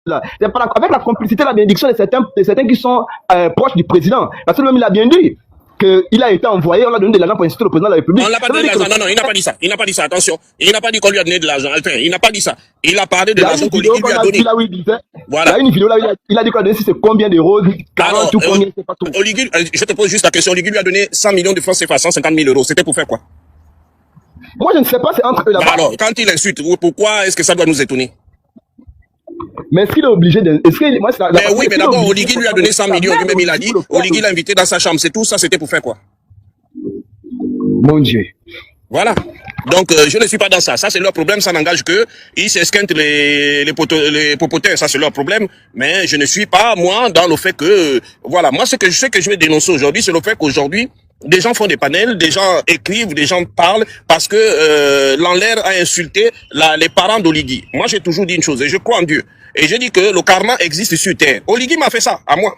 là. C'est avec la complicité, la bénédiction de certains qui sont proches du président. Parce que même il a bien dit qu'il a été envoyé, on l'a donné de l'argent pour insulter le président de la République. On l'a pas donné de l'argent. Non, il n'a pas dit ça. Il n'a pas dit ça. Attention. Il n'a pas dit qu'on lui a donné de l'argent. Enfin, il n'a pas dit ça. Il a parlé de l'argent qu'on lui a donné. Là où il disait, voilà. Il y a une vidéo là où il a dit qu'on a donné c'est combien d'euros, 40 ou combien, c'est pas tout. Oligui, je te pose juste la question. Oligui lui a donné 100 millions de francs CFA, 150 000 euros. C'était pour faire quoi? Moi, je ne sais pas, c'est entre eux là-bas. Alors, quand il insulte, pourquoi est-ce que ça doit nous étonner? Mais est-ce qu'il est obligé de... Moi, mais oui, mais d'abord, Oligui lui a donné 100 millions. Lui-même, il a dit. Oligui l'a invité dans sa chambre. C'est tout ça, c'était pour faire quoi? Mon Dieu. Voilà. Donc, je ne suis pas dans ça. Ça, c'est leur problème. Ça n'engage que. Ils s'esquintent les popotins. Ça, c'est leur problème. Mais je ne suis pas, moi, dans le fait que... Voilà. Moi, ce que je vais dénoncer aujourd'hui, c'est le fait qu'aujourd'hui, des gens font des panels, des gens écrivent, des gens parlent parce que Lanler a insulté les parents d'Oligui. Moi, j'ai toujours dit une chose, et je crois en Dieu. Et j'ai dit que le karma existe sur Terre. Oligui m'a fait ça, à moi.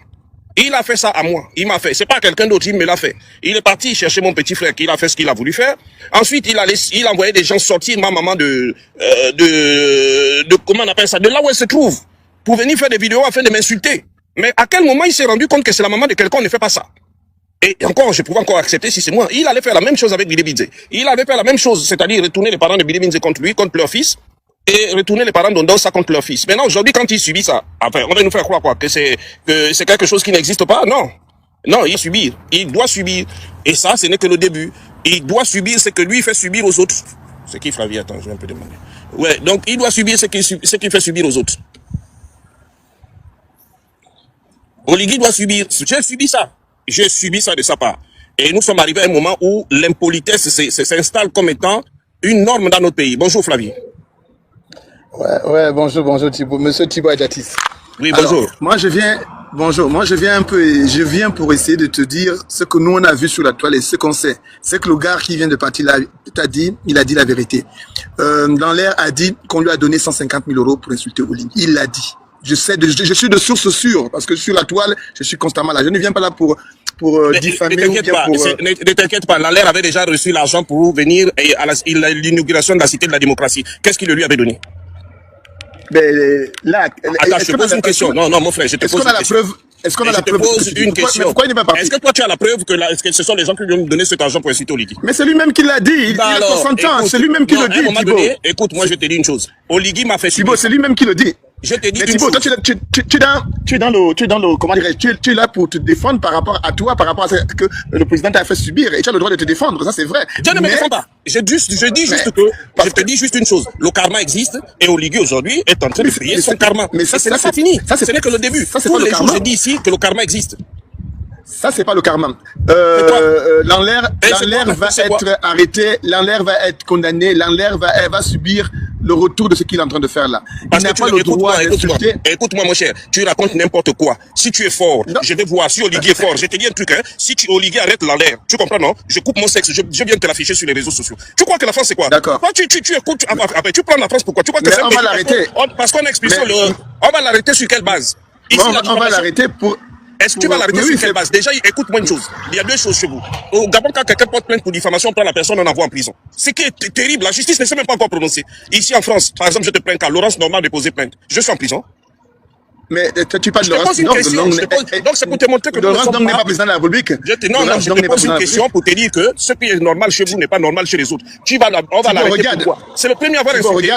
Il a fait ça à moi. Il m'a fait. C'est pas quelqu'un d'autre, il me l'a fait. Il est parti chercher mon petit frère, qui a fait ce qu'il a voulu faire. Ensuite, il a envoyé des gens sortir ma maman de comment on appelle ça, de là où elle se trouve, pour venir faire des vidéos afin de m'insulter. Mais à quel moment il s'est rendu compte que c'est la maman de quelqu'un, on ne fait pas ça? Et encore, je pouvais encore accepter si c'est moi. Il allait faire la même chose avec Billy Binze. Il allait faire la même chose, c'est-à-dire retourner les parents de Billy Binze contre lui, contre leur fils, et retourner les parents d'Ondossa contre leur fils. Maintenant, aujourd'hui, quand il subit ça, enfin, on va nous faire croire quoi, que c'est quelque chose qui n'existe pas? Non. Non, il subit. Il doit subir. Et ça, ce n'est que le début. Il doit subir ce que lui fait subir aux autres. C'est qui, Flavie? Attends, je vais un peu demander. Ouais, donc il doit subir ce qu'il fait subir aux autres. Oligui doit subir. J'ai subi ça. J'ai subi ça de sa part. Et nous sommes arrivés à un moment où l'impolitesse s'installe comme étant une norme dans notre pays. Bonjour Flavie. Ouais, bonjour Thibaut. Monsieur Thibaut Adjatis. Oui, bonjour. Alors, moi je viens pour essayer de te dire ce que nous on a vu sur la toile et ce qu'on sait. C'est que le gars qui vient de partir là, il a dit la vérité. Dans l'air a dit qu'on lui a donné 150 000 euros pour insulter Oligui. Il l'a dit. Je suis de source sûre, parce que sur la toile, je suis constamment là. Je ne viens pas là pour diffamer ou bien pour... Ne t'inquiète pas, Lanler avait déjà reçu l'argent pour venir à l'inauguration de la Cité de la démocratie. Qu'est-ce qu'il lui avait donné? Mais là... Attends, je te pose une question. Non, mon frère, je te pose une question. Est-ce qu'on a la preuve? Je te pose une question. Pourquoi il n'est pas parti? Est-ce que toi tu as la preuve que ce sont les gens qui lui ont donné cet argent pour inciter Oligui? Mais c'est lui-même qui l'a dit. Il a 60 ans. C'est lui-même qui le dit, Thibaut. Écoute, moi je te dis une chose. Oligui m'a fait... Thibaut, c'est lui-même qui le dit. Je te dis. Mais Thibaut, toi, tu es dans le, comment dirais-je, tu es là pour te défendre par rapport à toi, par rapport à ce que le président t'a fait subir, et tu as le droit de te défendre, ça c'est vrai. Je ne me défends pas. Je te dis juste une chose. Le karma existe, et Oligui aujourd'hui est en train de payer son karma. Mais ça, c'est pas fini. Ce n'est que le début. Ça, c'est pas le karma. Je dis ici que le karma existe. Ça, c'est pas le karma. Lanler va être arrêté, Lanler va être condamné, Lanler va subir le retour de ce qu'il est en train de faire là. Parce que tu le droit d'insulter. Écoute-moi, mon cher, tu racontes n'importe quoi. Si tu es fort, je vais voir. Si Oligui est fort, je te dis un truc, hein. Si Oligui arrête Lanler, tu comprends, non? Je coupe mon sexe, je viens te l'afficher sur les réseaux sociaux. Tu crois que la France, c'est quoi? D'accord. Tu écoutes, après, tu prends la France, pourquoi? Tu crois que on va l'arrêter. Parce qu'on a expulsé on va l'arrêter sur quelle base? On va l'arrêter pour... Est-ce que tu vas l'arrêter sur quelle base? Déjà, écoute-moi une chose. Il y a deux choses chez vous. Au Gabon, quand quelqu'un porte plainte pour diffamation, on prend la personne, on l'envoie en prison. Ce qui est terrible, la justice ne s'est même pas encore prononcée. Ici en France, par exemple, je te plains qu'à Laurence Normand déposer plainte. Je suis en prison. Mais tu parles de Laurence Normand. Donc c'est pour te montrer que Laurence Normand n'est pas président de la République. Je te pose une question pour te dire que ce qui est normal chez vous n'est pas normal chez les autres. On va l'arrêter pourquoi? C'est le premier à avoir insulté.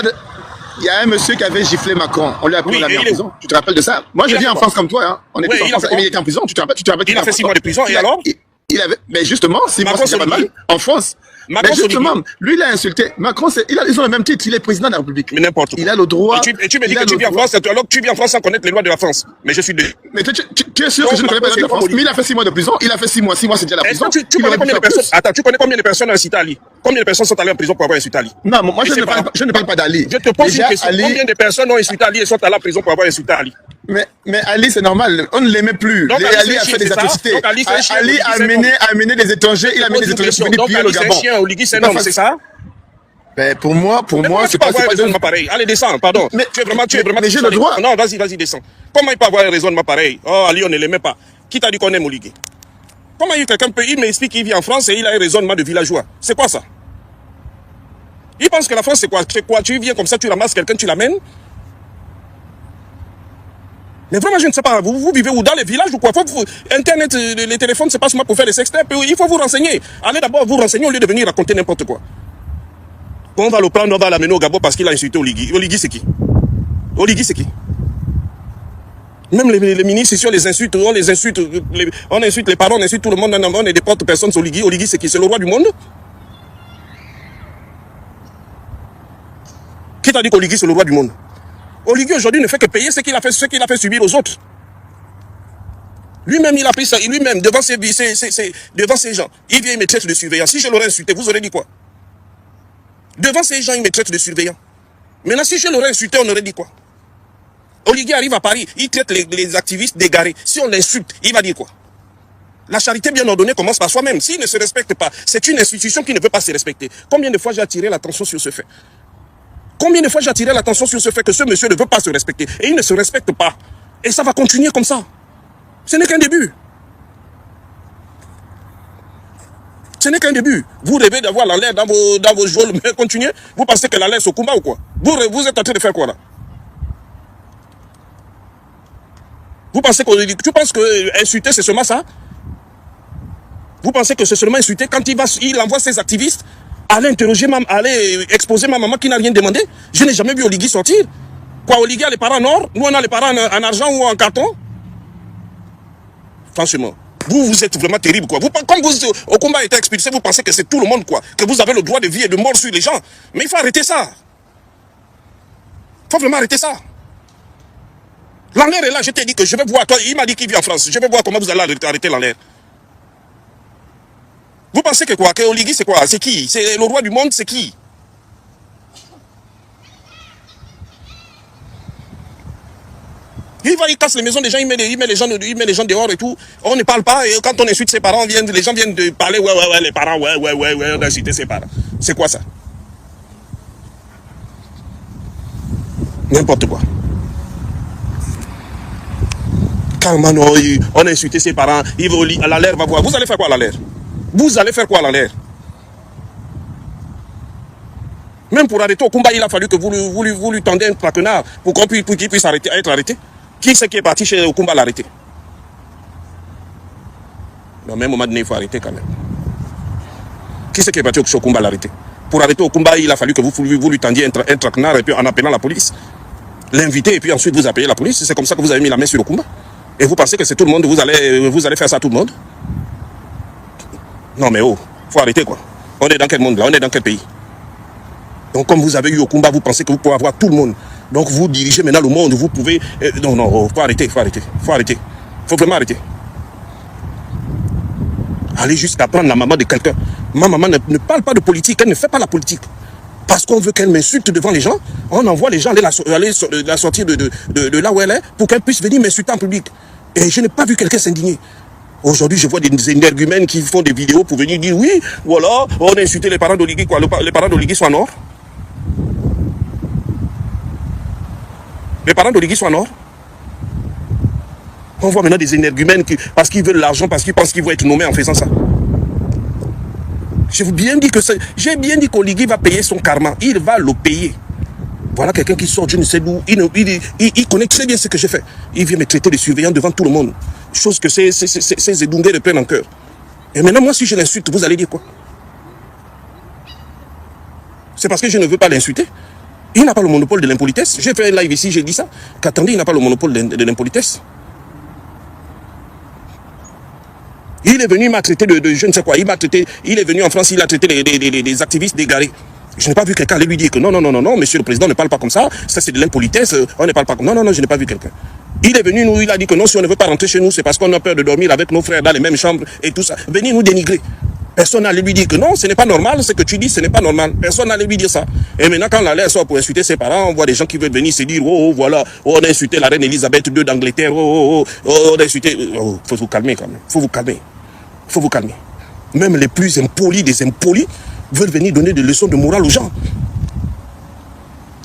Il y a un monsieur qui avait giflé Macron. On lui a pris la en prison. Tu te rappelles de ça? Moi, je vis en France comme toi, hein. On était en France et il était en prison. Tu te rappelles? Il a fait 6 mois de prison et alors? Mais justement, 6 mois, c'est pas mal. En France. Mais justement, lui, il a insulté. Macron, ils ont le même titre. Il est président de la République. Mais n'importe quoi. Il a le droit. Et tu me dis que tu vis en France, alors que tu vis en France sans connaître les lois de la France. Mais je suis de... Mais tu es sûr que je ne connais pas les lois de la France? Mais il a fait 6 mois de prison. Il a fait 6 mois. 6 mois, c'est déjà la prison. Tu connais combien de personnes? Attends, tu connais combien de personnes ont incité Ali? Combien de personnes sont allées en prison pour avoir insulté Ali? Non, moi, je ne parle pas d'Ali. Je te pose une question. Combien de personnes ont insulté Ali et sont allées en prison pour avoir insulté Ali? Mais Ali, c'est normal. On ne l'aimait plus. Ali a fait des atrocités. Ali a mené des étrangers. Il a mené des étrangers pour venir piller le Gabon. Oligui, c'est un homme, c'est ça? Ben, pour moi, c'est pas un raisonnement pareil. Allez, descends, pardon. Mais tu es vraiment. Mais j'ai le droit. Non, vas-y, descends. Comment il peut avoir un raisonnement pareil? Oh, Ali, on ne l'aimait pas. Qui t'a dit qu'on aime Oligui? Comment quelqu'un peut, il m'explique qu'il vit en France et il a un raisonnement de villageois? C'est quoi ça? Il pense que la France, c'est quoi? Tu viens comme ça, tu ramasses quelqu'un, tu l'amènes? Mais vraiment, je ne sais pas, vous vivez où? Dans les villages ou quoi? Internet, les téléphones, c'est pas seulement pour faire des sextapes. Il faut vous renseigner. Allez d'abord vous renseigner au lieu de venir raconter n'importe quoi. On va le prendre, on va l'amener au Gabon parce qu'il a insulté Oligui. Oligui, c'est qui? Oligui, c'est qui? Même les ministres, si on les insulte, on insulte les parents, on insulte tout le monde, on est des portes personnes sur Oligui. Oligui, c'est qui? C'est le roi du monde? Qui t'a dit qu'Oligui, c'est le roi du monde? Oligui, aujourd'hui, ne fait que payer ce qu'il a fait subir aux autres. Lui-même, il a pris ça, lui-même, devant ces gens, il vient, il me traite de surveillant. Si je l'aurais insulté, vous aurez dit quoi? Devant ces gens, il me traite de surveillant. Maintenant, si je l'aurais insulté, on aurait dit quoi? Oligui arrive à Paris, il traite les activistes d'égarés. Si on l'insulte, il va dire quoi? La charité bien ordonnée commence par soi-même. S'il ne se respecte pas, c'est une institution qui ne peut pas se respecter. Combien de fois j'ai attiré l'attention sur ce fait? Combien de fois j'ai attiré l'attention sur ce fait que ce monsieur ne veut pas se respecter? Et il ne se respecte pas. Et ça va continuer comme ça. Ce n'est qu'un début. Ce n'est qu'un début. Vous rêvez d'avoir la l'air dans vos joueurs, mais continuez. Vous pensez que la l'air c'est au combat ou quoi? Vous êtes en train de faire quoi là? Vous pensez tu penses que insulter c'est seulement ça? Vous pensez que c'est seulement insulter quand il envoie ses activistes aller interroger, aller exposer ma maman qui n'a rien demandé? Je n'ai jamais vu Oligui sortir. Quoi, Oligui a les parents en or? Nous on a les parents en argent ou en carton? Franchement, vous êtes vraiment terrible quoi. Comme vous au combat a été expulsé, vous pensez que c'est tout le monde quoi, que vous avez le droit de vie et de mort sur les gens. Mais il faut arrêter ça. Il faut vraiment arrêter ça. L'enlèr est là, je t'ai dit que je vais voir, toi, il m'a dit qu'il vit en France, je vais voir comment vous allez arrêter l'enlèr. Vous pensez que quoi, que Oligui c'est quoi? C'est qui? C'est le roi du monde, c'est qui? Il casse les maisons des gens, il met les gens dehors et tout. On ne parle pas, et quand on insulte ses parents, les gens viennent de parler, ouais, les parents, ouais, on a insulté ses parents. C'est quoi ça? N'importe quoi. Quand on a insulté ses parents, l'enlèr va voir. Vous allez faire quoi à l'enlèr? Vous allez faire quoi à l'enlèr? Même pour arrêter au combat, il a fallu que vous lui tendez un traquenard pour qu'il puisse être arrêté. Qui c'est qui est parti chez Okumba l'arrêter? Non, mais à un moment donné, il faut arrêter quand même. Qui c'est qui est parti chez Okumba l'arrêter? Pour arrêter Okumba, il a fallu que vous lui tendiez un traquenard et puis en appelant la police. L'inviter et puis ensuite vous appelez la police. C'est comme ça que vous avez mis la main sur Okumba. Et vous pensez que c'est tout le monde, vous allez faire ça à tout le monde? Non mais oh, faut arrêter quoi. On est dans quel monde là? On est dans quel pays? Donc comme vous avez eu Okumba, vous pensez que vous pouvez avoir tout le monde. Donc vous dirigez maintenant le monde, vous pouvez... Non, faut arrêter. Faut vraiment arrêter. Allez jusqu'à prendre la maman de quelqu'un. Ma maman ne parle pas de politique, elle ne fait pas la politique. Parce qu'on veut qu'elle m'insulte devant les gens, on envoie les gens aller la sortir de là où elle est pour qu'elle puisse venir m'insulter en public. Et je n'ai pas vu quelqu'un s'indigner. Aujourd'hui, je vois des énergumènes qui font des vidéos pour venir dire oui, voilà, on a insulté les parents d'Oligui, quoi. Les parents d'Oligui sont en or. Les parents d'Oligui sont en or. On voit maintenant des énergumènes parce qu'ils veulent l'argent, parce qu'ils pensent qu'ils vont être nommés en faisant ça. J'ai bien dit qu'Oligui va payer son karma. Il va le payer. Voilà quelqu'un qui sort, je ne sais d'où. Il connaît très bien ce que j'ai fait. Il vient me traiter de surveillant devant tout le monde. Chose que ces Edungais reprennent en cœur. Et maintenant, moi, si je l'insulte, vous allez dire quoi? C'est parce que je ne veux pas l'insulter. Il n'a pas le monopole de l'impolitesse. J'ai fait un live ici, j'ai dit ça. Qu'attendez, il n'a pas le monopole de l'impolitesse. Il est venu, il m'a traité de je ne sais quoi. Il est venu en France, il a traité les activistes d'égarés. Je n'ai pas vu quelqu'un aller lui dire que non, monsieur le président ne parle pas comme ça. Ça, c'est de l'impolitesse. On ne parle pas comme ça. Non, je n'ai pas vu quelqu'un. Il est venu, il a dit que non, si on ne veut pas rentrer chez nous, c'est parce qu'on a peur de dormir avec nos frères dans les mêmes chambres et tout ça. Venez nous dénigrer. Personne n'allait lui dire que non, ce n'est pas normal, ce que tu dis, ce n'est pas normal. Personne n'allait lui dire ça. Et maintenant, quand la reine sort pour insulter ses parents, on voit des gens qui veulent venir se dire, voilà, on a insulté la reine Elisabeth II d'Angleterre, on a insulté. Faut vous calmer quand même. Faut vous calmer. Même les plus impolis des impolis veulent venir donner des leçons de morale aux gens.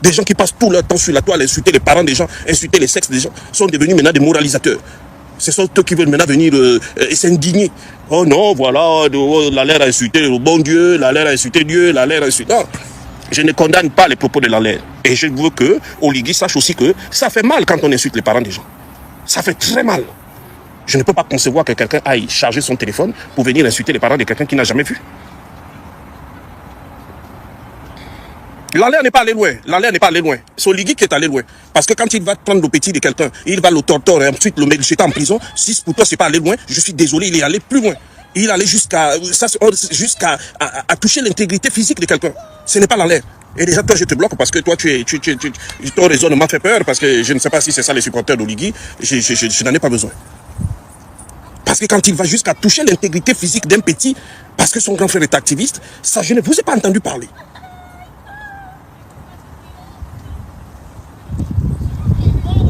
Des gens qui passent tout leur temps sur la toile, insulter les parents des gens, insulter les sexes des gens, sont devenus maintenant des moralisateurs. Ce sont eux qui veulent maintenant venir s'indigner. Oh non, voilà, la l'air a insulté le bon Dieu, la l'air a insulté Dieu, la l'air a insulté... Non, je ne condamne pas les propos de la l'air. Et je veux que Oligui sache aussi que ça fait mal quand on insulte les parents des gens. Ça fait très mal. Je ne peux pas concevoir que quelqu'un aille charger son téléphone pour venir insulter les parents de quelqu'un qui n'a jamais vu. L'enlève n'est pas allé loin. L'enlève n'est pas allé loin. C'est Oligui qui est allé loin. Parce que quand il va prendre le petit de quelqu'un, il va le torturer et ensuite le mettre en prison. Si pour toi c'est pas aller loin, je suis désolé, il est allé plus loin. Il allait jusqu'à toucher l'intégrité physique de quelqu'un. Ce n'est pas l'enlève. Et déjà, toi, je te bloque parce que toi, ton raisonnement fait peur parce que je ne sais pas si c'est ça les supporters d'Oligui. Je n'en ai pas besoin. Parce que quand il va jusqu'à toucher l'intégrité physique d'un petit, parce que son grand frère est activiste, ça, je ne vous ai pas entendu parler.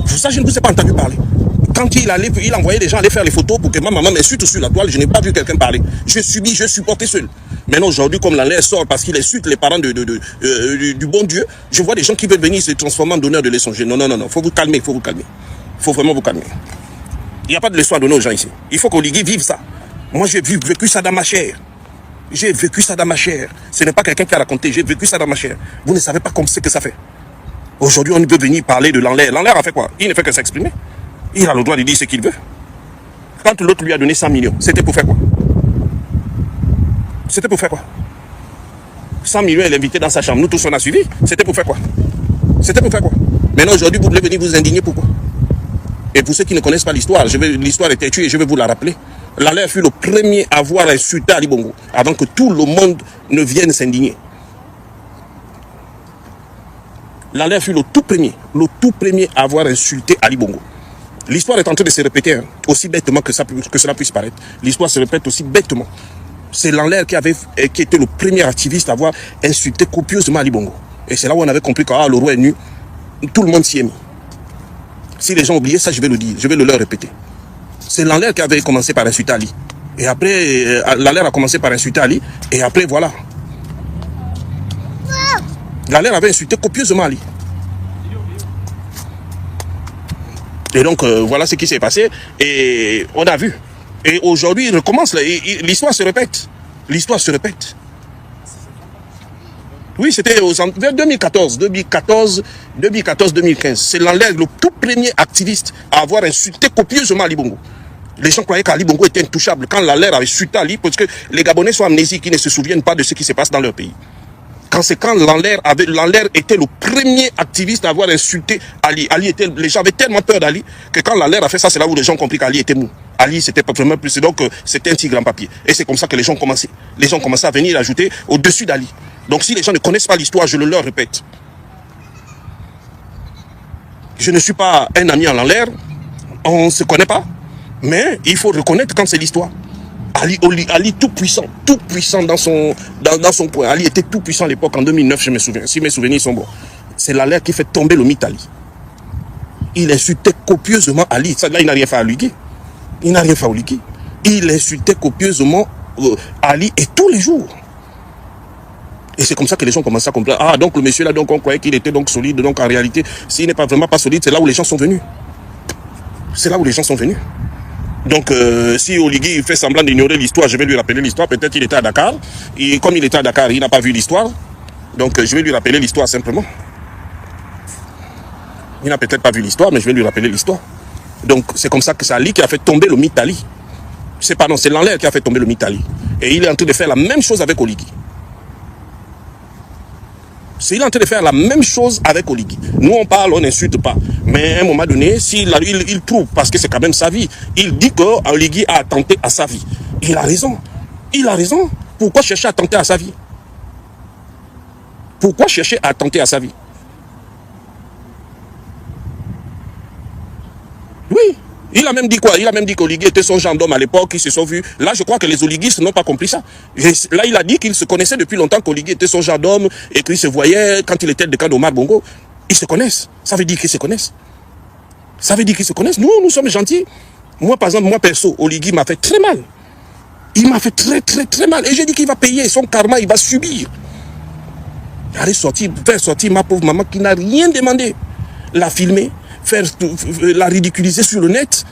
Ça, je ne vous ai pas entendu parler. Quand il envoyait des gens aller faire les photos pour que ma maman m'insulte sur la toile, je n'ai pas vu quelqu'un parler. Je subis, je supportais seul. Maintenant, aujourd'hui, comme l'enlève sort parce qu'il insulte les parents du bon Dieu, je vois des gens qui veulent venir se transformer en donneurs de leçons. Non, non, non, non, il faut vous calmer, il faut vous calmer. Il faut vraiment vous calmer. Il n'y a pas de leçon à donner aux gens ici. Il faut qu'Oligui vive ça. Moi, j'ai vécu ça dans ma chair. J'ai vécu ça dans ma chair. Ce n'est pas quelqu'un qui a raconté, j'ai vécu ça dans ma chair. Vous ne savez pas comment c'est que ça fait. Aujourd'hui, on veut venir parler de l'enlève. L'enlève a fait quoi? Il ne fait que s'exprimer. Il a le droit de dire ce qu'il veut. Quand l'autre lui a donné 100 millions, c'était pour faire quoi? C'était pour faire quoi? 100 millions, elle est invitée dans sa chambre. Nous tous, on a suivi. C'était pour faire quoi? C'était pour faire quoi? Maintenant, aujourd'hui, vous voulez venir vous indigner, pourquoi? Et pour ceux qui ne connaissent pas l'histoire, l'histoire était tuée et je vais vous la rappeler. L'enlève fut le premier à avoir insulté Ali Bongo avant que tout le monde ne vienne s'indigner. L'enlève fut le tout premier à avoir insulté Ali Bongo. L'histoire est en train de se répéter, hein, aussi bêtement que cela puisse paraître. L'histoire se répète aussi bêtement. C'est l'enlève qui était le premier activiste à avoir insulté copieusement Ali Bongo. Et c'est là où on avait compris que le roi est nu, tout le monde s'y est mis. Si les gens oubliaient ça, je vais le dire, je vais le leur répéter. C'est l'enlève qui avait commencé par insulter Ali. Et après, l'enlève a commencé par insulter Ali. Et après, voilà. L'enlève avait insulté copieusement Ali. Et donc, voilà ce qui s'est passé. Et on a vu. Et aujourd'hui, il recommence. L'histoire se répète. L'histoire se répète. Oui, c'était vers 2014-2015. C'est l'enlève, le tout premier activiste à avoir insulté copieusement Ali Bongo. Les gens croyaient qu'Ali Bongo était intouchable. Quand l'enlève avait insulté Ali, parce que les Gabonais sont amnésiques, qui ne se souviennent pas de ce qui se passe dans leur pays. Quand l'enlève était le premier activiste à avoir insulté Ali. Les gens avaient tellement peur d'Ali que quand l'enlève a fait ça, c'est là où les gens ont compris qu'Ali était mou. Ali, c'était pas vraiment plus. Donc, c'était un tigre en papier. Et c'est comme ça que les gens ont commencé. Les gens ont commencé à venir ajouter au-dessus d'Ali. Donc, si les gens ne connaissent pas l'histoire, je le leur répète. Je ne suis pas un ami en l'enlève. On ne se connaît pas. Mais il faut reconnaître quand c'est l'histoire. Ali tout puissant dans son coin. Ali était tout puissant à l'époque, en 2009, je me souviens, si mes souvenirs sont bons. C'est l'enlève qui fait tomber le mythe Ali. Il insultait copieusement Ali. Ça, là, il n'a rien fait à Oligui. Il n'a rien fait à Oligui. Il insultait copieusement Ali et tous les jours. Et c'est comme ça que les gens commencent à comprendre. Ah, donc le monsieur là, donc on croyait qu'il était donc solide. Donc en réalité, s'il n'est pas vraiment pas solide, c'est là où les gens sont venus. C'est là où les gens sont venus. Donc, si Oligui fait semblant d'ignorer l'histoire, je vais lui rappeler l'histoire. Peut-être qu'il était à Dakar. Et comme il était à Dakar, il n'a pas vu l'histoire. Donc, je vais lui rappeler l'histoire simplement. Il n'a peut-être pas vu l'histoire, mais je vais lui rappeler l'histoire. Donc, c'est comme ça que c'est Ali qui a fait tomber le mythe Ali. C'est l'enlève qui a fait tomber le mythe Ali. Et il est en train de faire la même chose avec Oligui. Il est en train de faire la même chose avec Oligui. Nous, on parle, on n'insulte pas. Mais à un moment donné, il prouve, parce que c'est quand même sa vie, il dit que Oligui a attenté à sa vie. Il a raison. Il a raison. Pourquoi chercher à attenter à sa vie? Pourquoi chercher à attenter à sa vie? Oui. Il a même dit quoi? Il a même dit qu'Oligui était son gendarme à l'époque, ils se sont vus. Là, je crois que les oliguistes n'ont pas compris ça. Et là, il a dit qu'il se connaissait depuis longtemps qu'Oligui était son gendarme et qu'il se voyait quand il était de camp d'Omar Bongo. Ils se connaissent. Ça veut dire qu'ils se connaissent. Ça veut dire qu'ils se connaissent. Nous sommes gentils. Moi, par exemple, moi perso, Oligui m'a fait très mal. Il m'a fait très mal. Et j'ai dit qu'il va payer son karma, il va subir. Aller sortir, faire sortir ma pauvre maman qui n'a rien demandé. La filmer. La ridiculiser sur le net.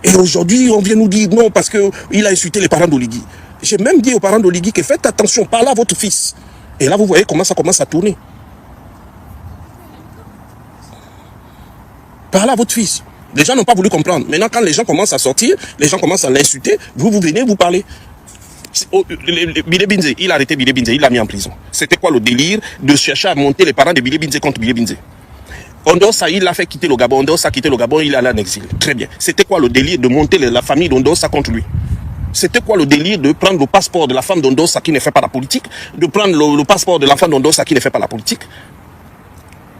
Et aujourd'hui, on vient nous dire non parce qu'il a insulté les parents d'Oligui. J'ai même dit aux parents d'Oligui que faites attention, parlez à votre fils. Et là, vous voyez comment ça commence à tourner. Parlez à votre fils. Les gens n'ont pas voulu comprendre. Maintenant, quand les gens commencent à sortir, les gens commencent à l'insulter, vous venez, vous parlez. Bilé Binze, il a arrêté Bilé Binze, il l'a mis en prison. C'était quoi le délire de chercher à monter les parents de Bilé Binze contre Bilé Binze? Ondossa, il l'a fait quitter le Gabon. Ondossa a quitté le Gabon, il est allé en exil. Très bien. C'était quoi le délire de monter la famille d'Ondossa contre lui? C'était quoi le délire de prendre le passeport de la femme d'Ondossa qui ne fait pas la politique, de prendre le passeport de l'enfant d'Ondossa qui ne fait pas la politique?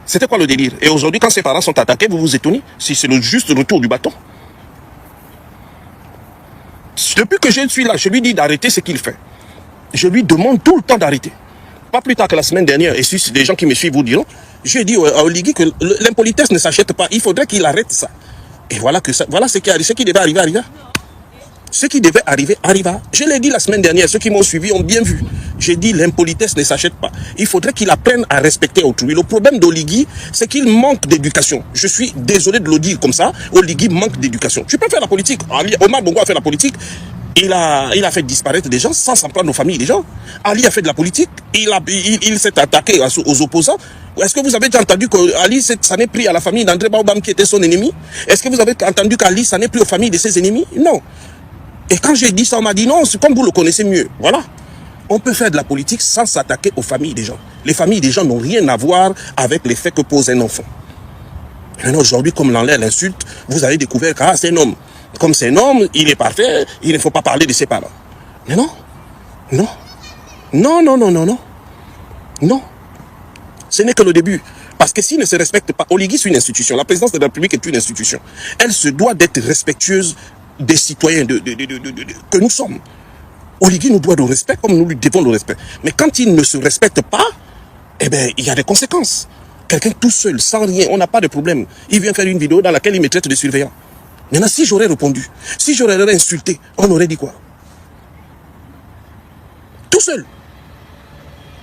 C'était quoi le délire? Et aujourd'hui, quand ses parents sont attaqués, vous vous étonnez si c'est le juste retour du bâton. Depuis que je suis là, je lui dis d'arrêter ce qu'il fait. Je lui demande tout le temps d'arrêter. Pas plus tard que la semaine dernière, et si des gens qui me suivent vous diront, j'ai dit à Oligui que l'impolitesse ne s'achète pas. Il faudrait qu'il arrête ça. Et voilà que ça, voilà ce qui devait arriver, arriva. Ce qui devait arriver, arriva. Je l'ai dit la semaine dernière, ceux qui m'ont suivi ont bien vu. J'ai dit l'impolitesse ne s'achète pas. Il faudrait qu'il apprenne à respecter autrui. Le problème d'Oligui, c'est qu'il manque d'éducation. Je suis désolé de le dire comme ça. Oligui manque d'éducation. Tu peux faire la politique. Omar Bongo a fait la politique. Il a fait disparaître des gens sans s'en prendre aux familles des gens. Ali a fait de la politique. Il s'est attaqué aux opposants. Est-ce que vous avez déjà entendu qu'Ali s'en est pris à la famille d'André Baobam qui était son ennemi? Est-ce que vous avez entendu qu'Ali s'en est pris aux familles de ses ennemis? Non. Et quand j'ai dit ça, on m'a dit non, c'est comme vous le connaissez mieux. Voilà. On peut faire de la politique sans s'attaquer aux familles des gens. Les familles des gens n'ont rien à voir avec les faits que pose un enfant. Maintenant, aujourd'hui, comme l'enlève l'insulte, vous avez découvert que c'est un homme. Comme c'est un homme, il est parfait, il ne faut pas parler de ses parents. Mais non. Non. Non, non, non, non, non. Non. Ce n'est que le début. Parce que s'il ne se respecte pas, Oligui c'est une institution. La présidence de la République est une institution. Elle se doit d'être respectueuse des citoyens que nous sommes. Oligui nous doit le respect comme nous lui devons le respect. Mais quand il ne se respecte pas, eh bien, il y a des conséquences. Quelqu'un tout seul, sans rien, on n'a pas de problème. Il vient faire une vidéo dans laquelle il me traite de surveillant. Maintenant, si j'aurais répondu, si j'aurais insulté, on aurait dit quoi? Tout seul.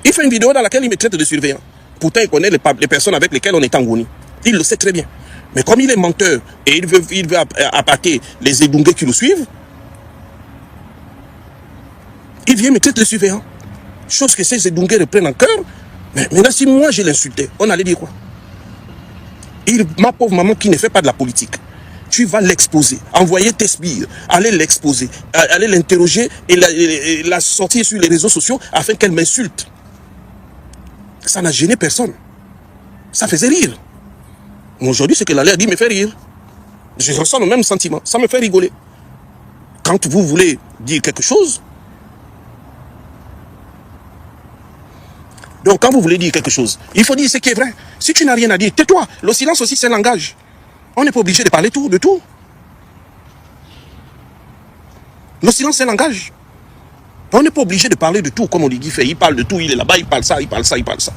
Il fait une vidéo dans laquelle il me traite de surveillant. Pourtant, il connaît les personnes avec lesquelles on est en Goni. Il le sait très bien. Mais comme il est menteur et il veut attaquer les Edungués qui le suivent, il vient me traiter de surveillant. Chose que ces Edungués reprennent en cœur. Mais maintenant, si moi je l'insultais, on allait dire quoi? Ma pauvre maman qui ne fait pas de la politique, tu vas l'exposer, envoyer tes sbires, aller l'exposer, aller l'interroger et la sortir sur les réseaux sociaux afin qu'elle m'insulte. Ça n'a gêné personne. Ça faisait rire. Aujourd'hui, ce que l'Allah a dit me fait rire. Je ressens le même sentiment. Ça me fait rigoler. Quand vous voulez dire quelque chose, donc quand vous voulez dire quelque chose, il faut dire ce qui est vrai. Si tu n'as rien à dire, tais-toi. Le silence aussi, c'est un langage. On n'est pas obligé de parler de tout. Le silence, c'est un langage. On n'est pas obligé de parler de tout comme Oligui fait. Il parle de tout, il est là-bas, il parle ça, il parle ça, il parle ça.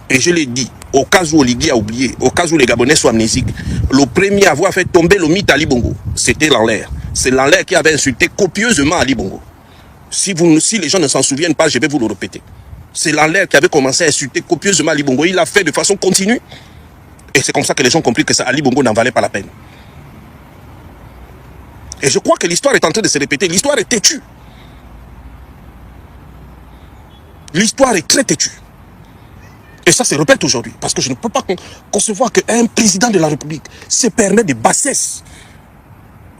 Et je l'ai dit, au cas où Oligui a oublié, au cas où les Gabonais sont amnésiques, le premier à avoir fait tomber le mythe Ali Bongo, c'était Lanlaire. C'est Lanlaire qui avait insulté copieusement Ali Bongo. Si les gens ne s'en souviennent pas, je vais vous le répéter. C'est Lanlaire qui avait commencé à insulter copieusement Ali Bongo. Il l'a fait de façon continue. Et c'est comme ça que les gens ont compris que Ali Bongo n'en valait pas la peine. Et je crois que l'histoire est en train de se répéter. L'histoire est têtue. L'histoire est très têtue. Et ça se répète aujourd'hui. Parce que je ne peux pas concevoir qu'un président de la République se permet de bassesse.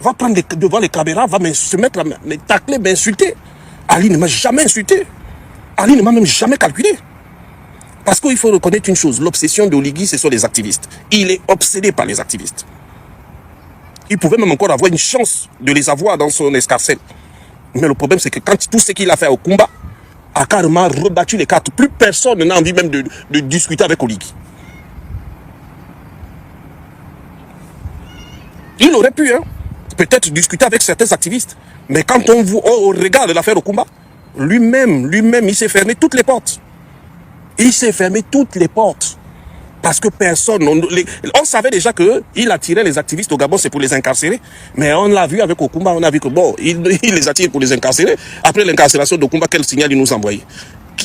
Va prendre devant les caméras, va se mettre à me tacler, m'insulter. Ali ne m'a jamais insulté. Ali ne m'a même jamais calculé. Parce qu'il faut reconnaître une chose. L'obsession d'Oligui, ce sont les activistes. Il est obsédé par les activistes. Il pouvait même encore avoir une chance de les avoir dans son escarcelle. Mais le problème, c'est que quand tout ce qu'il a fait au combat a carrément rebattu les cartes. Plus personne n'a envie même de discuter avec Oligui. Il aurait pu, peut-être discuter avec certains activistes. Mais quand on regarde l'affaire au combat, lui-même, il s'est fermé toutes les portes. Il s'est fermé toutes les portes. Parce que personne... On savait déjà qu'il attirait les activistes au Gabon, c'est pour les incarcérer. Mais on l'a vu avec Okumba, on a vu que bon, il les attire pour les incarcérer. Après l'incarcération d'Okumba, quel signal il nous envoyait?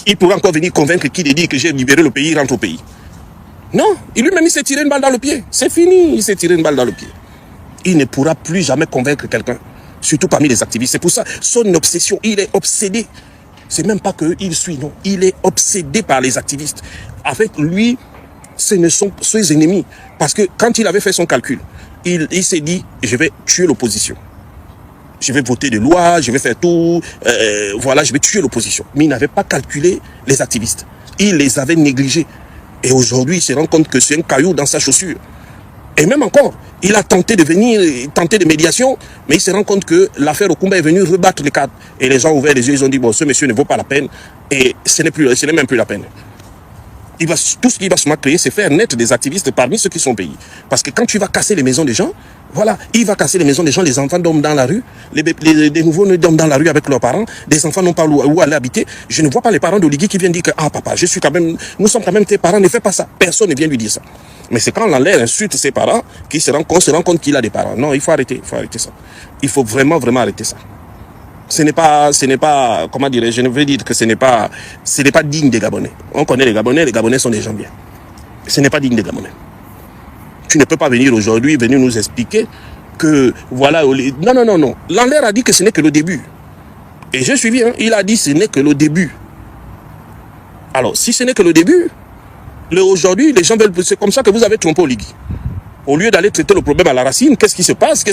Il pourrait encore venir convaincre qui de dire que j'ai libéré le pays, il rentre au pays. Non, lui-même il s'est tiré une balle dans le pied. C'est fini, il s'est tiré une balle dans le pied. Il ne pourra plus jamais convaincre quelqu'un, surtout parmi les activistes. C'est pour ça, son obsession, il est obsédé. C'est même pas qu'il suit, non. Il est obsédé par les activistes. Avec lui... ce ne sont ses ennemis. Parce que quand il avait fait son calcul, il s'est dit, je vais tuer l'opposition. Je vais voter des lois, je vais faire tout, voilà, je vais tuer l'opposition. Mais il n'avait pas calculé les activistes. Il les avait négligés. Et aujourd'hui, il se rend compte que c'est un caillou dans sa chaussure. Et même encore, il a tenté de venir, tenter des médiations, mais il se rend compte que l'affaire Okumba est venue rebattre les cadres. Et les gens ont ouvert les yeux, ils ont dit, bon, ce monsieur ne vaut pas la peine. Et ce n'est même plus la peine. Tout ce qu'il va se créer, c'est faire naître des activistes parmi ceux qui sont payés. Parce que quand tu vas casser les maisons des gens, voilà, il va casser les maisons des gens, les enfants dorment dans la rue, les nouveaux dorment dans la rue avec leurs parents, des enfants n'ont pas où aller habiter. Je ne vois pas les parents d'Oligui qui viennent dire que, ah papa, nous sommes quand même tes parents, ne fais pas ça. Personne ne vient lui dire ça. Mais c'est quand Lanler insulte ses parents qu'on se rend compte qu'il a des parents. Non, il faut arrêter ça. Il faut vraiment arrêter ça. Ce n'est pas, comment dirais-je, je ne veux dire que ce n'est pas digne des Gabonais. On connaît les Gabonais sont des gens bien. Ce n'est pas digne des Gabonais. Tu ne peux pas venir aujourd'hui, nous expliquer que, voilà, non. Lanler a dit que ce n'est que le début. Et j'ai suivi, hein, il a dit que ce n'est que le début. Alors, si ce n'est que le début, aujourd'hui, les gens veulent, c'est comme ça que vous avez trompé Oligui. Au lieu d'aller traiter le problème à la racine, qu'est-ce qui se passe?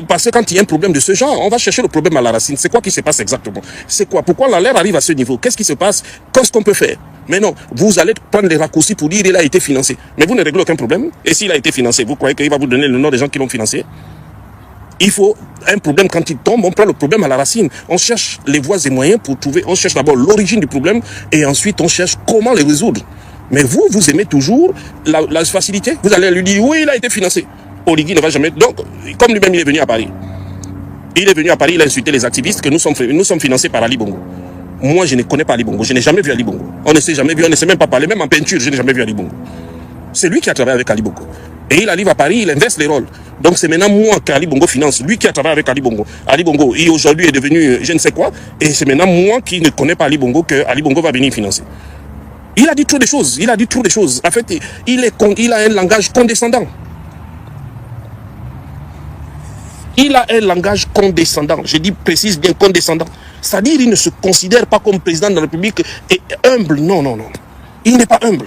Parce que quand il y a un problème de ce genre, on va chercher le problème à la racine. C'est quoi qui se passe exactement? C'est quoi? Pourquoi Lanler arrive à ce niveau? Qu'est-ce qui se passe? Qu'est-ce qu'on peut faire? Mais non, vous allez prendre les raccourcis pour dire qu'il a été financé. Mais vous ne réglez aucun problème. Et s'il a été financé, vous croyez qu'il va vous donner le nom des gens qui l'ont financé? Il faut un problème, quand il tombe, on prend le problème à la racine. On cherche les voies et moyens pour trouver, on cherche d'abord l'origine du problème et ensuite on cherche comment les résoudre. Mais vous aimez toujours la facilité. Vous allez lui dire, oui, il a été financé. Oligui ne va jamais... Donc, comme lui-même, il est venu à Paris. Il est venu à Paris, il a insulté les activistes que nous sommes financés par Ali Bongo. Moi, je ne connais pas Ali Bongo. Je n'ai jamais vu Ali Bongo. On ne s'est jamais vu, on ne sait même pas parler. Même en peinture, je n'ai jamais vu Ali Bongo. C'est lui qui a travaillé avec Ali Bongo. Et il arrive à Paris, il inverse les rôles. Donc, c'est maintenant moi qu'Ali Bongo finance. Lui qui a travaillé avec Ali Bongo. Ali Bongo, aujourd'hui est devenu je ne sais quoi. Et c'est maintenant moi qui ne connais pas Ali Bongo que Ali Bongo va venir financer. Il a dit trop de choses. En fait, il a un langage condescendant. Il a un langage condescendant. Je dis, précise bien, condescendant. C'est-à-dire, il ne se considère pas comme président de la République et humble. Non. Il n'est pas humble.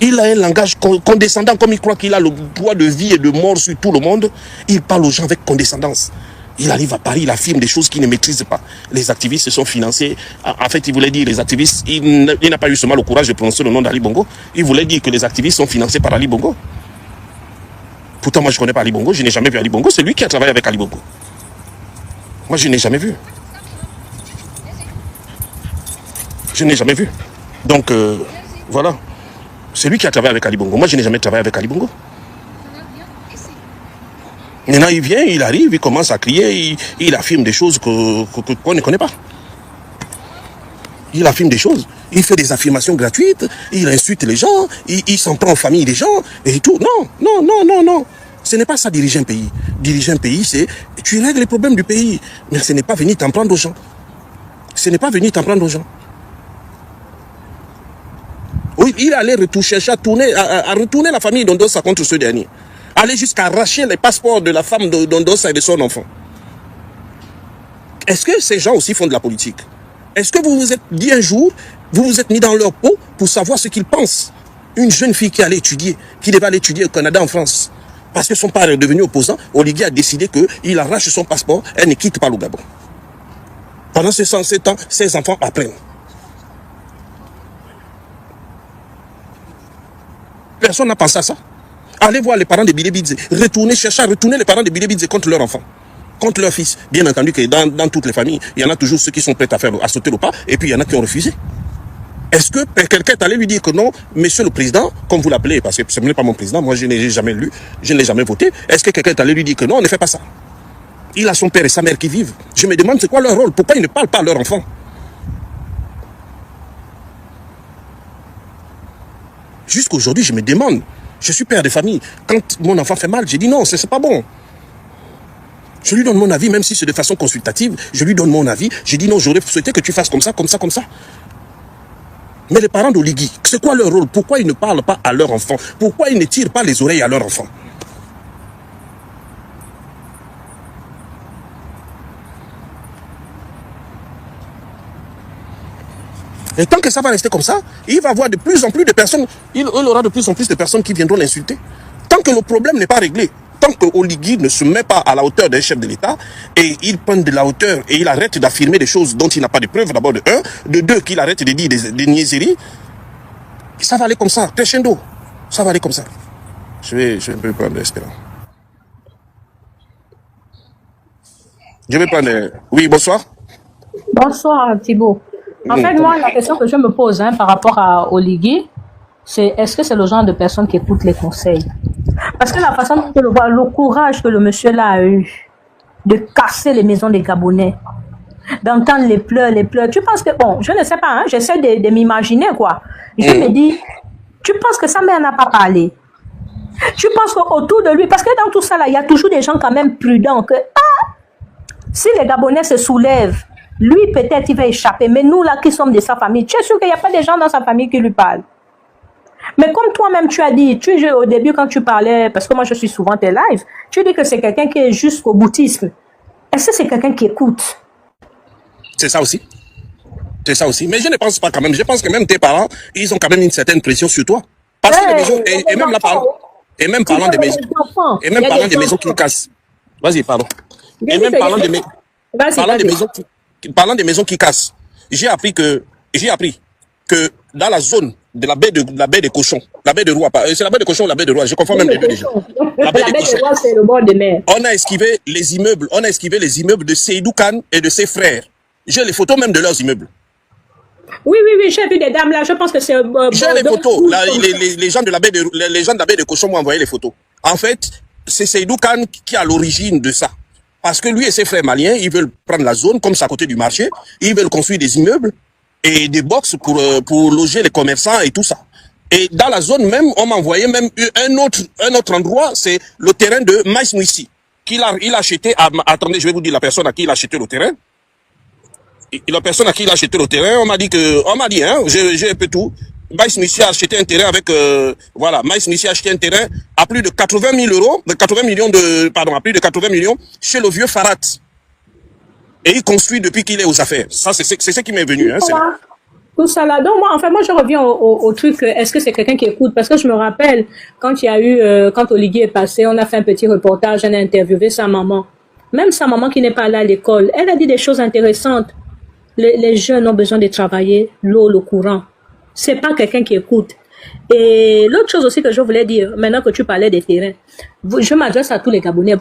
Il a un langage condescendant, comme il croit qu'il a le poids de vie et de mort sur tout le monde. Il parle aux gens avec condescendance. Il arrive à Paris, il affirme des choses qu'il ne maîtrise pas. Les activistes se sont financés. En fait, il voulait dire les activistes, il n'a pas eu seulement le courage de prononcer le nom d'Ali Bongo. Il voulait dire que les activistes sont financés par Ali Bongo. Pourtant, moi, je ne connais pas Ali Bongo. Je n'ai jamais vu Ali Bongo. C'est lui qui a travaillé avec Ali Bongo. Moi, je n'ai jamais vu. Donc, voilà. C'est lui qui a travaillé avec Ali Bongo. Moi, je n'ai jamais travaillé avec Ali Bongo. Maintenant, il vient, il arrive, il commence à crier, il affirme des choses qu'on ne connaît pas. Il affirme des choses, il fait des affirmations gratuites, il insulte les gens, il s'en prend en famille des gens, et tout. Non. Ce n'est pas ça, diriger un pays. Diriger un pays, c'est, tu règles les problèmes du pays, mais ce n'est pas venir t'en prendre aux gens. Oui, il allait chercher à retourner la famille d'Ondossa contre ce dernier. Aller jusqu'à arracher les passeports de la femme d'Ondossa et de son enfant. Est-ce que ces gens aussi font de la politique? Est-ce que vous vous êtes dit un jour, vous vous êtes mis dans leur peau pour savoir ce qu'ils pensent? Une jeune fille qui allait étudier, qui devait aller étudier au Canada, en France, parce que son père est devenu opposant, Oligui a décidé qu'il arrache son passeport, elle ne quitte pas le Gabon. Pendant ces 107 ans, ses enfants apprennent. Personne n'a pensé à ça. Allez voir les parents de Bilebidze, chercher à retourner les parents de Bilebidze contre leurs enfants, contre leurs fils. Bien entendu que dans toutes les familles, il y en a toujours ceux qui sont prêts à sauter le pas, et puis il y en a qui ont refusé. Est-ce que quelqu'un est allé lui dire que non, monsieur le président, comme vous l'appelez, parce que ce n'est pas mon président, moi je n'ai jamais lu, je ne l'ai jamais voté, est-ce que quelqu'un est allé lui dire que non, on ne fait pas ça? Il a son père et sa mère qui vivent. Je me demande c'est quoi leur rôle, pourquoi ils ne parlent pas à leurs enfants? Jusqu'aujourd'hui, je me demande. Je suis père de famille. Quand mon enfant fait mal, j'ai dit non, c'est pas bon. Je lui donne mon avis, même si c'est de façon consultative. Je lui donne mon avis. J'ai dit non, j'aurais souhaité que tu fasses comme ça. Mais les parents d'Oligui, c'est quoi leur rôle? Pourquoi ils ne parlent pas à leur enfant? Pourquoi ils ne tirent pas les oreilles à leur enfant? Et tant que ça va rester comme ça, il va y avoir de plus en plus de personnes, il aura de plus en plus de personnes qui viendront l'insulter. Tant que le problème n'est pas réglé, tant que Oligui ne se met pas à la hauteur d'un chef de l'État, et il prend de la hauteur, et il arrête d'affirmer des choses dont il n'a pas de preuves, d'abord de un, de deux, qu'il arrête de dire des niaiseries, ça va aller comme ça, crescendo, ça va aller comme ça. Je vais prendre l'espérance. Je vais prendre... Oui, bonsoir. Bonsoir Thibault. En fait, moi, la question que je me pose par rapport à Oligui, c'est est-ce que c'est le genre de personne qui écoute les conseils? Parce que la façon dont je le vois, le courage que le monsieur là a eu de casser les maisons des Gabonais, d'entendre les pleurs, tu penses que, bon, je ne sais pas, hein, j'essaie de m'imaginer quoi. Je me dis, tu penses que sa mère n'a pas parlé? Tu penses qu'autour de lui, parce que dans tout ça là, il y a toujours des gens quand même prudents que, si les Gabonais se soulèvent, lui peut-être il va échapper, mais nous là qui sommes de sa famille, tu es sûr qu'il n'y a pas des gens dans sa famille qui lui parlent? Mais comme toi-même tu as dit, au début quand tu parlais, parce que moi je suis souvent tes lives, tu dis que c'est quelqu'un qui est jusqu'au boutisme. Est-ce que c'est quelqu'un qui écoute? C'est ça aussi. C'est ça aussi. Mais je ne pense pas quand même. Je pense que même tes parents, ils ont quand même une certaine pression sur toi. Parce que les maisons, et même là, et même parlant des maisons, et même parlant des maisons qui cassent. Vas-y, pardon. Et même parlant des maisons qui cassent. J'ai appris que dans la zone de la baie des cochons, la baie de Roi, c'est la baie de cochons ou la baie de Roi, je confonds même les deux déjà. La baie de Roi, c'est le bord de mer. On a esquivé les immeubles de Seydou Khan et de ses frères. J'ai les photos même de leurs immeubles. Oui, j'ai vu des dames là, je pense que c'est... j'ai les photos, là, les gens de la baie de cochons m'ont envoyé les photos. En fait, c'est Seydou Khan qui est à l'origine de ça. Parce que lui et ses frères maliens, ils veulent prendre la zone, comme c'est à côté du marché, ils veulent construire des immeubles et des box pour loger les commerçants et tout ça. Et dans la zone même, on m'a envoyé même un autre endroit, c'est le terrain de Maïs Mouissi, il a acheté, attendez, je vais vous dire la personne à qui il a acheté le terrain. La personne à qui il a acheté le terrain, on m'a dit, hein, j'ai un peu tout. Maïs Mouissi a acheté un terrain avec, Maïs Mouissi a acheté un terrain à plus de 80 000 euros, à plus de 80 millions chez le vieux Farhat. Et il construit depuis qu'il est aux affaires. Ça, c'est ce qui m'est venu. Hein, tout ça là. Donc, moi, je reviens au truc, est-ce que c'est quelqu'un qui écoute? Parce que je me rappelle, quand Oligui est passé, on a fait un petit reportage, on a interviewé sa maman. Même sa maman qui n'est pas là à l'école, elle a dit des choses intéressantes. Les jeunes ont besoin de travailler, l'eau, le courant. C'est pas quelqu'un qui écoute. Et l'autre chose aussi que je voulais dire, maintenant que tu parlais des terrains, je m'adresse à tous les Gabonais,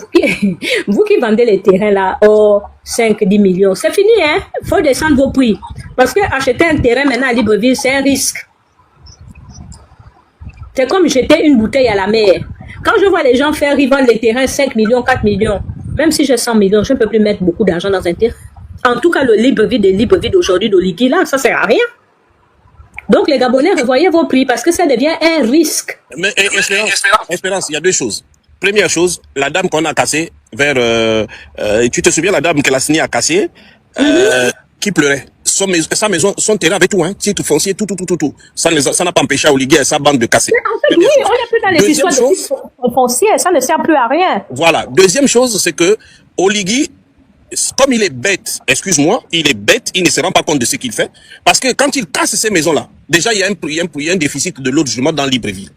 vous qui vendez les terrains là, 5-10 millions, c'est fini, hein? Faut descendre vos prix. Parce que acheter un terrain maintenant à Libreville, c'est un risque. C'est comme jeter une bouteille à la mer. Quand je vois les gens ils vendent les terrains 5 millions, 4 millions, même si j'ai 100 millions, je ne peux plus mettre beaucoup d'argent dans un terrain. En tout cas, le Libreville d'aujourd'hui, d'Oligui, là, ça sert à rien. Donc, les Gabonais, revoyez vos prix parce que ça devient un risque. Mais Espérance, il y a deux choses. Première chose, la dame qu'on a cassée tu te souviens, la dame que la signé a cassée, qui pleurait. Sa maison, son terrain avec tout, hein, titre foncier, tout. Ça n'a pas empêché à Oligui et sa bande de casser. En fait, oui, on n'est plus dans les histoires de foncier, ça ne sert plus à rien. Voilà. Deuxième chose, c'est que Oligui, comme il est bête, excuse-moi, il est bête, il ne se rend pas compte de ce qu'il fait. Parce que quand il casse ces maisons-là, déjà, il y a un déficit de logement dans Libreville.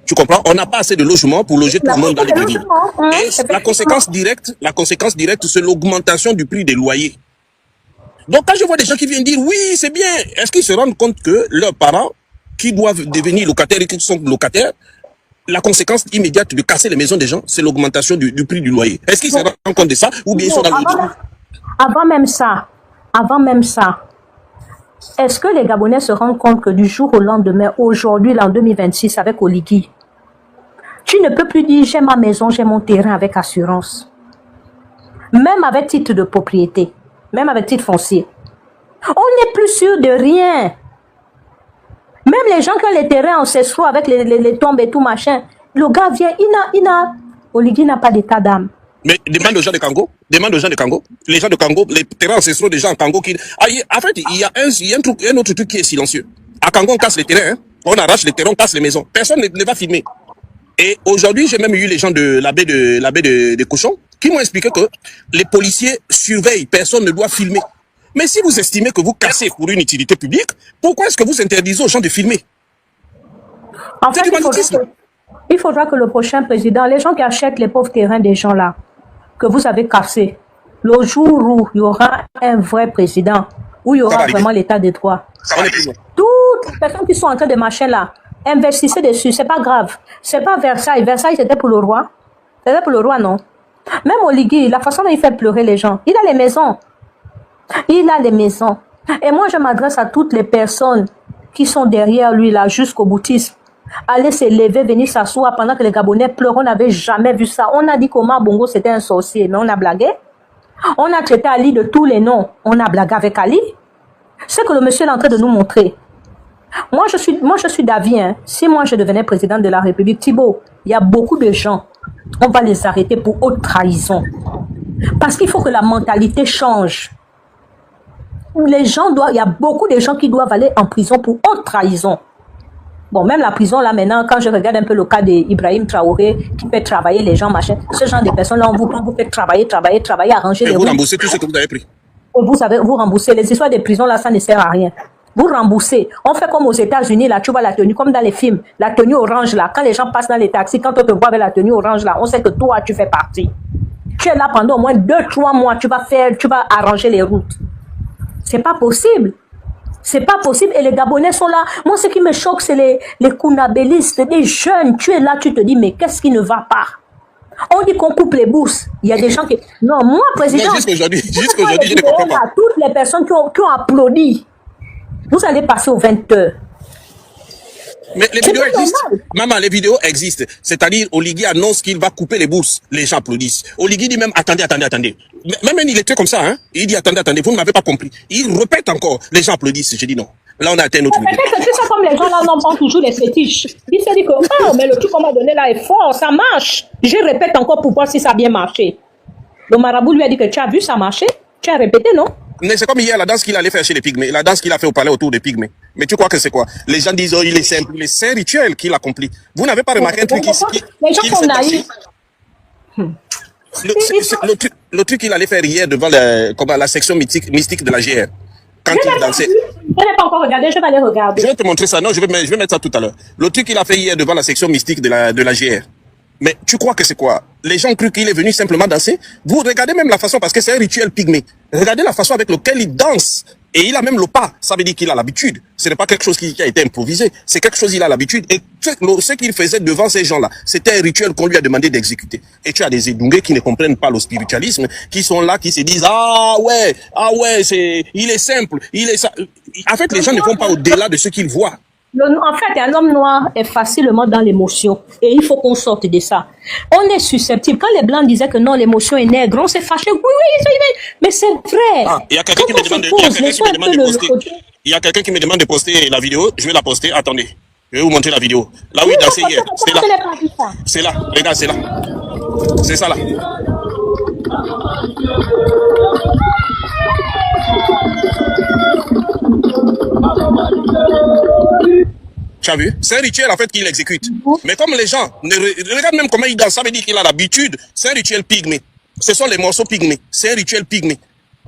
Tu comprends? On n'a pas assez de logements pour loger tout le monde dans Libreville. Et la conséquence directe, c'est l'augmentation du prix des loyers. Donc, quand je vois des gens qui viennent dire, oui, c'est bien, est-ce qu'ils se rendent compte que leurs parents, qui doivent devenir locataires et qui sont locataires, la conséquence immédiate de casser les maisons des gens, c'est l'augmentation du prix du loyer. Est-ce qu'ils se rendent compte de ça ou bien ils sont dans le... Avant même ça, est-ce que les Gabonais se rendent compte que du jour au lendemain, aujourd'hui, en 2026, avec Oligui, tu ne peux plus dire j'ai ma maison, j'ai mon terrain avec assurance. Même avec titre de propriété, même avec titre foncier. On n'est plus sûr de rien. Même les gens qui ont les terrains ancestraux avec les tombes et tout machin, le gars vient, Oligui n'a pas d'état d'âme. Mais demande aux gens de Congo. Les gens de Congo, les terrains ancestraux des gens en Congo qui... en fait, il y a un autre truc qui est silencieux. À Congo, on casse les terrains, hein. On arrache les terrains, on casse les maisons. Personne ne va filmer. Et aujourd'hui, j'ai même eu les gens de la baie des cochons qui m'ont expliqué que les policiers surveillent, personne ne doit filmer. Mais si vous estimez que vous cassez pour une utilité publique, pourquoi est-ce que vous interdisez aux gens de filmer? En C'est fait, du banditisme. il faudra que le prochain président, les gens qui achètent les pauvres terrains des gens là, que vous avez cassés, le jour où il y aura un vrai président, où il y Ça va aura arriver. vraiment l'état de droit, On est plus loin. toutes les personnes qui sont en train de marcher là, investissez dessus, c'est pas grave. C'est pas Versailles. Versailles, c'était pour le roi. C'était pour le roi, non. Même Oligui, la façon dont il fait pleurer les gens, il a les maisons. Il a les maisons. Et moi, je m'adresse à toutes les personnes qui sont derrière lui, là, jusqu'au boutisme. Allez se lever, venir s'asseoir pendant que les Gabonais pleurent. On n'avait jamais vu ça. On a dit qu'Omar Bongo, c'était un sorcier, mais on a blagué. On a traité Ali de tous les noms. On a blagué avec Ali. C'est que le monsieur est en train de nous montrer. Moi, je suis d'avis, hein. Si moi, je devenais président de la République, Thibault, il y a beaucoup de gens, on va les arrêter pour haute trahison. Parce qu'il faut que la mentalité change. Les gens doivent, il y a beaucoup de gens qui doivent aller en prison pour haute trahison. Bon, même la prison, là, maintenant, quand je regarde un peu le cas d'Ibrahim Traoré, qui fait travailler les gens, machin, ce genre de personnes-là, on vous prend, vous faites travailler, arranger Et les vous routes. remboursez tout ce que vous avez pris. Vous remboursez. Les histoires de prison, là, ça ne sert à rien. Vous remboursez. On fait comme aux États-Unis, là, tu vois la tenue, comme dans les films, la tenue orange, là. Quand les gens passent dans les taxis, quand on te voit avec la tenue orange, là, on sait que toi, tu fais partie. Tu es là pendant au moins 2-3 mois, tu vas arranger les routes. C'est pas possible. C'est pas possible. Et les Gabonais sont là. Moi, ce qui me choque, c'est les Kounabélistes, les jeunes. Tu es là, tu te dis, mais qu'est-ce qui ne va pas? On dit qu'on coupe les bourses. Il y a des gens qui... Non, moi, président... Non, jusqu'aujourd'hui, je ne comprends pas. Toutes les personnes qui ont applaudi, vous allez passer aux 20 heures. Mais les C'est vidéos pas existent. normal. Maman, les vidéos existent. C'est-à-dire, Oligui annonce qu'il va couper les bourses. Les gens applaudissent. Oligui dit même, attendez. Même il était comme ça, hein. Il dit, attendez, vous ne m'avez pas compris. Il répète encore. Les gens applaudissent. Je dis non. Là, on a atteint notre niveau. Peut-être que c'est ça, comme les gens là, on en prend toujours les fétiches. Il se dit que, oh, mais le truc qu'on m'a donné là est fort, ça marche. Je répète encore pour voir si ça a bien marché. Le marabout lui a dit que tu as vu ça marcher. Tu as répété, non? Mais c'est comme hier, la danse qu'il allait faire chez les pygmées. La danse qu'il a fait au palais autour des pygmées. Mais tu crois que c'est quoi? Les gens disent, oh, il est simple. Mais c'est un rituel qu'il accomplit. Vous n'avez pas remarqué un truc ici? Les gens sont naïfs. Le truc qu'il allait faire hier devant la section mystique de la GR. Quand il dansait. Je n'ai pas encore regardé, je vais aller regarder. Je vais te montrer ça. Non, je vais mettre ça tout à l'heure. Le truc qu'il a fait hier devant la section mystique de la GR. Mais tu crois que c'est quoi? Les gens crient qu'il est venu simplement danser. Vous regardez même la façon, parce que c'est un rituel pygmée. Regardez la façon avec laquelle il danse. Et il a même le pas. Ça veut dire qu'il a l'habitude. Ce n'est pas quelque chose qui a été improvisé. C'est quelque chose qu'il a l'habitude. Et ce qu'il faisait devant ces gens-là, c'était un rituel qu'on lui a demandé d'exécuter. Et tu as des Edungés qui ne comprennent pas le spiritualisme, qui sont là, qui se disent, ah ouais, il est simple, il est ça. En fait, les gens ne vont pas au-delà de ce qu'ils voient. En fait, un homme noir est facilement dans l'émotion. Et il faut qu'on sorte de ça. On est susceptible. Quand les Blancs disaient que non, l'émotion est nègre, on s'est fâché. Oui, mais c'est vrai. Ah, il y a quelqu'un qui me demande de poster. Il y a quelqu'un qui me demande de poster la vidéo. Je vais la poster. Attendez. Je vais vous montrer la vidéo. Là où il dansait hier. C'est là. C'est là. Regarde, c'est là. C'est ça là. Tu as vu? C'est un rituel en fait qu'il exécute. Mais comme les gens regardent même comment il danse, ça veut dire qu'il a l'habitude. C'est un rituel pygmée. Ce sont les morceaux pygmées. C'est un rituel pygmée.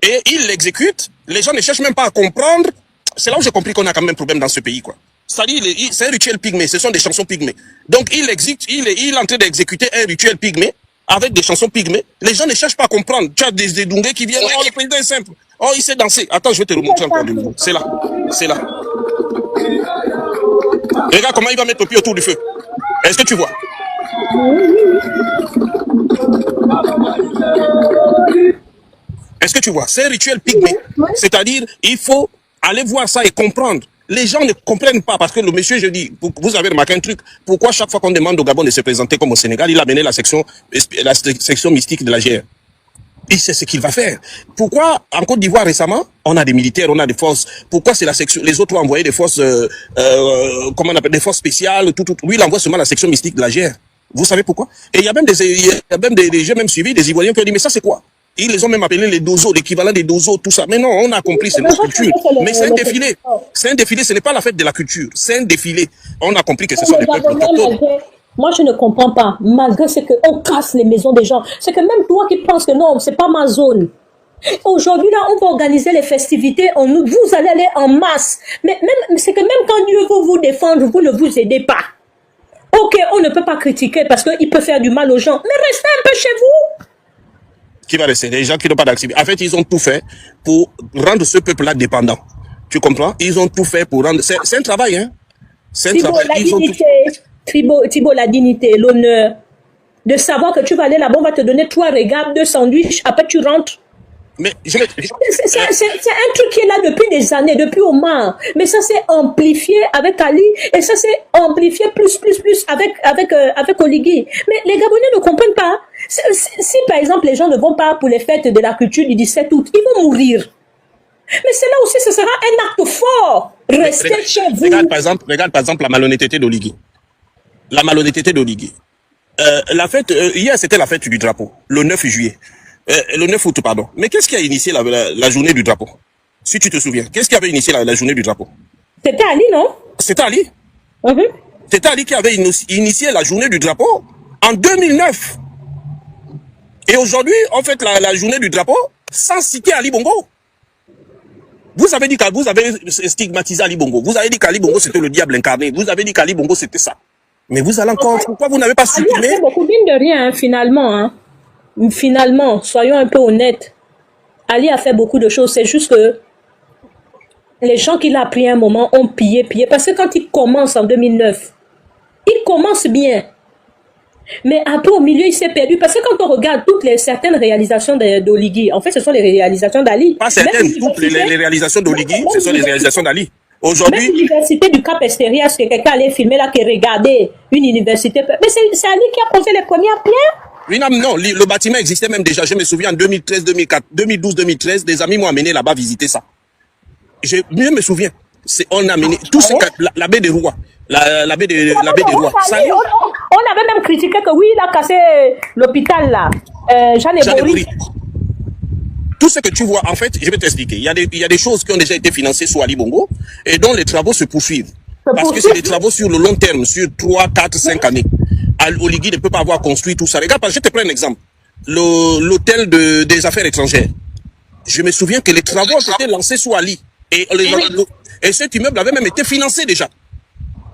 Et il l'exécute. Les gens ne cherchent même pas à comprendre. C'est là où j'ai compris qu'on a quand même un problème dans ce pays, quoi. C'est-à-dire, c'est un rituel pygmé. Ce sont des chansons pygmées. Donc il est en train d'exécuter un rituel pygmé avec des chansons pygmées. Les gens ne cherchent pas à comprendre. Tu as des Edungés qui viennent. Oh, le président est simple. Oh, il sait danser. Attends, je vais te remontrer encore de nouveau. C'est là. C'est là. Regarde comment il va mettre le pied autour du feu. Est-ce que tu vois? Est-ce que tu vois? C'est un rituel pygmée. C'est-à-dire, il faut aller voir ça et comprendre. Les gens ne comprennent pas parce que le monsieur, je dis, vous avez remarqué un truc. Pourquoi chaque fois qu'on demande au Gabon de se présenter comme au Sénégal, il a mené la section mystique de la GR? Il sait ce qu'il va faire. Pourquoi, en Côte d'Ivoire récemment, on a des militaires, on a des forces. Pourquoi c'est la section, les autres ont envoyé des forces, comment on appelle, des forces spéciales, tout. Lui, il envoie seulement la section mystique de la GR. Vous savez pourquoi? Et il y a même j'ai même suivi des Ivoiriens qui ont dit, mais ça c'est quoi? Ils les ont même appelés les dozos, l'équivalent des dozos, tout ça. Mais non, on a compris, c'est notre culture. Mais c'est un défilé. C'est un défilé, ce n'est pas la fête de la culture. C'est un défilé. On a compris que ce sont des peuples autochtones. Moi, je ne comprends pas. Malgré ce qu'on casse les maisons des gens. C'est que même toi qui penses que non, c'est pas ma zone. Aujourd'hui, là, on va organiser les festivités en août. Vous allez aller en masse. Mais même, c'est que même quand Dieu veut vous défendre, vous ne vous aidez pas. Ok, on ne peut pas critiquer parce qu'il peut faire du mal aux gens. Mais restez un peu chez vous. Qui va rester? Les gens qui n'ont pas d'activité. En fait, ils ont tout fait pour rendre ce peuple-là dépendant. Tu comprends? Ils ont tout fait pour rendre... C'est un travail, hein? C'est un Thibaut, travail. la Ils ont tout... dignité, Thibaut, la dignité, l'honneur, de savoir que tu vas aller là-bas, on va te donner 3 regards, 2 sandwichs, après tu rentres. Mais C'est un truc qui est là depuis des années, depuis Omar. Mais ça s'est amplifié avec Ali et ça s'est amplifié plus avec Oligui. Mais les Gabonais ne comprennent pas. Si par exemple les gens ne vont pas pour les fêtes de la culture du 17 août, ils vont mourir. Mais c'est là aussi, ce sera un acte fort. Restez chez vous. Regarde par exemple la malhonnêteté d'Oligui. La malhonnêteté d'Oligui. La fête, hier c'était la fête du drapeau, le 9 juillet. Le 9 août, pardon. Mais qu'est-ce qui a initié la journée du drapeau? Si tu te souviens, qu'est-ce qui avait initié la journée du drapeau? C'était Ali, non? C'était Ali. Mm-hmm. C'était Ali qui avait initié la journée du drapeau en 2009. Et aujourd'hui, on fait la journée du drapeau sans citer Ali Bongo. Vous avez dit que vous avez stigmatisé Ali Bongo. Vous avez dit qu'Ali Bongo c'était le diable incarné. Vous avez dit qu'Ali Bongo c'était ça. Mais vous allez encore, pourquoi vous n'avez pas Ali a supprimé? fait beaucoup de rien, hein, finalement. Hein. Finalement, soyons un peu honnêtes. Ali a fait beaucoup de choses. C'est juste que les gens qu'il a pris un moment ont pillé. Parce que quand il commence en 2009, il commence bien. Mais après, au milieu, il s'est perdu. Parce que quand on regarde certaines réalisations d'Oligui, en fait, ce sont les réalisations d'Ali. Pas certaines, toutes les réalisations d'Oligui, ce sont les réalisations d'Ali. Aujourd'hui, même l'université du Cap Esterias, que quelqu'un allait filmer là, qui regardait une université. Mais c'est Ali qui a posé les premières pierres. oui, non, le bâtiment existait même déjà. Je me souviens en 2013, 2004, 2012, 2013, des amis m'ont amené là-bas visiter ça. Je me souviens. On a amené tous ces la baie des Rois. La baie des Rois. On avait même critiqué que oui, il a cassé l'hôpital là. Jeanne Bory. Tout ce que tu vois, en fait, je vais t'expliquer. Il y a des choses qui ont déjà été financées sur Ali Bongo et dont les travaux se poursuivent. Parce que c'est des travaux sur le long terme, sur 3, 4, 5 années. Oligui ne peut pas avoir construit tout ça. Regarde, je te prends un exemple. L'hôtel des affaires étrangères. Je me souviens que les travaux ont été lancés sous Ali. Et cet immeuble avait même été financé déjà.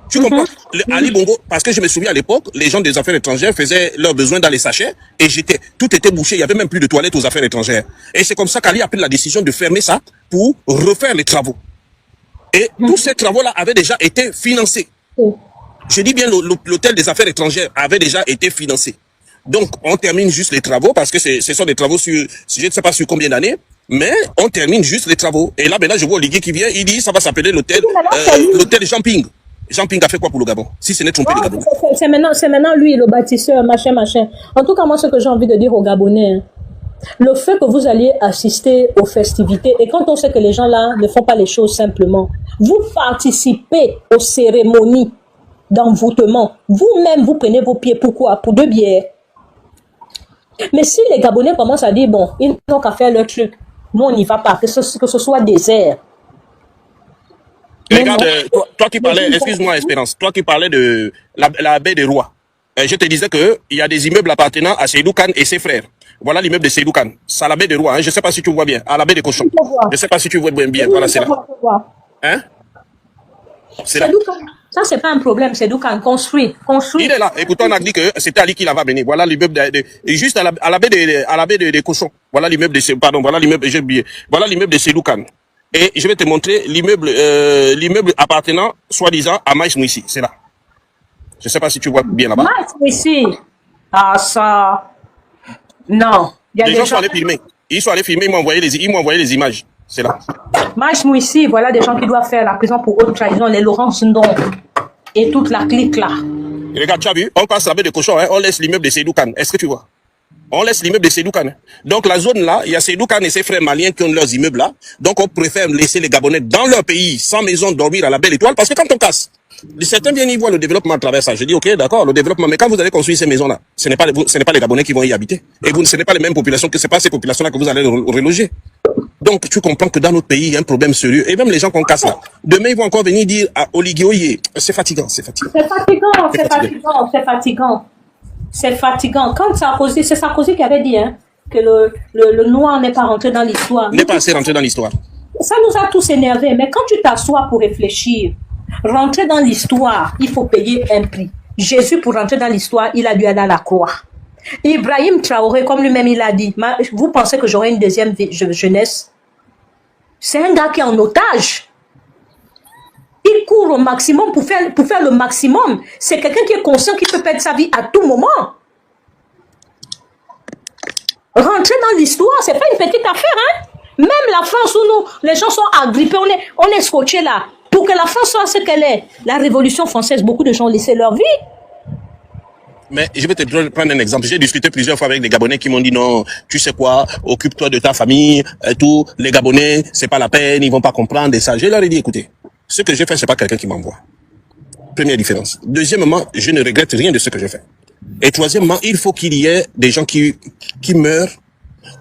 Tu comprends? Ali Bongo, parce que je me souviens à l'époque, les gens des affaires étrangères faisaient leurs besoins dans les sachets et tout était bouché. Il n'y avait même plus de toilettes aux affaires étrangères. Et c'est comme ça qu'Ali a pris la décision de fermer ça pour refaire les travaux. Et tous ces travaux-là avaient déjà été financés. Je dis bien l'hôtel des affaires étrangères avait déjà été financé. Donc, on termine juste les travaux parce que ce sont des travaux sur, je ne sais pas sur combien d'années, mais on termine juste les travaux. Et là, maintenant, je vois Oligui qui vient, il dit, ça va s'appeler l'hôtel Jean-Ping. Jean-Ping a fait quoi pour le Gabon? Si ce n'est trompé le Gabon. C'est maintenant lui, le bâtisseur, machin. En tout cas, moi, ce que j'ai envie de dire aux Gabonais, hein, le fait que vous alliez assister aux festivités, et quand on sait que les gens là ne font pas les choses simplement, vous participez aux cérémonies d'envoûtement. Vous-même, vous prenez vos pieds. Pourquoi? Pour 2 bières. Mais si les Gabonais commencent à dire, bon, ils n'ont qu'à faire leur truc, nous, on n'y va pas, que ce soit désert. Regarde, toi qui parlais, excuse-moi Espérance, toi qui parlais de la baie des Rois, je te disais qu'il y a des immeubles appartenant à Seydou Khan et ses frères. Voilà l'immeuble de Seydou Khan. C'est à la baie des Rois, hein. Je ne sais pas si tu vois bien, à la baie des Cochons. Je ne sais pas si tu vois bien, voilà, c'est là. Hein? C'est là. Ça, c'est pas un problème, Seydou Khan, construit. Il est là, et pourtant on a dit que c'était Ali qui l'avait amené. Voilà l'immeuble juste à la baie des Cochons. Voilà l'immeuble de, pardon, voilà l'immeuble, j'ai oublié. Voilà l'immeuble de Seydou Khan. Et je vais te montrer l'immeuble appartenant, soi-disant, à Maïs Mouissi. C'est là. Je ne sais pas si tu vois bien là-bas. Maïs Mouissi. Ah, ça. Non. Les gens sont allés filmer. Ils sont allés filmer, ils m'ont envoyé les images. C'est là. Maïs Mouissi, voilà des gens qui doivent faire la prison pour haute trahison, les Laurence Ndong et toute la clique là. Et regarde, tu as vu, on passe la baie de Cochon, hein, on laisse l'immeuble de Seydou Khan. Est-ce que tu vois? On laisse l'immeuble de Seydou Khan. Donc la zone là, il y a Seydou Khan et ses frères maliens qui ont leurs immeubles là. Donc on préfère laisser les Gabonais dans leur pays, sans maison, dormir à la belle étoile. Parce que quand on casse, certains viennent y voir le développement à travers ça. Je dis ok, d'accord, le développement. Mais quand vous allez construire ces maisons là, ce n'est pas les Gabonais qui vont y habiter. Et ce n'est pas les mêmes populations, que c'est pas ces populations là que vous allez reloger. Donc tu comprends que dans notre pays, il y a un problème sérieux. Et même les gens qu'on casse là, demain ils vont encore venir dire à Oligui Oye, c'est fatigant. C'est fatigant. C'est fatigant. Quand Sarkozy, c'est Sarkozy qui avait dit, hein, que le noir n'est pas rentré dans l'histoire. N'est pas assez rentré dans l'histoire. Ça nous a tous énervés. Mais quand tu t'assois pour réfléchir, rentrer dans l'histoire, il faut payer un prix. Jésus, pour rentrer dans l'histoire, il a dû aller à la croix. Ibrahim Traoré, comme lui-même il a dit, vous pensez que j'aurai une deuxième jeunesse? C'est un gars qui est en otage. Il court au maximum pour faire le maximum. C'est quelqu'un qui est conscient qu'il peut perdre sa vie à tout moment. Rentrer dans l'histoire, c'est pas une petite affaire, hein? Même la France où les gens sont agrippés, on est scotchés là. Pour que la France soit ce qu'elle est, la Révolution française, beaucoup de gens ont laissé leur vie. Mais je vais te prendre un exemple. J'ai discuté plusieurs fois avec des Gabonais qui m'ont dit non, tu sais quoi, occupe-toi de ta famille, et tout. Les Gabonais, c'est pas la peine, ils vont pas comprendre et ça. Je leur ai dit, écoutez, ce que j'ai fait, c'est pas quelqu'un qui m'envoie. Première différence. Deuxièmement, je ne regrette rien de ce que j'ai fait. Et troisièmement, il faut qu'il y ait des gens qui meurent.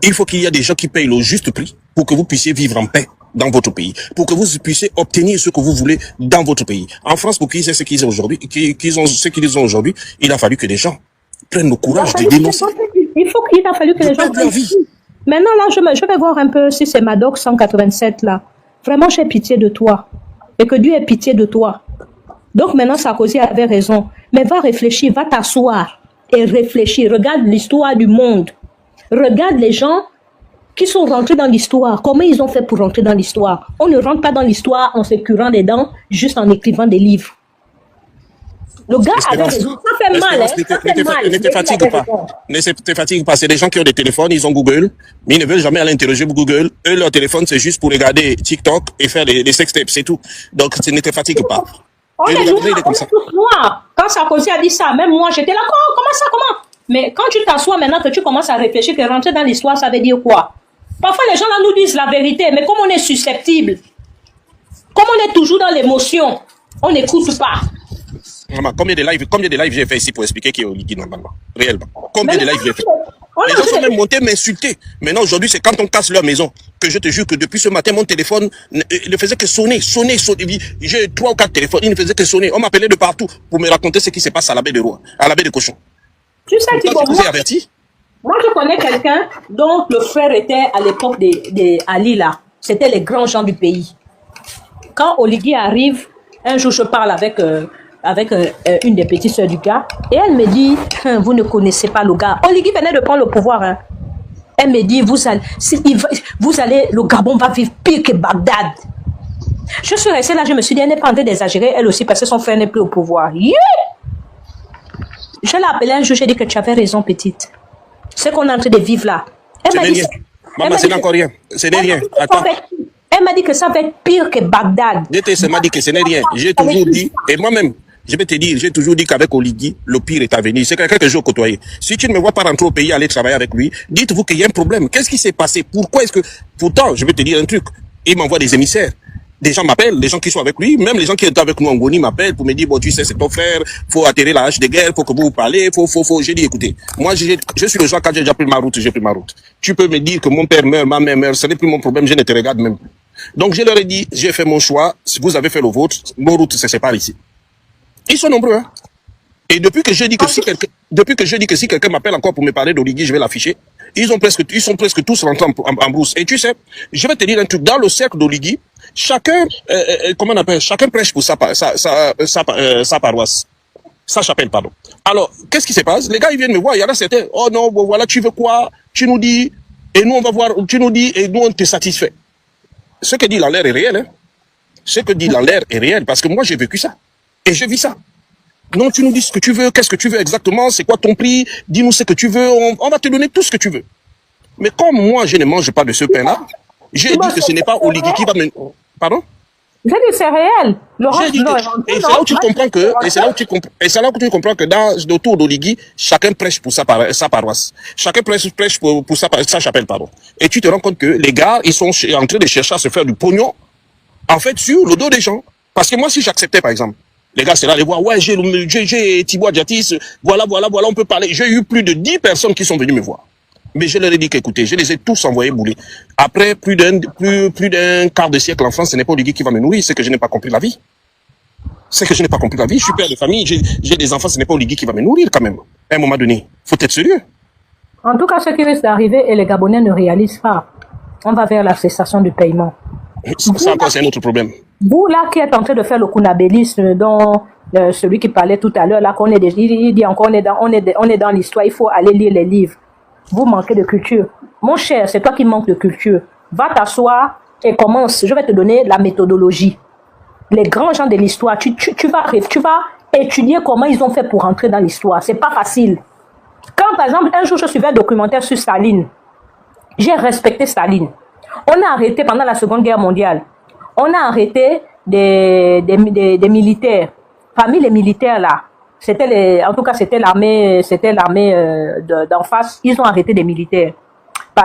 Il faut qu'il y ait des gens qui payent le juste prix pour que vous puissiez vivre en paix dans votre pays, pour que vous puissiez obtenir ce que vous voulez dans votre pays. En France, pour qu'ils aient ce qu'ils ont aujourd'hui, ce qu'ils ont aujourd'hui, il a fallu que les gens prennent le courage de dénoncer. Il a fallu que les gens prennent leur vie. Maintenant, là, je vais voir un peu si c'est Madoc 187, là. Vraiment, j'ai pitié de toi. Et que Dieu ait pitié de toi. Donc, maintenant, Sarkozy avait raison. Mais va réfléchir, va t'asseoir et réfléchir. Regarde l'histoire du monde. Regarde les gens qui sont rentrés dans l'histoire. Comment ils ont fait pour rentrer dans l'histoire? On ne rentre pas dans l'histoire en se curant les dents, juste en écrivant des livres. Le gars avait raison. Ça fait mal, hein? Ça fait mal. Ne te fatigue pas. Ne te fatigue pas. C'est des gens qui ont des téléphones, ils ont Google, mais ils ne veulent jamais aller interroger Google. Eux, leur téléphone, c'est juste pour regarder TikTok et faire des sextapes, c'est tout. Donc, ne te fatigue pas. On est tous noirs. Quand Sarkozy a dit ça, même moi, j'étais là, comment ça, comment? Mais quand tu t'assois maintenant que tu commences à réfléchir, que rentrer dans l'histoire, ça veut dire quoi? Parfois, les gens là nous disent la vérité, mais comme on est susceptible, comme on est toujours dans l'émotion, on n'écoute pas. Maman, combien de lives j'ai fait ici pour expliquer qui est Oligui normalement? Réellement. Combien de lives j'ai fait? Les gens sont même montés m'insulter. Maintenant, aujourd'hui, c'est quand on casse leur maison que je te jure que depuis ce matin, mon téléphone ne faisait que sonner. J'ai 3 ou 4 téléphones, il ne faisait que sonner. On m'appelait de partout pour me raconter ce qui se passe à la baie de Roi, à la baie de Cochon. Tu sais, Thibaut, moi, je connais quelqu'un dont le frère était à l'époque des Ali là. C'était les grands gens du pays. Quand Oligui arrive, un jour, je parle avec une des petites sœurs du gars, et elle me dit, vous ne connaissez pas le gars. Oligui venait de prendre le pouvoir. Hein. Elle me dit, vous allez, le Gabon va vivre pire que Bagdad. Je suis restée là, je me suis dit, elle n'est pas en train d'exagérer, elle aussi, parce que son frère n'est plus au pouvoir. Yeah! Je l'ai appelée un jour, j'ai dit que tu avais raison, petite. Ce qu'on est en train de vivre là. Ce n'est rien. Maman, ce n'est encore rien. Ce n'est rien. Attends. Elle m'a dit que ça va être pire que Bagdad. Elle m'a dit que ce n'est rien. J'ai toujours dit, et moi-même, je vais te dire, j'ai toujours dit qu'avec Oligui, le pire est à venir. C'est quelqu'un que je côtoie. Si tu ne me vois pas rentrer au pays, aller travailler avec lui, dites-vous qu'il y a un problème. Qu'est-ce qui s'est passé? Pourquoi est-ce que... Pourtant, je vais te dire un truc. Il m'envoie des émissaires. Des gens m'appellent, les gens qui sont avec lui, même les gens qui étaient avec nous en Goni m'appellent pour me dire, bon, tu sais, c'est ton frère, faut atterrir la hache de guerre, faut que vous vous parlez, faut. J'ai dit, écoutez, moi, je suis le genre, quand j'ai déjà pris ma route, j'ai pris ma route. Tu peux me dire que mon père meurt, ma mère meurt, ce n'est plus mon problème, je ne te regarde même plus. Donc, je leur ai dit, j'ai fait mon choix, vous avez fait le vôtre, nos routes se séparent ici. Ils sont nombreux, hein. Et depuis que je dis que si quelqu'un m'appelle encore pour me parler d'Oligui, je vais l'afficher, ils sont presque tous rentrés en brousse. Et tu sais, je vais te dire un truc, dans le cercle d'Oligui, chacun, chacun prêche pour sa paroisse. Sa chapelle, pardon. Alors, qu'est-ce qui se passe? Les gars, ils viennent me voir, il y en a certains, oh non, bon, voilà, tu veux quoi? Tu nous dis, et nous on va voir, tu nous dis, et nous on te satisfait. Ce que dit l'air est réel, hein. Ce que dit l'air est réel, parce que moi j'ai vécu ça. Et je vis ça. Non, tu nous dis ce que tu veux, qu'est-ce que tu veux exactement, c'est quoi ton prix, dis-nous ce que tu veux, on va te donner tout ce que tu veux. Mais comme moi, je ne mange pas de ce pain-là, j'ai dit que ce n'est pas Oligui qui va me... Pardon? J'ai dit c'est réel. Et c'est là où tu comprends que, et c'est là où tu comprends que dans autour d'Oligui, chacun prêche pour sa paroisse. Chacun prêche pour sa chapelle, pardon. Et tu te rends compte que les gars, ils sont en train de chercher à se faire du pognon, en fait, sur le dos des gens. Parce que moi, si j'acceptais, par exemple, les gars, c'est là, les voir, ouais, j'ai Thibaut Adjatis, voilà, on peut parler. J'ai eu plus de 10 personnes qui sont venues me voir. Mais je leur ai dit qu'écoutez, je les ai tous envoyés bouler. Après plus d'un quart de siècle en France, ce n'est pas Oligui qui va me nourrir, c'est que je n'ai pas compris la vie. C'est que je n'ai pas compris la vie. Je suis père de famille, j'ai des enfants, ce n'est pas Oligui qui va me nourrir quand même. À un moment donné, faut être sérieux. En tout cas, ce qui risque d'arriver et les Gabonais ne réalisent pas, on va vers la cessation du paiement. Ça encore, c'est un autre problème. Vous, là, qui êtes en train de faire le kunabélisme, dont celui qui parlait tout à l'heure, là, il dit encore, on est dans l'histoire, il faut aller lire les livres. Vous manquez de culture. Mon cher, c'est toi qui manques de culture. Va t'asseoir et commence. Je vais te donner la méthodologie. Les grands gens de l'histoire, tu vas étudier comment ils ont fait pour entrer dans l'histoire. C'est pas facile. Quand, par exemple, un jour, je suivais un documentaire sur Staline, j'ai respecté Staline. On a arrêté pendant la Seconde Guerre mondiale. On a arrêté des militaires. Parmi les militaires là, en tout cas c'était l'armée d'en face. Ils ont arrêté des militaires,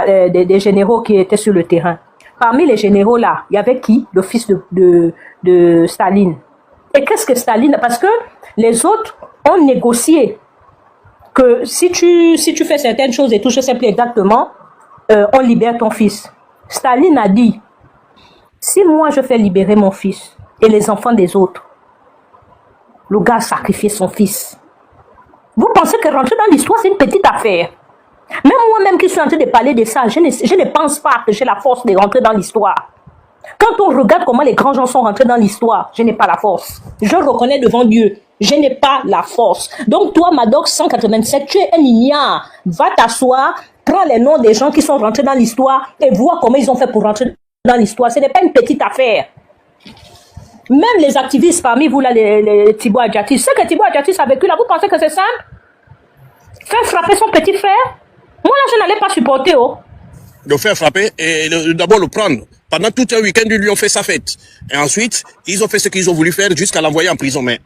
des généraux qui étaient sur le terrain. Parmi les généraux là, il y avait qui? Le fils de Staline. Et qu'est-ce que Staline? Parce que les autres ont négocié que si tu fais certaines choses et tout, je ne sais plus exactement, on libère ton fils. Staline a dit, si moi je fais libérer mon fils et les enfants des autres, le gars a sacrifié son fils. Vous pensez que rentrer dans l'histoire, c'est une petite affaire? Même moi-même qui suis en train de parler de ça, je ne pense pas que j'ai la force de rentrer dans l'histoire. Quand on regarde comment les grands gens sont rentrés dans l'histoire, je n'ai pas la force. Je reconnais devant Dieu, je n'ai pas la force. Donc toi, Madoc 187, tu es un ignare. Va t'asseoir, prends les noms des gens qui sont rentrés dans l'histoire et vois comment ils ont fait pour rentrer dans l'histoire. Ce n'est pas une petite affaire. Même les activistes parmi vous, là, les Thibaut Adjatis, ce que Thibaut Adjatis a vécu là, vous pensez que c'est simple? Faire frapper son petit frère? Moi là, je n'allais pas supporter. Oh. Le faire frapper et d'abord le prendre. Pendant tout un week-end, ils lui ont fait sa fête. Et ensuite, ils ont fait ce qu'ils ont voulu faire jusqu'à l'envoyer en prison. Mais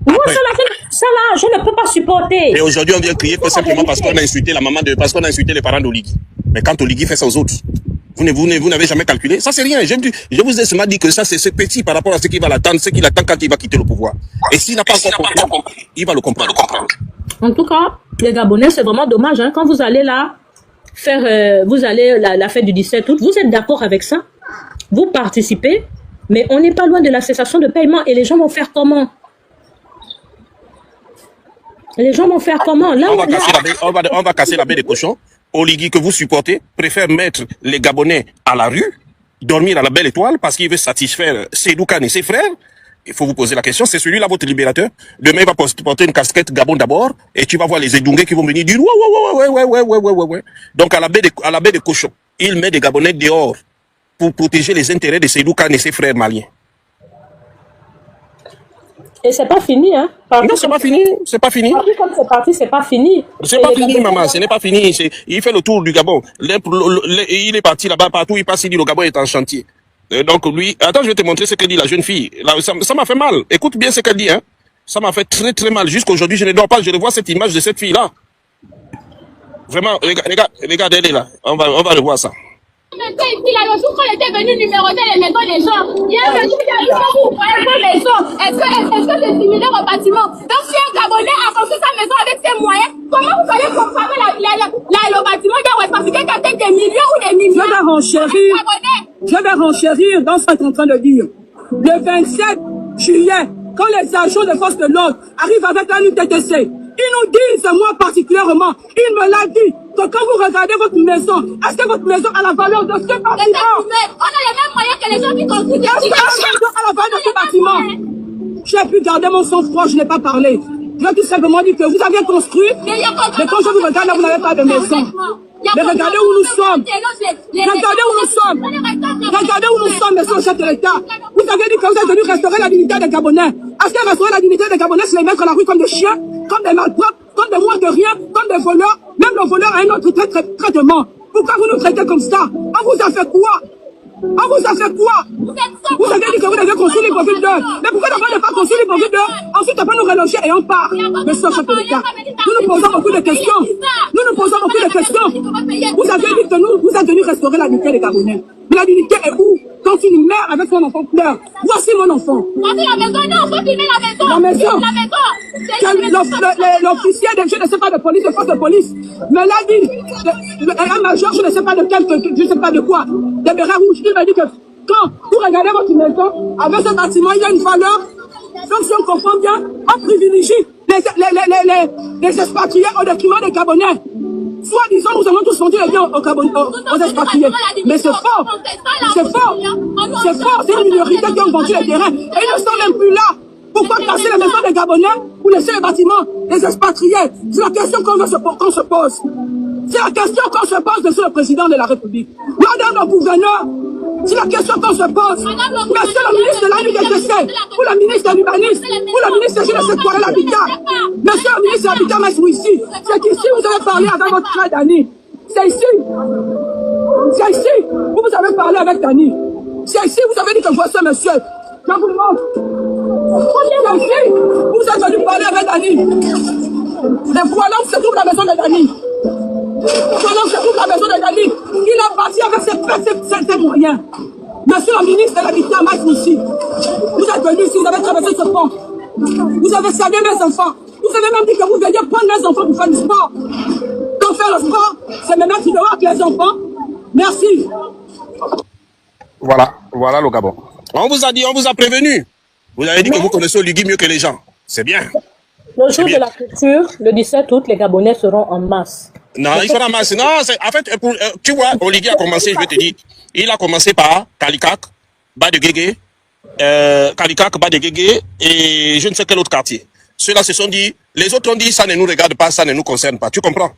moi, ça là, je ne peux pas supporter. Et aujourd'hui, on vient crier que simplement parce qu'on a insulté la maman parce qu'on a insulté les parents d'Oligui. Mais quand Oligui fait ça aux autres, vous n'avez jamais calculé. Ça, c'est rien. Je vous ai seulement dit que ça, c'est petit par rapport à ce qu'il va l'attendre, ce qu'il attend quand il va quitter le pouvoir. Et s'il n'a pas encore compris, il va le comprendre. En tout cas, les Gabonais, c'est vraiment dommage. Hein, quand vous allez là, vous allez la fête du 17 août, vous êtes d'accord avec ça? Vous participez, mais on n'est pas loin de la cessation de paiement. Et les gens vont faire comment? Les gens vont faire comment? Là, on va casser la baie des cochons. Oligui que vous supportez préfère mettre les Gabonais à la rue, dormir à la belle étoile parce qu'il veut satisfaire Seydou Kane et ses frères. Il faut vous poser la question, c'est celui-là votre libérateur. Demain, il va porter une casquette Gabon d'abord et tu vas voir les Edungais qui vont venir dire ouais. Donc à la baie des cochons, il met des Gabonais dehors pour protéger les intérêts de Seydou Kane et ses frères maliens. Et c'est pas fini, hein? Non, c'est pas fini. Comme c'est parti, c'est pas fini. C'est pas fini, maman, ce n'est pas fini. Il fait le tour du Gabon. Il est parti là-bas, partout, il passe, il dit le Gabon est en chantier. Donc lui, attends, je vais te montrer ce que dit la jeune fille. Là, ça m'a fait mal. Écoute bien ce qu'elle dit, hein. Ça m'a fait très très mal. Jusqu'aujourd'hui, je ne dors pas, je revois cette image de cette fille-là. Vraiment, regardez là. On va revoir ça. Ici, là, le jour qu'on était venu numéroter les maisons des gens, il y a un jour, il y a une vous voyez vos maisons. Est-ce que c'est similaire au bâtiment? Donc, si un Gabonais a construit sa maison avec ses moyens, comment vous allez comparer le bâtiment d'un West Africain qui a peut-être des millions ou des millions? Je vais renchérir dans ce qu'on est en train de dire. Le 27 juillet, quand les agents de force de l'ordre arrivent avec la UTTC, ils nous disent, moi particulièrement, il me l'a dit, que quand vous regardez votre maison, est-ce que votre maison a la valeur de ce bâtiment? On a les mêmes moyens que les gens qui construisent des est-ce que la maison a la valeur de ce bâtiment? J'ai pu garder mon sang-froid, je n'ai pas parlé. Je vais tout simplement dire que vous avez construit, mais quand je vous regarde là, vous n'avez pas de maison. Mais regardez où nous sommes. Regardez où nous sommes. Regardez où nous sommes, monsieur le chef de l'État. Vous avez dit que vous êtes venu restaurer la dignité des Gabonais. Est-ce que restaurer la dignité des Gabonais, c'est les mettre à la rue comme des chiens, comme des malpropres, comme des moins de rien, comme des voleurs? Même le voleur a un autre traitement. Pourquoi vous nous traitez comme ça? On vous a fait quoi? On vous a fait quoi? Vous avez dit que vous devez construire les profils d'heure. Mais pourquoi d'abord ne pas construire les profils d'heure? Ensuite, on peut nous reloger et on part. Monsieur le chef de l'État, nous posons beaucoup de questions. Vous avez dit que vous êtes venus restaurer la dignité des Gabonais. Mais la dignité est où? Quand une mère avec son enfant pleure. Voici mon enfant. Voici la maison, non, faut filmer la maison. La maison. L'officier de, je ne sais pas de police, de force de police, me l'a dit. Un major, je ne sais pas de quel, je ne sais pas de quoi. Des bérets rouges. Il m'a dit que quand vous regardez votre maison, avec ce bâtiment, il y a une valeur. Donc si on comprend bien, on privilégie les expatriés au détriment des Gabonais. Soi-disant, nous avons tous vendu les biens aux expatriés. Mais c'est faux. C'est faux. C'est faux. C'est une minorité qui ont vendu les terrains. Et ils ne sont même plus là. Pourquoi casser les maisons des Gabonais ou laisser les bâtiments des expatriés? C'est la question qu'on se pose. C'est la question qu'on se pose, monsieur le président de la République. Madame le gouverneur, c'est la question qu'on se pose. Monsieur le ministre de l'UDTC, ou le ministre de l'Urbanisme, ou le ministre de je ne sais quoi de l'habitat. Monsieur le ministre de l'habitat, mais ici. C'est ici vous avez parlé avec votre frère Dani. C'est ici. C'est ici. Vous avez parlé avec Dani. C'est ici, vous avez dit que voici monsieur. Je vous demande. C'est ici. Vous êtes venu parler avec Dani. Et voilà où se trouve la maison de Dani. Voilà où se trouve la maison de Dani. Il a bâti avec ses moyens. Monsieur le ministre de l'Habitat, Mike Moussi, vous êtes venu ici, vous avez traversé ce pont. Vous avez salué mes enfants. Vous avez même dit que vous veniez prendre mes enfants pour faire du sport. Quand faire le sport, c'est me mettre dehors avec les enfants. Merci. Voilà le Gabon. On vous a dit, on vous a prévenu. Vous avez dit que vous connaissez Oligui mieux que les gens. C'est bien. Le jour de la culture, le 17 août, les Gabonais seront en masse. Non, ils seront en masse. Non, en fait, tu vois, Oligui a commencé, je vais te dire, il a commencé par Kalikak, Bas de Guégué, Kalikak, Bas de Guégué et je ne sais quel autre quartier. Ceux-là se sont dit, les autres ont dit, ça ne nous regarde pas, ça ne nous concerne pas. Tu comprends?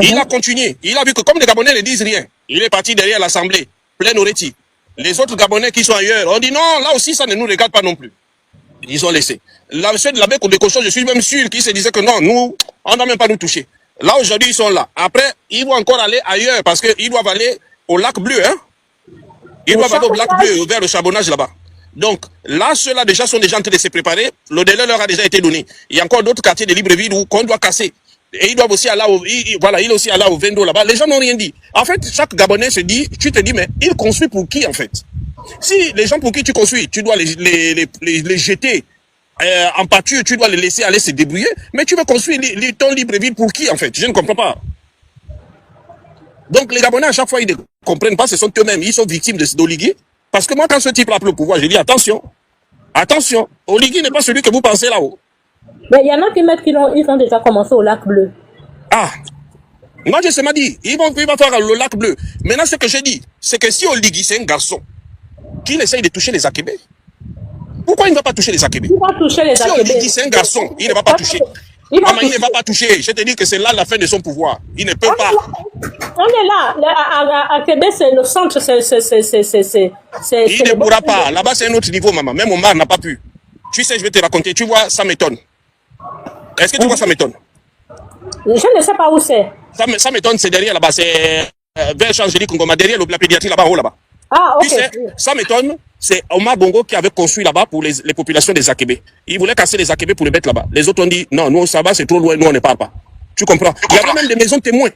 Il a continué. Il a vu que comme les Gabonais ne disent rien, il est parti derrière l'Assemblée, plein Oreti. Les autres Gabonais qui sont ailleurs ont dit non, là aussi ça ne nous regarde pas non plus. Ils ont laissé. Là, ceux de la Bec ou des cochons, je suis même sûr qu'ils se disaient que non, nous, on ne doit même pas nous toucher. Là, aujourd'hui, ils sont là. Après, ils vont encore aller ailleurs parce qu'ils doivent aller au lac bleu. Hein? Ils doivent aller au lac bleu, vers le charbonnage là-bas. Donc, là, ceux-là déjà sont déjà en train de se préparer. Le délai leur a déjà été donné. Il y a encore d'autres quartiers de Libreville où qu'on doit casser. Et ils doivent aussi aller il est aussi allé au Vendo là-bas. Les gens n'ont rien dit. En fait, chaque Gabonais se dit, tu te dis, mais il construit pour qui en fait? Si les gens pour qui tu construis, tu dois les jeter en pâture, tu dois les laisser aller se débrouiller, mais tu veux construire ton Libreville pour qui en fait? Je ne comprends pas. Donc les Gabonais à chaque fois ils ne comprennent pas, ce sont eux-mêmes, ils sont victimes d'Oligui. Parce que moi quand ce type-là a pris le pouvoir, je dis attention, attention, Oligui n'est pas celui que vous pensez là-haut. Mais il y en a qui mettent ils ont déjà commencé au lac bleu. Ah, moi je sais m'a dit, ils vont faire le lac bleu. Maintenant ce que j'ai dit, c'est que si Oligui c'est un garçon, qu'il essaye de toucher les Akébé, pourquoi il ne va pas toucher les Akébé? Il va toucher les Akébé. Si Oligui c'est un garçon, il ne va pas toucher. Maman, il ne va pas toucher. Je te dis que c'est là la fin de son pouvoir. Il ne peut pas. On est là. À Québec, c'est le centre. Il ne pourra pas. Là-bas, c'est un autre niveau, maman. Même Omar n'a pas pu. Tu sais, je vais te raconter. Tu vois, ça m'étonne. Est-ce que tu vois, ça m'étonne? Je ne sais pas où c'est. Ça m'étonne, c'est derrière là-bas. C'est vers Angélique Ngoma, derrière la pédiatrie là-bas, en haut là-bas. Ah, ok. Tu sais, ça m'étonne. C'est Omar Bongo qui avait construit là-bas pour les populations des Akébé. Il voulait casser les Akébé pour les mettre là-bas. Les autres ont dit, non, nous, ça va, c'est trop loin, nous, on ne part pas. Tu comprends? Il y avait même des maisons témoins.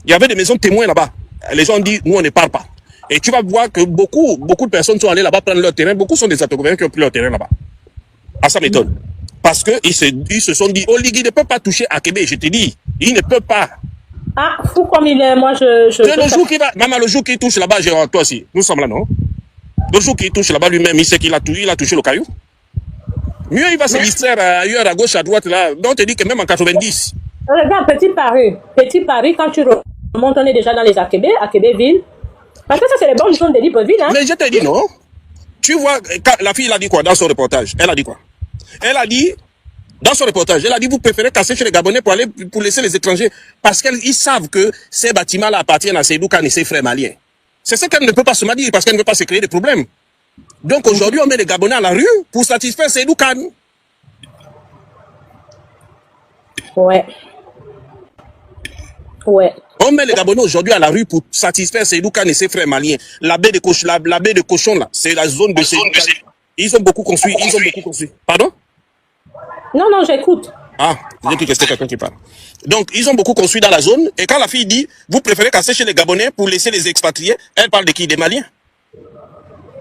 Il y avait des maisons témoins là-bas. Les gens ont dit, nous, on ne part pas. Et tu vas voir que beaucoup de personnes sont allées là-bas prendre leur terrain. Beaucoup sont des Atogouverts qui ont pris leur terrain là-bas. Ah, ça m'étonne. Parce qu'ils se sont dit, Oligui ne peut pas toucher Akébé. Je te dis, il ne peut pas. Ah, fou comme il est, moi, le jour qui va, maman, le jour qui touche là-bas, toi aussi, nous sommes là, non? Le jour qu'il touche là-bas lui-même, il sait qu'il a touché le caillou. Mieux, il va se distraire ailleurs, à gauche, à droite, là. Donc, on te dit que même en 90. Regarde, Petit Paris, quand tu remontes, on est déjà dans les Akébé-ville. Parce que ça, c'est les bonnes zones de Libreville, hein. Mais je te dis, non. Tu vois, la fille, elle a dit quoi dans son reportage? Elle a dit quoi? Elle a dit, dans son reportage, elle a dit, vous préférez casser chez les Gabonais pour laisser les étrangers. Parce qu'ils savent que ces bâtiments-là appartiennent à Seydou Kane et ses frères maliens. C'est ce qu'elle ne peut pas se dire parce qu'elle ne veut pas se créer des problèmes. Donc aujourd'hui, on met les Gabonais à la rue pour satisfaire Seydou Kane. Ouais. On met les Gabonais aujourd'hui à la rue pour satisfaire Seydou Kane et ses frères maliens. La baie de Cochon, là, c'est la zone de Seydou Kane. Ils ont beaucoup construit. Pardon? Non, j'écoute. Ah, j'ai cru que c'était quelqu'un qui parle. Donc, ils ont beaucoup construit dans la zone. Et quand la fille dit, vous préférez casser chez les Gabonais pour laisser les expatriés, elle parle de qui? Des Maliens.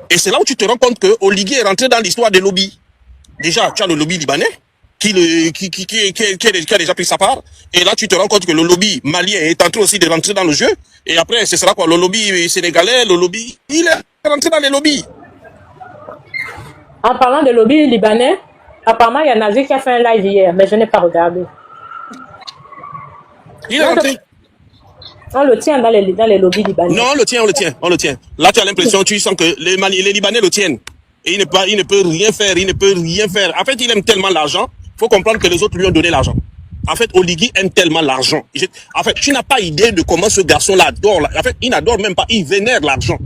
Et c'est là où tu te rends compte que Oligui est rentré dans l'histoire des lobbies. Déjà, tu as le lobby libanais, qui a déjà pris sa part. Et là, tu te rends compte que le lobby malien est en train aussi de rentrer dans le jeu. Et après, ce sera quoi? Le lobby sénégalais, le lobby... Il est rentré dans les lobbies. En parlant de lobby libanais, apparemment, il y a Nazi qui a fait un live hier, mais je n'ai pas regardé. Il est rentré. On le tient dans les lobbies libanais. Non, on le tient. Là, tu as l'impression, tu sens que les Libanais le tiennent. Et il ne peut rien faire, En fait, il aime tellement l'argent. Il faut comprendre que les autres lui ont donné l'argent. En fait, Oligui aime tellement l'argent. En fait, tu n'as pas idée de comment ce garçon-là adore. En fait, il n'adore même pas, il vénère l'argent.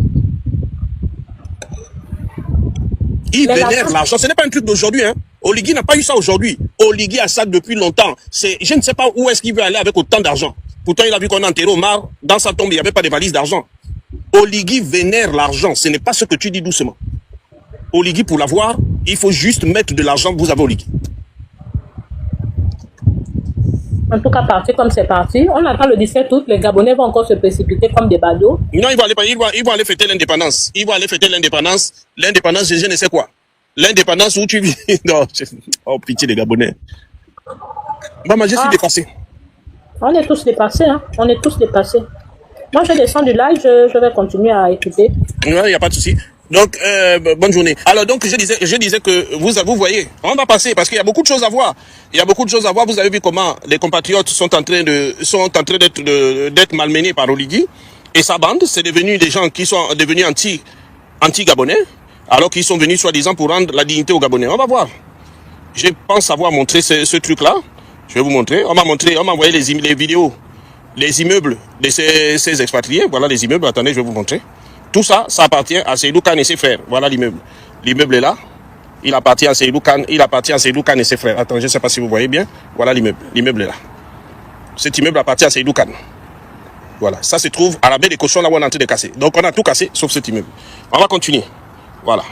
Il vénère l'argent. Ce n'est pas un truc d'aujourd'hui, hein. Oligui n'a pas eu ça aujourd'hui. Oligui a ça depuis longtemps. Je ne sais pas où est-ce qu'il veut aller avec autant d'argent. Pourtant, il a vu qu'on a enterré Omar. Dans sa tombe, il n'y avait pas de valise d'argent. Oligui vénère l'argent. Ce n'est pas ce que tu dis doucement. Oligui, pour l'avoir, il faut juste mettre de l'argent. Vous avez Oligui. En tout cas, parti comme c'est parti. On attend le 17 août. Les Gabonais vont encore se précipiter comme des badauds. Non, ils vont aller fêter l'indépendance. L'indépendance, je ne sais quoi. L'indépendance où tu vis. Non, oh, pitié les Gabonais. Maman, je suis dépassé. On est tous dépassés, hein. On est tous dépassés. Moi, je descends du live, je vais continuer à écouter. Ouais, il n'y a pas de souci. Donc, bonne journée. Alors, donc, je disais que vous voyez, on va passer parce qu'il y a beaucoup de choses à voir. Vous avez vu comment les compatriotes sont en train d'être malmenés par Oligui. Et sa bande, c'est devenu des gens qui sont devenus anti-gabonais, alors qu'ils sont venus soi-disant pour rendre la dignité aux Gabonais. On va voir. Je pense avoir montré ce truc-là. Je vais vous montrer. On m'a envoyé les vidéos, les immeubles de ces expatriés. Voilà les immeubles. Attendez, je vais vous montrer. Tout ça, ça appartient à Seydou Khan et ses frères. Voilà l'immeuble. L'immeuble est là. Il appartient à Seydou Khan. Et ses frères. Attends, je ne sais pas si vous voyez bien. Voilà l'immeuble. L'immeuble est là. Cet immeuble appartient à Seydou Khan. Voilà. Ça se trouve à la baie des cochons, là où on est en train de casser. Donc on a tout cassé, sauf cet immeuble. On va continuer. Voilà.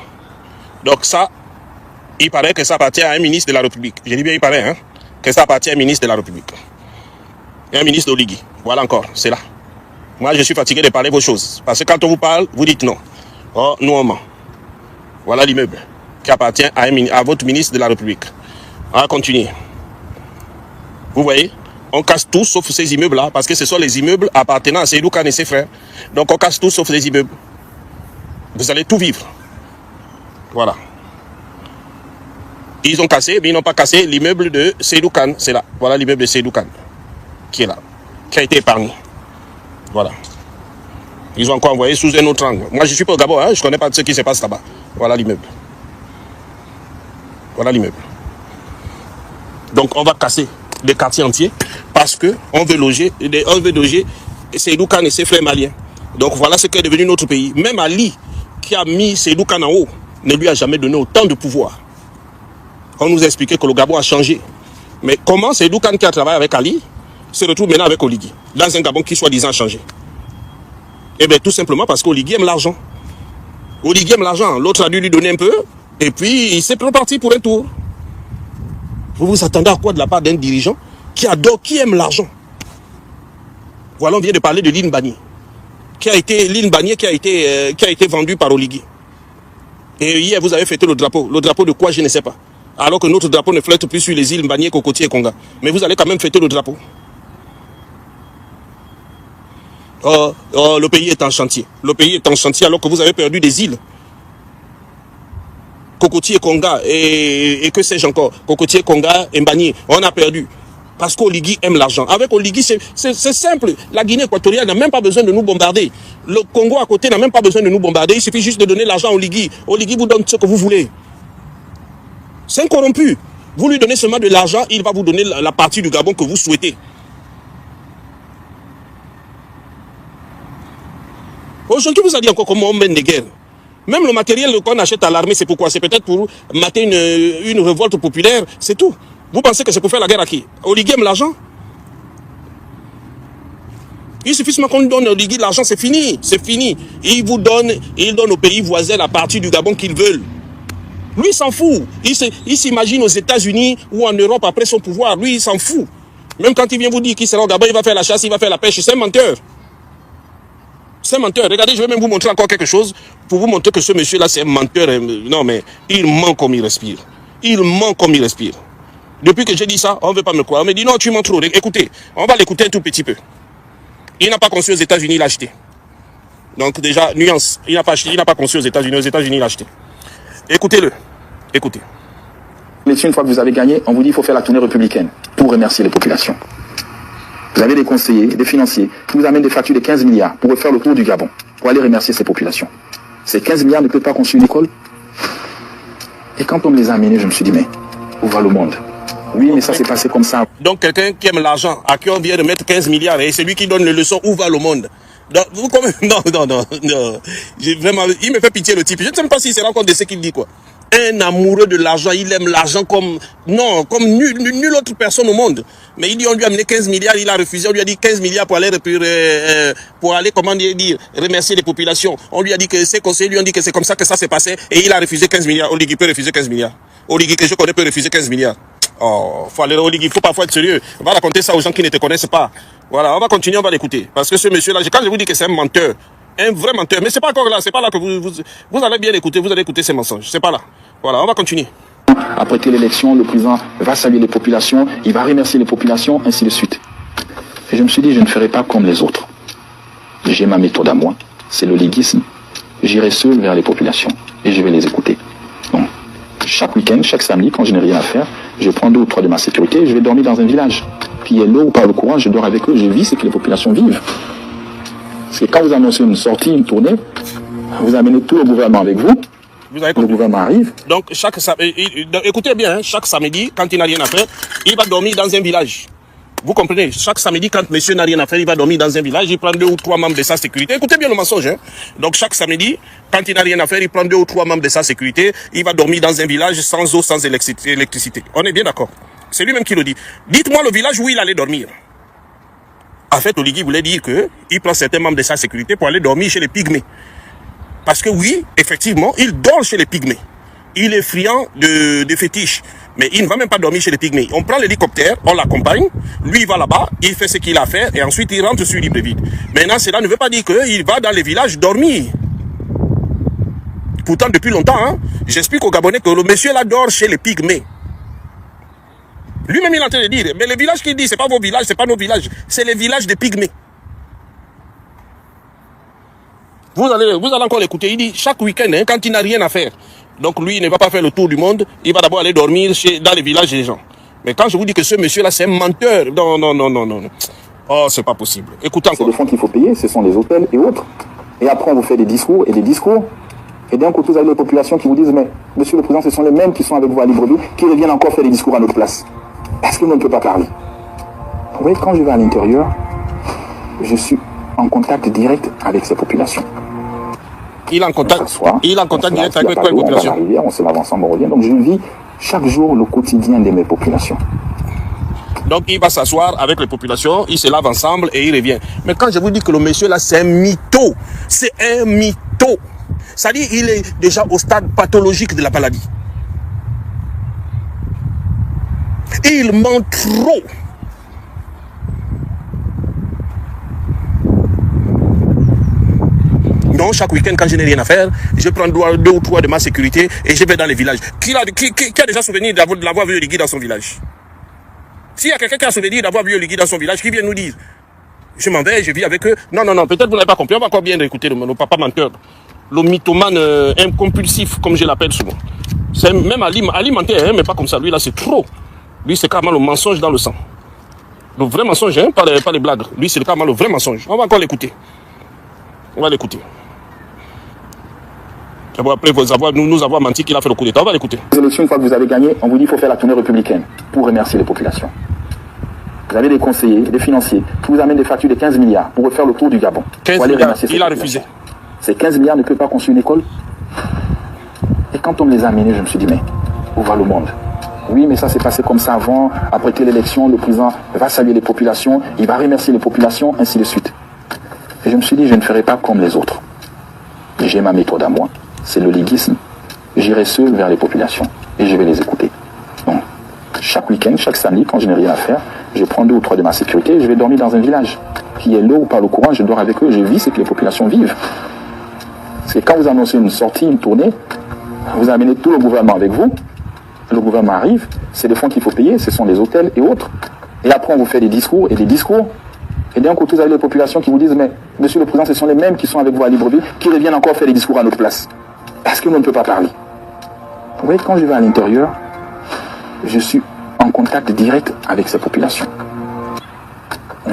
Donc ça, il paraît que ça appartient à un ministre de la République. Je dis bien il paraît, hein, que ça appartient à un ministre de la République. Et un ministre d'Oligui. Voilà encore, c'est là. Moi, je suis fatigué de parler vos choses. Parce que quand on vous parle, vous dites non. Oh, nous on ment. Voilà l'immeuble qui appartient à votre ministre de la République. On va continuer. Vous voyez, on casse tout sauf ces immeubles-là, parce que ce sont les immeubles appartenant à Seydou Khan et ses frères. Donc on casse tout sauf les immeubles. Vous allez tout vivre. Voilà. Ils ont cassé, mais ils n'ont pas cassé l'immeuble de Seydou Khan. C'est là. Voilà l'immeuble de Seydou Khan. Qui est là. Qui a été épargné. Voilà. Ils ont encore envoyé sous un autre angle. Moi, je ne suis pas au Gabon, hein, je ne connais pas ce qui se passe là-bas. Voilà l'immeuble. Voilà l'immeuble. Donc, on va casser des quartiers entiers parce qu'on veut loger Seydou Khan et ses frères maliens. Donc, voilà ce qu'est devenu notre pays. Même Ali, qui a mis Seydou Khan en haut, ne lui a jamais donné autant de pouvoir. On nous a expliqué que le Gabon a changé. Mais comment Seydou Khan, qui a travaillé avec Ali, se retrouve maintenant avec Oligui, dans un Gabon qui soi-disant a changé? Eh bien, tout simplement parce qu'Oligui aime l'argent. Oligui aime l'argent. L'autre a dû lui donner un peu, et puis il s'est reparti pour un tour. Vous vous attendez à quoi de la part d'un dirigeant qui adore, qui aime l'argent? Voilà, on vient de parler de Line Banier, qui a été vendu par Oligui. Et hier, vous avez fêté le drapeau. Le drapeau de quoi, je ne sais pas. Alors que notre drapeau ne flotte plus sur les îles Banier, Cocotier et Konga. Mais vous allez quand même fêter le drapeau. Oh, le pays est en chantier. Le pays est en chantier alors que vous avez perdu des îles. Cocotier, Konga et que sais-je encore. Cocotier, Konga et Banier. On a perdu. Parce qu'Oligui aime l'argent. Avec Oligui, c'est simple. La Guinée équatoriale n'a même pas besoin de nous bombarder. Le Congo à côté n'a même pas besoin de nous bombarder. Il suffit juste de donner l'argent à Oligui. Oligui vous donne ce que vous voulez. C'est un corrompu. Vous lui donnez seulement de l'argent, il va vous donner la partie du Gabon que vous souhaitez. Aujourd'hui, vous avez dit encore comment on mène des guerres. Même le matériel qu'on achète à l'armée, c'est pourquoi? C'est peut-être pour mater une révolte populaire, c'est tout. Vous pensez que c'est pour faire la guerre à qui? Oligui aime l'argent? Il suffit seulement qu'on lui donne Oligui l'argent, c'est fini, c'est fini. Il donne aux pays voisins la partie du Gabon qu'ils veulent. Lui, il s'en fout. Il s'imagine aux États-Unis ou en Europe après son pouvoir. Lui, il s'en fout. Même quand il vient vous dire qu'il sera au Gabon, il va faire la chasse, il va faire la pêche. C'est un menteur. C'est un menteur. Regardez, je vais même vous montrer encore quelque chose pour vous montrer que ce monsieur-là, c'est un menteur. Non, mais il ment comme il respire. Il ment comme il respire. Depuis que j'ai dit ça, on ne veut pas me croire. On me dit non, tu mens trop. Écoutez, on va l'écouter un tout petit peu. Il n'a pas conçu aux États-Unis, il l'a acheté. Donc déjà, nuance. Il n'a pas conçu aux États-Unis, il l'a acheté. Écoutez-le. Écoutez. Une fois que vous avez gagné, on vous dit qu'il faut faire la tournée républicaine pour remercier les populations. Vous avez des conseillers, des financiers, qui vous amènent des factures de 15 milliards pour refaire le tour du Gabon, pour aller remercier ces populations. Ces 15 milliards ne peuvent pas construire une école. Et quand on me les a amenés, je me suis dit, mais où va le monde? Oui, mais ça s'est passé comme ça. Donc quelqu'un qui aime l'argent, à qui on vient de mettre 15 milliards, et c'est lui qui donne les leçons où va le monde. Donc, vous comme... Non. Vraiment, il me fait pitié le type. Je ne sais même pas s'il se rend compte de ce qu'il dit, quoi. Un amoureux de l'argent, il aime l'argent comme... Non, comme nulle autre personne au monde. Mais il dit, on lui a amené 15 milliards, il a refusé. On lui a dit 15 milliards pour aller, comment dire, remercier les populations. On lui a dit que ses conseillers lui ont dit que c'est comme ça que ça s'est passé. Et il a refusé 15 milliards. Oligui peut refuser 15 milliards. Oligui que je connais peut refuser 15 milliards. Oh, faut aller Oligui, il faut parfois être sérieux. On va raconter ça aux gens qui ne te connaissent pas. Voilà, on va continuer, on va l'écouter. Parce que ce monsieur-là, quand je vous dis que c'est un menteur, un vrai menteur, mais c'est pas encore là, c'est pas là que vous allez bien écouter, vous allez écouter ces mensonges. C'est pas là. Voilà, on va continuer. Après l'élection, le président va saluer les populations, il va remercier les populations, ainsi de suite. Et je me suis dit, je ne ferai pas comme les autres. J'ai ma méthode à moi, c'est le liguisme. J'irai seul vers les populations et je vais les écouter. Donc, chaque week-end, chaque samedi, quand je n'ai rien à faire, je prends 2 ou 3 de ma sécurité et je vais dormir dans un village. Puis l'eau ou par le courant, je dors avec eux, je vis ce que les populations vivent. Parce que quand vous annoncez une sortie, une tournée, vous amenez tout le gouvernement avec vous. Le gouvernement arrive. Donc, écoutez bien, hein, chaque samedi, quand il n'a rien à faire, il va dormir dans un village. Vous comprenez? Chaque samedi, quand monsieur n'a rien à faire, il va dormir dans un village, il prend 2 ou 3 membres de sa sécurité. Écoutez bien le mensonge. Hein. Donc, chaque samedi, quand il n'a rien à faire, il prend 2 ou 3 membres de sa sécurité, il va dormir dans un village sans eau, sans électricité. On est bien d'accord? C'est lui-même qui le dit. Dites-moi le village où il allait dormir. En fait, Oligui voulait dire qu'il prend certains membres de sa sécurité pour aller dormir chez les pygmées. Parce que oui, effectivement, il dort chez les pygmées. Il est friand de fétiches. Mais il ne va même pas dormir chez les pygmées. On prend l'hélicoptère, on l'accompagne, lui il va là-bas, il fait ce qu'il a à faire et ensuite il rentre sur Libreville. Maintenant, cela ne veut pas dire qu'il va dans les villages dormir. Pourtant, depuis longtemps, hein, j'explique aux Gabonais que le monsieur là dort chez les pygmées. Lui-même il est en train de dire, mais les villages qu'il dit, c'est pas vos villages, c'est pas nos villages, c'est les villages des pygmées. Vous allez encore l'écouter, il dit chaque week-end, hein, quand il n'a rien à faire. Donc lui, il ne va pas faire le tour du monde, il va d'abord aller dormir dans les villages des gens. Mais quand je vous dis que ce monsieur-là, c'est un menteur, non. Oh, c'est pas possible. Écoutez encore. C'est des fonds qu'il faut payer, ce sont les hôtels et autres. Et après, on vous fait des discours et des discours. Et d'un coup, vous avez les populations qui vous disent, mais monsieur le président, ce sont les mêmes qui sont avec vous à Libreville, qui reviennent encore faire des discours à notre place. Parce que nous ne peut pas parler. Vous voyez, quand je vais à l'intérieur, je suis en contact direct avec ces populations. Il est en contact direct avec les populations. On se lave ensemble, on revient. Donc je vis chaque jour le quotidien de mes populations. Donc il va s'asseoir avec les populations, il se lave ensemble et il revient. Mais quand je vous dis que le monsieur là, c'est un mytho, c'est un mytho. C'est-à-dire il est déjà au stade pathologique de la maladie. Il ment trop. Non, chaque week-end, quand je n'ai rien à faire, je prends 2 ou 3 de ma sécurité et je vais dans les villages. Qui a déjà souvenir de l'avoir vu Oligui dans son village? S'il y a quelqu'un qui a souvenir d'avoir vu Oligui dans son village, qui vient nous dire? Je m'en vais, je vis avec eux. Non, peut-être vous n'avez pas compris. On va encore bien écouter le papa menteur. Le mythomane incompulsif, comme je l'appelle souvent. C'est même alimentaire, hein, mais pas comme ça. Lui, là, c'est trop. Lui, c'est carrément le mensonge dans le sang. Le vrai mensonge, hein, pas les blagues. Lui, c'est carrément le vrai mensonge. On va encore l'écouter. On va l'écouter. Après nous avoir menti qu'il a fait le coup d'État, on va l'écouter. Les élections, une fois que vous avez gagné, on vous dit qu'il faut faire la tournée républicaine pour remercier les populations. Vous avez des conseillers, des financiers qui vous amènent des factures de 15 milliards pour refaire le tour du Gabon. 15 milliards, il a refusé. Ces 15 milliards ne peuvent pas construire une école. Et quand on me les a amenés, je me suis dit, mais où va le monde? Oui, mais ça s'est passé comme ça avant. Après l'élection, le président va saluer les populations, il va remercier les populations, ainsi de suite. Et je me suis dit, je ne ferai pas comme les autres. J'ai ma méthode à moi, c'est le liguisme. J'irai seul vers les populations et je vais les écouter. Donc, chaque week-end, chaque samedi, quand je n'ai rien à faire, je prends 2 ou 3 de ma sécurité et je vais dormir dans un village. Puis l'eau ou par le courant, je dors avec eux, je vis ce que les populations vivent. Parce que quand vous annoncez une sortie, une tournée, vous amenez tout le gouvernement avec vous. Le gouvernement arrive, c'est des fonds qu'il faut payer, ce sont les hôtels et autres. Et après, on vous fait des discours et des discours. Et d'un coup, vous avez les populations qui vous disent, mais monsieur le président, ce sont les mêmes qui sont avec vous à Libreville, qui reviennent encore faire des discours à notre place. Parce que nous ne peut pas parler. Vous voyez, quand je vais à l'intérieur, je suis en contact direct avec ces populations.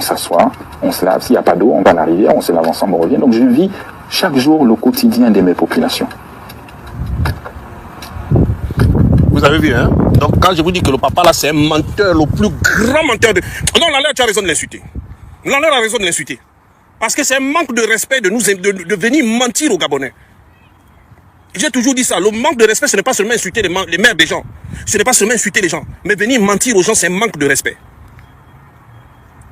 on s'assoit, on se lave. S'il n'y a pas d'eau, on va à la rivière, on se lave ensemble, on revient. Donc je vis chaque jour le quotidien de mes populations. Vous avez vu, hein? Donc quand je vous dis que le papa là, c'est un menteur, le plus grand menteur de... Non, Laleur, tu as raison de l'insulter. Laleur a raison de l'insulter. Parce que c'est un manque de respect de venir mentir aux Gabonais. J'ai toujours dit ça, le manque de respect, ce n'est pas seulement insulter les mères des gens. Ce n'est pas seulement insulter les gens. Mais venir mentir aux gens, c'est un manque de respect.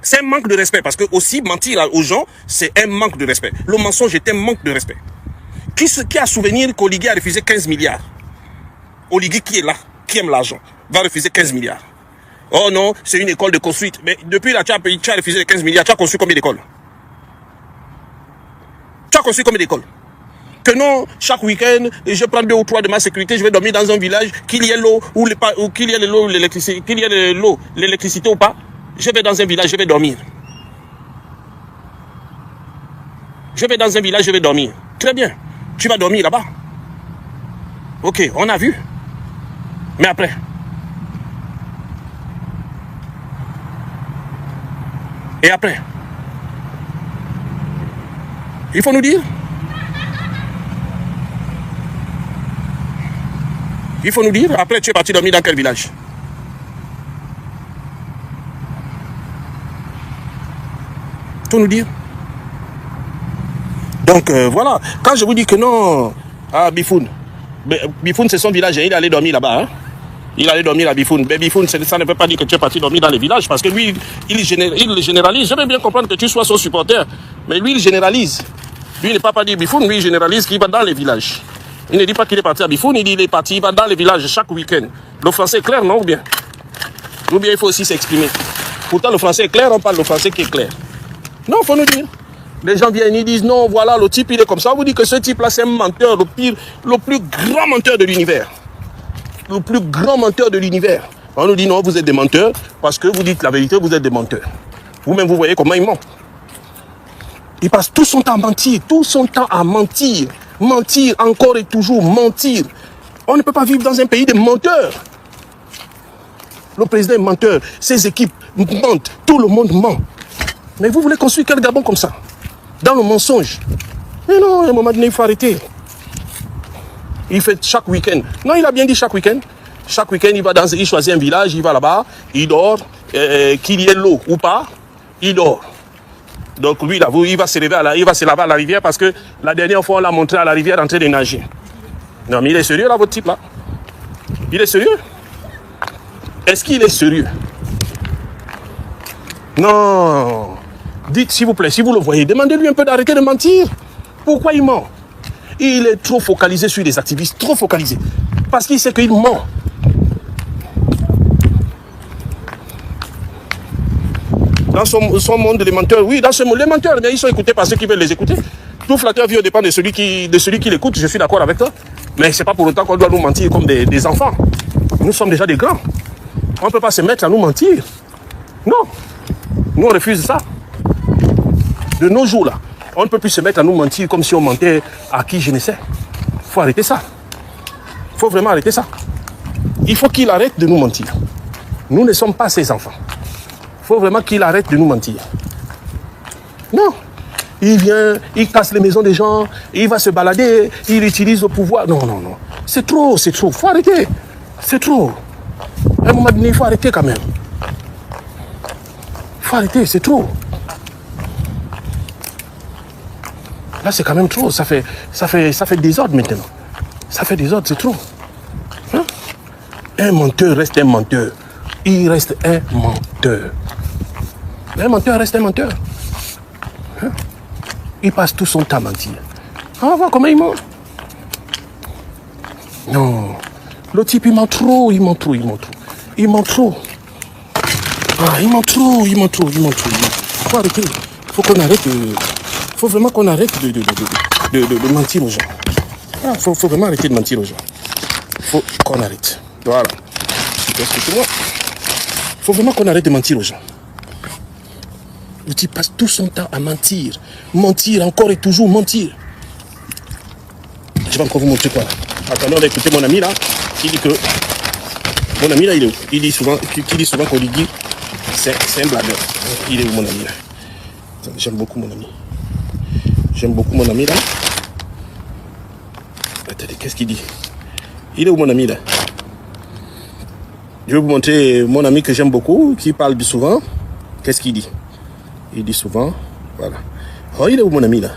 C'est un manque de respect, parce que aussi mentir aux gens, c'est un manque de respect. Le mensonge est un manque de respect. Qui a souvenir qu'Oligui a refusé 15 milliards? Oligui qui est là, qui aime l'argent, va refuser 15 milliards. Oh non, c'est une école de construite. Mais depuis là, tu as refusé les 15 milliards, tu as construit combien d'écoles? Tu as construit combien d'écoles? Que non, chaque week-end, je prends 2 ou 3 de ma sécurité, je vais dormir dans un village, qu'il y ait l'eau ou qu'il y ait l'eau, l'électricité, qu'il y ait l'eau, l'électricité ou pas, je vais dans un village, je vais dormir. Je vais dans un village, je vais dormir. Très bien, tu vas dormir là-bas. Ok, on a vu. Mais après, et après, il faut nous dire. Il faut nous dire, après tu es parti dormir dans quel village? Il faut nous dire. Donc voilà, quand je vous dis que non, à Bifoun, Bifoun c'est son village, et il allait dormir là-bas. Hein? Il allait dormir à Bifoun. Mais Bifoun, ça ne veut pas dire que tu es parti dormir dans les villages, parce que lui, il généralise. Je veux bien comprendre que tu sois son supporter, mais lui, il généralise. Lui, il n'est pas dit Bifoun, lui, il généralise qu'il va dans les villages. Il ne dit pas qu'il est parti à Bifoun, il dit qu'il est parti, il va dans les villages chaque week-end. Le français est clair, non? Ou bien il faut aussi s'exprimer. Pourtant, le français est clair, on parle le français qui est clair. Non, il faut nous dire. Les gens viennent, ils disent non, voilà, le type, il est comme ça. On vous dit que ce type-là, c'est un menteur, le plus grand menteur de l'univers. Le plus grand menteur de l'univers. On nous dit non, vous êtes des menteurs, parce que vous dites la vérité, vous êtes des menteurs. Vous-même, vous voyez comment il ment. Il passe tout son temps à mentir, tout son temps à mentir. Mentir, encore et toujours mentir. On ne peut pas vivre dans un pays de menteurs. Le président est menteur, ses équipes mentent, tout le monde ment. Mais vous voulez construire quel Gabon comme ça? Dans le mensonge. Mais non, à un moment donné, il faut arrêter. Il fait chaque week-end. Non, il a bien dit chaque week-end. Chaque week-end, il choisit un village, il va là-bas, il dort, qu'il y ait l'eau ou pas, il dort. Donc lui, là, il va se laver à la rivière parce que la dernière fois, on l'a montré à la rivière en train de nager. Non, mais il est sérieux là, votre type là? Il est sérieux? Est-ce qu'il est sérieux? Non. Dites s'il vous plaît, si vous le voyez, demandez-lui un peu d'arrêter de mentir. Pourquoi il ment? Il est trop focalisé sur les activistes, trop focalisé. Parce qu'il sait qu'il ment. Dans son monde, les menteurs, oui, dans ce monde, les menteurs, mais ils sont écoutés par ceux qui veulent les écouter. Tout flatteur vit au dépend de celui qui l'écoute, je suis d'accord avec toi. Mais ce n'est pas pour autant qu'on doit nous mentir comme des enfants. Nous sommes déjà des grands. On ne peut pas se mettre à nous mentir. Non. Nous, on refuse ça. De nos jours, là, on ne peut plus se mettre à nous mentir comme si on mentait à qui je ne sais. Il faut arrêter ça. Il faut vraiment arrêter ça. Il faut qu'il arrête de nous mentir. Nous ne sommes pas ses enfants. Il faut vraiment qu'il arrête de nous mentir. Non. Il vient, il casse les maisons des gens, il va se balader, il utilise le pouvoir. Non, non, non. C'est trop, c'est trop. Il faut arrêter. C'est trop. À un moment donné, il faut arrêter quand même. Il faut arrêter, c'est trop. Là, c'est quand même trop. Ça fait désordre maintenant. Ça fait désordre, c'est trop. Hein? Un menteur reste un menteur. Il reste un menteur. Un menteur reste un menteur. Hein? Il passe tout son temps à mentir. On va voir comment il ment. Non. Le type, il ment trop, il ment trop, il ment trop. Il ment trop. Ah, il ment trop, il ment trop, il ment trop. Il faut arrêter. Il faut qu'on arrête. Il faut vraiment qu'on arrête de mentir aux gens. Il faut vraiment arrêter de mentir aux gens. Il faut qu'on arrête. Voilà. Excusez-moi. Il faut vraiment qu'on arrête de mentir aux gens. Le type passe tout son temps à mentir. Mentir, encore et toujours mentir. Je vais encore vous montrer quoi. Attendez, on va écouter mon ami là. Qui dit que... Mon ami là, il est où? Il dit souvent qu'Oligui, C'est un blagueur. Il est où mon ami là? J'aime beaucoup mon ami. J'aime beaucoup mon ami là. Attendez, qu'est-ce qu'il dit? Il est où mon ami là? Je vais vous montrer mon ami que j'aime beaucoup, qui parle souvent. Qu'est-ce qu'il dit? Il dit souvent, voilà. Oh, il est où mon ami là?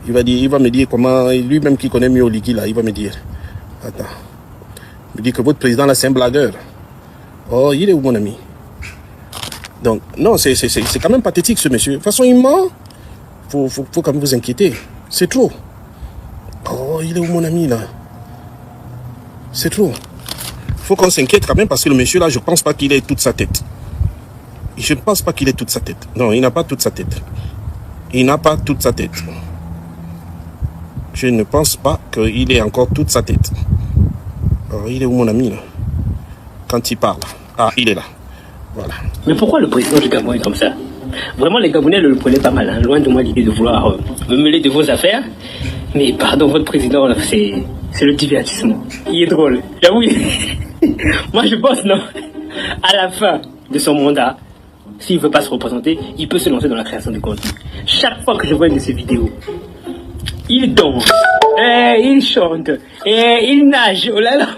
Il va me dire comment, lui-même qui connaît mieux Oligui là, il va me dire. Attends. Il me dit que votre président là, c'est un blagueur. Oh, il est où mon ami? Donc, non, c'est quand même pathétique ce monsieur. De toute façon, il ment. Faut quand même vous inquiéter. C'est trop. Oh, il est où mon ami là? C'est trop. Faut qu'on s'inquiète quand même parce que le monsieur là, je pense pas qu'il ait toute sa tête. Je ne pense pas qu'il ait toute sa tête. Non, il n'a pas toute sa tête. Il n'a pas toute sa tête. Je ne pense pas qu'il ait encore toute sa tête. Oh, il est où mon ami là? Quand il parle. Ah, il est là. Voilà. Mais pourquoi le président du Gabon est comme ça? Vraiment, les Gabonais ne le prenaient pas mal. Hein. Loin de moi l'idée de vouloir me mêler de vos affaires. Mais pardon, votre président, c'est le divertissement. Il est drôle. J'avoue. Moi, je pense, non. À la fin de son mandat, s'il ne veut pas se représenter, il peut se lancer dans la création de contenu. Chaque fois que je vois une de ses vidéos, il danse, il chante, il nage. Oh là là.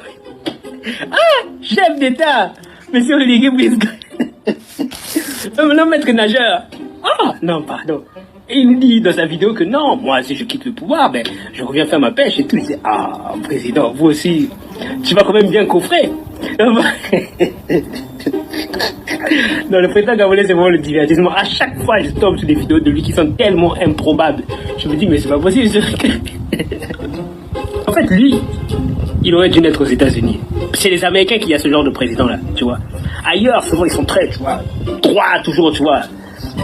Ah, chef d'État, monsieur Oligui Nguema. Non, maître nageur. Ah, non, pardon. Et il nous dit dans sa vidéo que non, moi, si je quitte le pouvoir, ben, je reviens faire ma pêche et tout. Il dit, ah, président, vous aussi, tu vas quand même bien coffrer. Non, le président gabonais, c'est vraiment le divertissement. À chaque fois, je tombe sur des vidéos de lui qui sont tellement improbables. Je me dis, mais c'est pas possible. En fait, lui, il aurait dû naître aux États-Unis. C'est les Américains qui a ce genre de président-là, tu vois. Ailleurs, souvent, ils sont très, tu vois, droits, toujours, tu vois,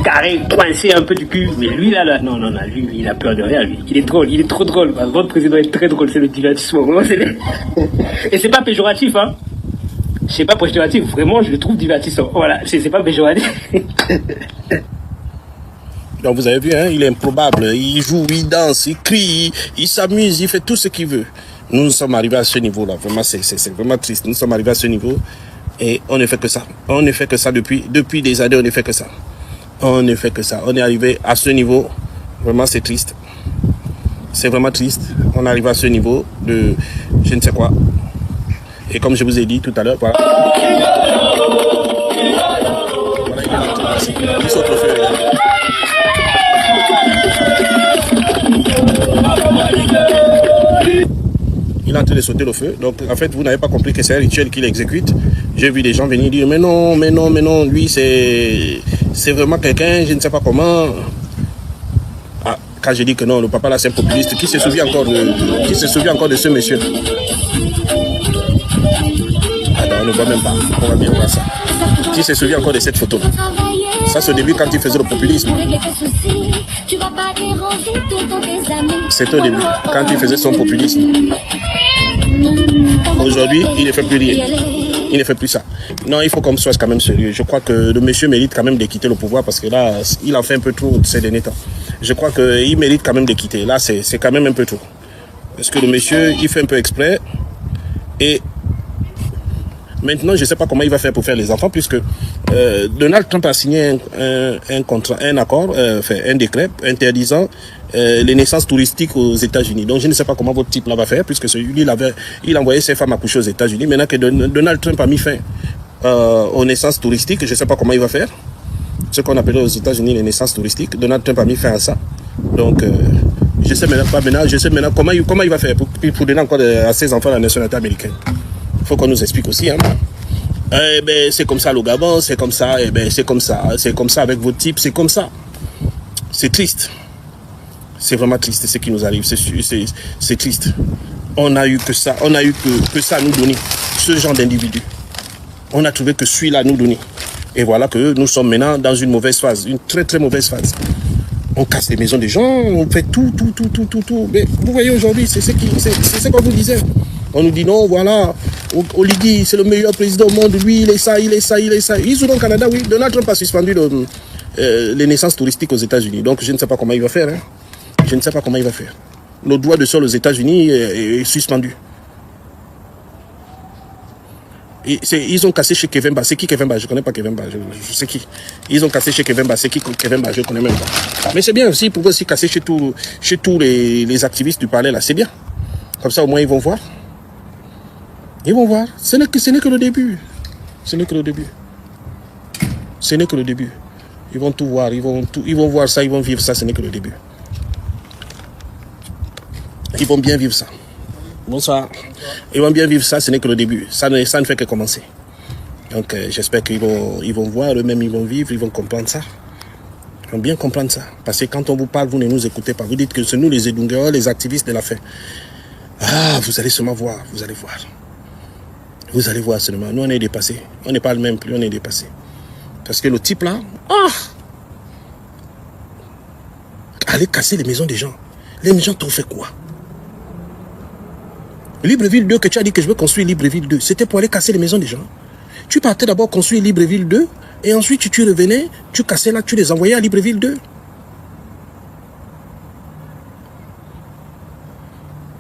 carré, coincé un peu du cul. Mais lui, là, non, lui, il a peur de rien, lui. Il est drôle, il est trop drôle. Votre président est très drôle, c'est le divertissement. Vraiment, et c'est pas péjoratif, hein. C'est pas péjoratif, vraiment, je le trouve divertissant. Voilà, c'est pas péjoratif. Donc vous avez vu, hein, il est improbable. Il joue, il danse, il crie, il s'amuse, il fait tout ce qu'il veut. Nous sommes arrivés à ce niveau-là. Vraiment, c'est vraiment triste. Nous sommes arrivés à ce niveau et on ne fait que ça. On ne fait que ça depuis des années, on ne fait que ça. On ne fait que ça. On est arrivé à ce niveau. Vraiment, c'est triste. C'est vraiment triste. On arrive à ce niveau de je ne sais quoi. Et comme je vous ai dit tout à l'heure, voilà. Il saute au feu. Il est en train de sauter le feu. Donc, en fait, vous n'avez pas compris que c'est un rituel qu'il exécute. J'ai vu des gens venir dire, mais non, lui, c'est vraiment quelqu'un, je ne sais pas comment. Ah, quand j'ai dit que non, le papa là, c'est un populiste, qui se souvient encore de ce monsieur? Ah non, on ne voit même pas. On va bien voir ça. Qui se souvient encore de cette photo? Ça, c'est au début quand il faisait le populisme. C'était au début, quand il faisait son populisme. Aujourd'hui, il ne fait plus rien. Il ne fait plus ça. Non, il faut qu'on soit quand même sérieux. Je crois que le monsieur mérite quand même de quitter le pouvoir parce que là, il en fait un peu trop ces derniers temps. Je crois qu'il mérite quand même de quitter. Là, c'est quand même un peu trop. Parce que le monsieur, il fait un peu exprès. Et maintenant, je ne sais pas comment il va faire pour faire les enfants puisque Donald Trump a signé un accord, un décret interdisant les naissances touristiques aux États-Unis. Donc, je ne sais pas comment votre type là va faire puisque celui il envoyait ses femmes accoucher aux États-Unis. Maintenant que Donald Trump a mis fin aux naissances touristiques, je ne sais pas comment il va faire. Ce qu'on appelait aux États-Unis les naissances touristiques. Donald Trump a mis fin à ça. Donc, je sais maintenant comment il va faire pour donner encore à ses enfants la nationalité américaine. Il faut qu'on nous explique aussi, hein. C'est comme ça le Gabon, c'est comme ça, c'est comme ça avec votre type, c'est comme ça. C'est triste. C'est vraiment triste ce qui nous arrive, c'est triste. On a eu que ça, que ça à nous donner, ce genre d'individu. On a trouvé que celui-là nous donnait. Et voilà que nous sommes maintenant dans une mauvaise phase, une très très mauvaise phase. On casse les maisons des gens, on fait tout. Mais vous voyez aujourd'hui, c'est ce qu'on vous disait. On nous dit non, voilà, Oligui, c'est le meilleur président au monde, lui, il est ça. Ils sont au Canada, oui. Donald Trump a suspendu les naissances touristiques aux États-Unis. Donc je ne sais pas comment il va faire. Hein. Je ne sais pas comment il va faire. Le droit de sol aux États-Unis est suspendu. Ils ont cassé chez Kevemba. C'est qui Kevemba? Je ne connais pas Kevemba. Je sais qui. Ils ont cassé chez Kevemba. C'est qui Kevemba? Je ne connais même pas. Mais c'est bien aussi, ils pouvaient aussi casser chez tous les activistes du palais là. C'est bien. Comme ça, au moins, ils vont voir. Ils vont voir. Ce n'est que le début. Ce n'est que le début. Ce n'est que le début. Ils vont tout voir. Ils vont voir ça. Ils vont vivre ça. Ce n'est que le début. Ils vont bien vivre ça. Bonsoir. Ils vont bien vivre ça, ce n'est que le début. Ça ne fait que commencer. Donc j'espère qu'ils vont voir, eux-mêmes ils vont vivre, ils vont comprendre ça. Ils vont bien comprendre ça. Parce que quand on vous parle, vous ne nous écoutez pas. Vous dites que c'est nous les Edungueurs, les activistes de la faim. Ah, vous allez seulement voir, vous allez voir. Vous allez voir seulement. Nous on est dépassés. On n'est pas le même plus, on est dépassés. Parce que le type là, allez casser les maisons des gens. Les gens t'ont fait quoi? Libreville 2, que tu as dit que je veux construire Libreville 2, c'était pour aller casser les maisons des gens. Tu partais d'abord construire Libreville 2, et ensuite tu revenais, tu cassais là, tu les envoyais à Libreville 2.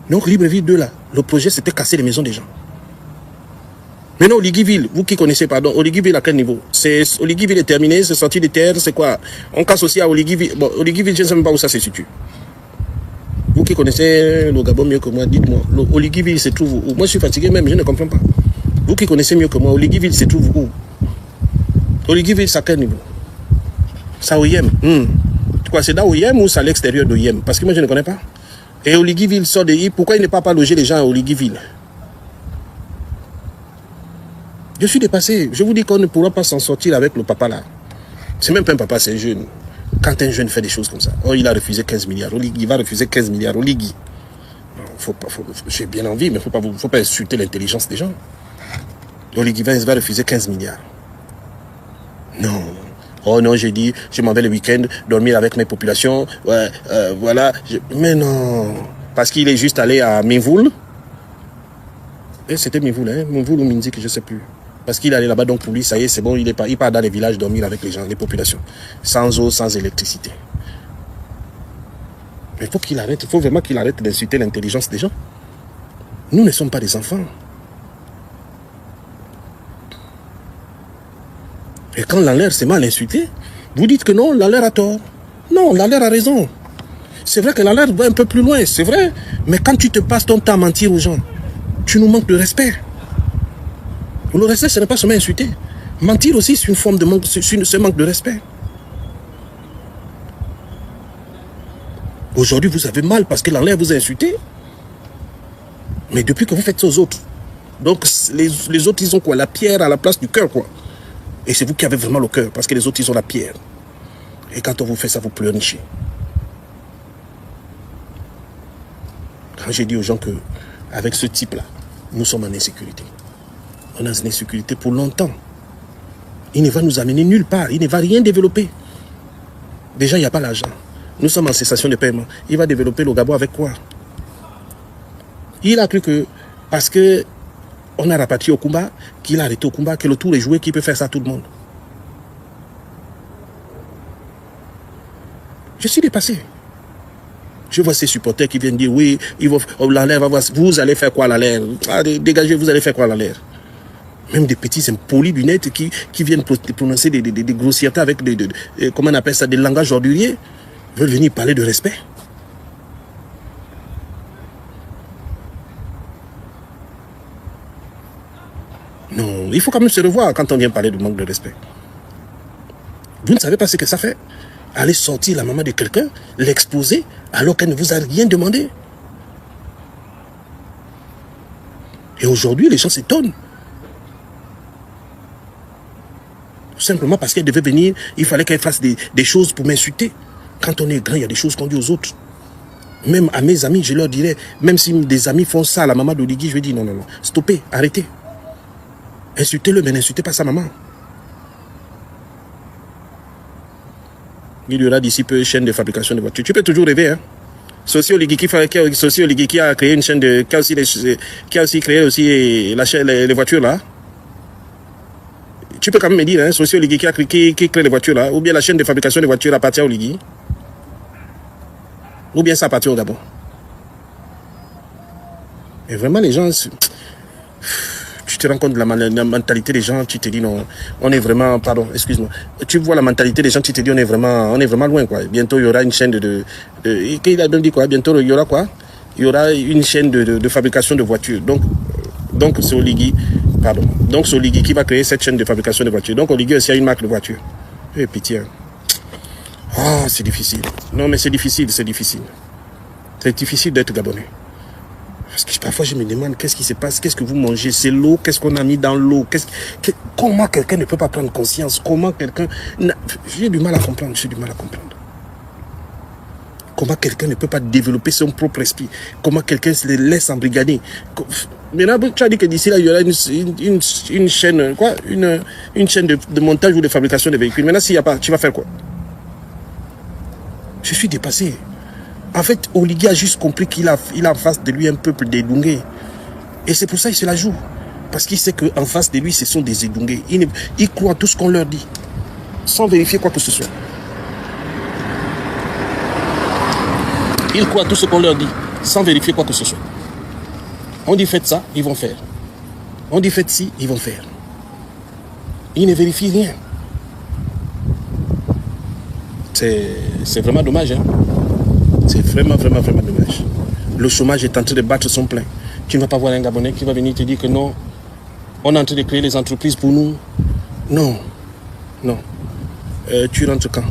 Donc Libreville 2 là, le projet c'était casser les maisons des gens. Maintenant Oliguiville, vous qui connaissez, pardon, Oliguiville à quel niveau? Oliguiville est terminé, c'est sorti des terres, c'est quoi? On casse aussi à Oliguiville. Bon, Oliguiville, je ne sais même pas où ça se situe. Vous qui connaissez le Gabon mieux que moi, dites-moi, Oliguiville se trouve où? Moi je suis fatigué même, je ne comprends pas. Vous qui connaissez mieux que moi, Oliguiville se trouve où? Oliguiville, c'est à quel niveau? C'est à Oyem. Quoi, c'est dans Oyem ou c'est à l'extérieur d'Oyem? Parce que moi je ne connais pas. Et Oliguiville sort de... Pourquoi il n'est pas loger les gens à Oliguiville? Je suis dépassé. Je vous dis qu'on ne pourra pas s'en sortir avec le papa là. C'est même pas un papa, c'est un jeune. Quand un jeune fait des choses comme ça, il a refusé 15 milliards. Il va refuser 15 milliards. J'ai bien envie, mais il ne faut pas insulter l'intelligence des gens. Oligui va refuser 15 milliards. Non. Oh non, j'ai dit, je m'en vais le week-end dormir avec mes populations. Ouais, voilà. Mais non. Parce qu'il est juste allé à Minvoul. Et c'était Minvoul, hein. Minvoul ou Minzik, je ne sais plus. Parce qu'il est allé là-bas, donc pour lui, ça y est, c'est bon, il part dans les villages dormir avec les gens, les populations. Sans eau, sans électricité. Mais il faut vraiment qu'il arrête d'insulter l'intelligence des gens. Nous ne sommes pas des enfants. Et quand Lalère s'est mal insulté, vous dites que non, Lalère a tort. Non, Lalère a raison. C'est vrai que Lalère va un peu plus loin, c'est vrai. Mais quand tu te passes ton temps à mentir aux gens, tu nous manques de respect. Le respect, ce n'est pas seulement insulter. Mentir aussi, c'est une forme de manque, c'est manque de respect. Aujourd'hui, vous avez mal parce que Lalère vous a insulté. Mais depuis que vous faites ça aux autres, donc les autres, ils ont quoi? La pierre à la place du cœur, quoi. Et c'est vous qui avez vraiment le cœur, parce que les autres, ils ont la pierre. Et quand on vous fait ça, vous pleurnichez. Quand j'ai dit aux gens que, avec ce type-là, nous sommes en insécurité. On est en insécurité pour longtemps. Il ne va nous amener nulle part. Il ne va rien développer. Déjà, il n'y a pas l'argent. Nous sommes en cessation de paiement. Il va développer le Gabon avec quoi? Il a cru que, parce que on a rapatrié au combat, qu'il a arrêté au combat, que le tour est joué, qu'il peut faire ça à tout le monde. Je suis dépassé. Je vois ces supporters qui viennent dire, oui, Lalère va voir, vous allez faire quoi Lalère? Dégagez, vous allez faire quoi Lalère? Même des petits impolis lunettes qui viennent prononcer des grossièretés avec comment on appelle ça, des langages orduriers, veulent venir parler de respect. Non, il faut quand même se revoir quand on vient parler de manque de respect. Vous ne savez pas ce que ça fait? Aller sortir la maman de quelqu'un, l'exposer, alors qu'elle ne vous a rien demandé. Et aujourd'hui, les gens s'étonnent. Tout simplement parce qu'elle devait venir, il fallait qu'elle fasse des choses pour m'insulter. Quand on est grand, il y a des choses qu'on dit aux autres. Même à mes amis, je leur dirais, même si des amis font ça à la maman d'Oligui, je vais dire non, non, non, stoppez, arrêtez. Insultez-le, mais n'insultez pas sa maman. Il y aura d'ici peu une chaîne de fabrication de voitures. Tu peux toujours rêver, hein. Socio Oligui qui a créé une chaîne de... qui a aussi créé aussi la chaîne, les voitures là. Tu peux quand même me dire, hein, Socio Oligui qui crée les voitures là, ou bien la chaîne de fabrication de voitures appartient à Oligui, ou bien ça appartient au Gabon. Et vraiment les gens... te rends compte de la mentalité des gens, tu te dis non, on est vraiment, pardon, excuse-moi, tu vois la mentalité des gens, tu te dis on est vraiment loin, quoi. Bientôt, il y aura une chaîne il a même dit quoi? Bientôt, il y aura quoi? Il y aura une chaîne de fabrication de voitures. Donc c'est Oligui, pardon. Donc c'est Oligui qui va créer cette chaîne de fabrication de voitures. Donc Oligui aussi a une marque de voiture. Eh, pitié. Oh, c'est difficile. Non, mais c'est difficile. C'est difficile d'être Gabonais. Parce que parfois je me demande qu'est-ce qui se passe, qu'est-ce que vous mangez, c'est l'eau, qu'est-ce qu'on a mis dans l'eau, comment quelqu'un ne peut pas prendre conscience, comment quelqu'un... J'ai du mal à comprendre. Comment quelqu'un ne peut pas développer son propre esprit, comment quelqu'un se laisse embrigader. Maintenant, tu as dit que d'ici là, il y aura une chaîne, quoi, une chaîne de montage ou de fabrication de véhicules. Maintenant, s'il n'y a pas, tu vas faire quoi? Je suis dépassé. En fait, Oligui a juste compris qu'il a en face de lui un peuple d'Edungué. Et c'est pour ça qu'il se la joue. Parce qu'il sait qu'en face de lui, ce sont des Edungué. Il croit à tout ce qu'on leur dit, sans vérifier quoi que ce soit. Il croit à tout ce qu'on leur dit, sans vérifier quoi que ce soit. On dit faites ça, ils vont faire. On dit faites ci, ils vont faire. Ils ne vérifient rien. C'est vraiment dommage, hein. C'est vraiment dommage. Le chômage est en train de battre son plein. Tu ne vas pas voir un Gabonais qui va venir te dire que non, on est en train de créer les entreprises pour nous. Non. Tu rentres quand?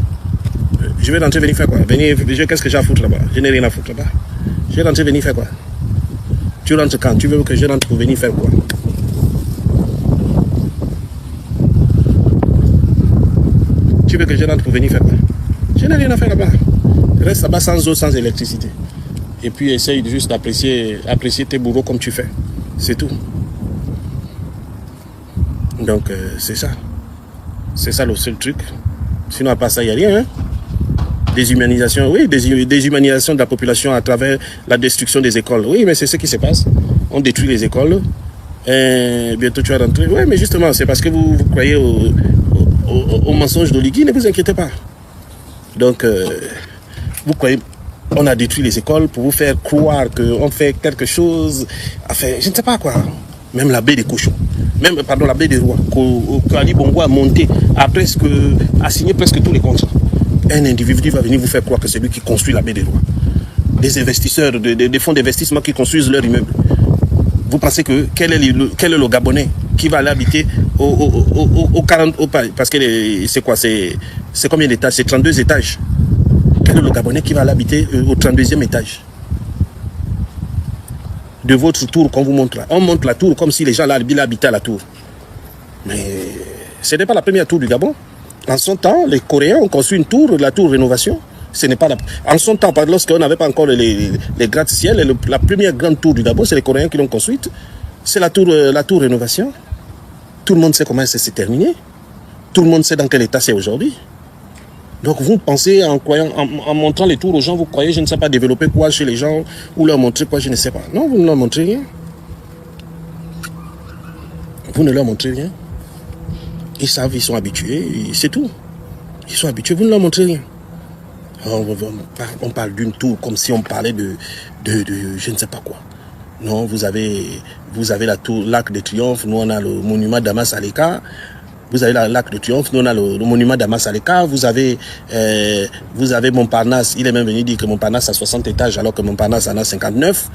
Je vais rentrer venir faire quoi? Qu'est-ce que j'ai à foutre là-bas? Je n'ai rien à foutre là-bas. Je vais rentrer venir faire quoi? Tu rentres quand? Tu veux que je rentre pour venir faire quoi? Tu veux que je rentre pour venir faire quoi? Je n'ai rien à faire là-bas. Reste là-bas sans eau, sans électricité. Et puis essaye juste d'apprécier tes bourreaux comme tu fais. C'est tout. Donc c'est ça. C'est ça le seul truc. Sinon à part ça, il n'y a rien. Hein? Déshumanisation, oui, déshumanisation de la population à travers la destruction des écoles. Oui, mais c'est ce qui se passe. On détruit les écoles. Et bientôt tu vas rentrer. Oui, mais justement, c'est parce que vous croyez au mensonge d'Oligui. Ne vous inquiétez pas. Donc, vous croyez, on a détruit les écoles pour vous faire croire qu'on fait quelque chose, enfin, je ne sais pas quoi. Même la baie des cochons, la baie des rois, qu'Ali Bongo a monté, a signé presque tous les contrats. Un individu va venir vous faire croire que c'est lui qui construit la baie des rois. Des investisseurs, des fonds d'investissement qui construisent leur immeuble. Vous pensez que quel est le Gabonais qui va aller habiter au 40, parce que c'est quoi, c'est combien d'étages? C'est 32 étages. Quel est le Gabonais qui va aller habiter au 32e étage de votre tour qu'on vous montre là? On montre la tour comme si les gens là habitaient à la tour. Mais ce n'est pas la première tour du Gabon. En son temps, les Coréens ont construit une tour, la tour rénovation. Ce n'est pas en son temps, lorsqu'on n'avait pas encore les gratte-ciel, la première grande tour du Gabon, c'est les Coréens qui l'ont construite. C'est la tour rénovation. Tout le monde sait comment ça s'est terminé. Tout le monde sait dans quel état c'est aujourd'hui. Donc vous pensez, en montrant les tours aux gens, vous croyez, je ne sais pas, développer quoi chez les gens, ou leur montrer quoi, je ne sais pas. Non, vous ne leur montrez rien. Vous ne leur montrez rien. Ils savent, ils sont habitués, c'est tout. Ils sont habitués, vous ne leur montrez rien. On parle d'une tour comme si on parlait de je ne sais pas quoi. Non, vous avez la tour, l'Arc de Triomphe, nous on a le monument d'Amas Aleka. Vous avez l'Arc de Triomphe, nous on a le monument d'Amas Aleka. Vous avez Montparnasse, il est même venu dire que Montparnasse a 60 étages alors que Montparnasse en a 59.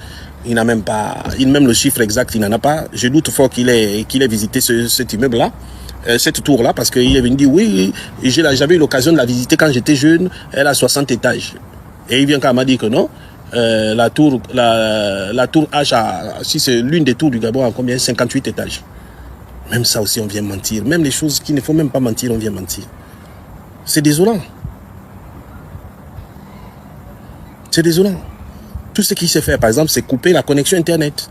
Il n'a même pas, même le chiffre exact, il n'en a pas. Je doute fort qu'il ait visité cet immeuble-là. Cette tour-là, parce qu'il est venu dire oui, j'avais eu l'occasion de la visiter quand j'étais jeune, elle a 60 étages. Et il vient quand même dire que non, la tour H, si c'est l'une des tours du Gabon, a combien? 58 étages. Même ça aussi, on vient mentir. Même les choses qu'il ne faut même pas mentir, on vient mentir. C'est désolant. C'est désolant. Tout ce qu'il sait faire, par exemple, c'est couper la connexion Internet.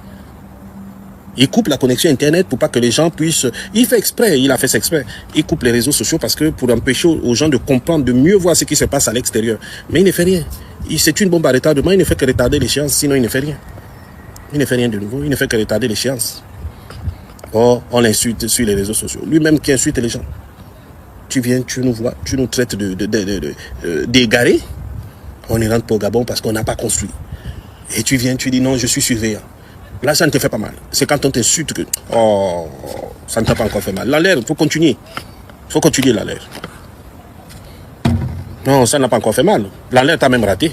Il coupe la connexion Internet pour pas que les gens puissent... Il fait exprès, il a fait exprès. Il coupe les réseaux sociaux parce que pour empêcher aux gens de comprendre, de mieux voir ce qui se passe à l'extérieur. Mais il ne fait rien. C'est une bombe à retardement, il ne fait que retarder l'échéance, sinon il ne fait rien. Il ne fait rien de nouveau, il ne fait que retarder l'échéance. Or, on l'insulte sur les réseaux sociaux. Lui-même qui insulte les gens. Tu viens, tu nous vois, tu nous traites d'égarés. On y rentre pour Gabon parce qu'on n'a pas construit. Et tu viens, tu dis non, je suis surveillant. Là, ça ne te fait pas mal. C'est quand on t'insulte que... Oh, ça ne t'a pas encore fait mal. L'alerte, il faut continuer. Il faut continuer l'alerte. Non, ça n'a pas encore fait mal. L'alerte a même raté.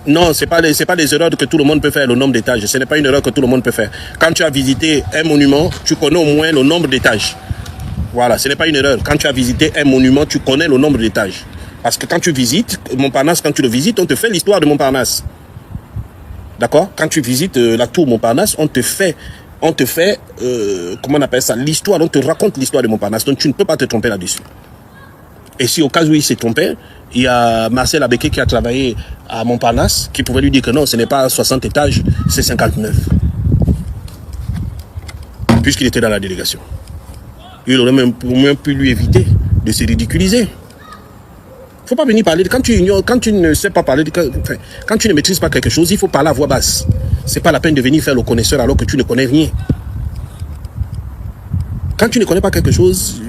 Non, ce n'est pas des erreurs que tout le monde peut faire, le nombre d'étages. Ce n'est pas une erreur que tout le monde peut faire. Quand tu as visité un monument, tu connais au moins le nombre d'étages. Voilà, ce n'est pas une erreur. Quand tu as visité un monument, tu connais le nombre d'étages. Parce que quand tu visites Montparnasse, quand tu le visites, on te fait l'histoire de Montparnasse. D'accord? Quand tu visites la tour Montparnasse, on te fait, comment on appelle ça? L'histoire, on te raconte l'histoire de Montparnasse. Donc tu ne peux pas te tromper là-dessus. Et si au cas où il s'est trompé, il y a Marcel Abeke qui a travaillé à Montparnasse, qui pouvait lui dire que non, ce n'est pas 60 étages, c'est 59. Puisqu'il était dans la délégation. Il aurait même pu lui éviter de se ridiculiser. Il ne faut pas venir parler. Quand tu ne sais pas parler, quand tu ne maîtrises pas quelque chose, il faut parler à voix basse. Ce n'est pas la peine de venir faire le connaisseur alors que tu ne connais rien. Quand tu ne connais pas quelque chose,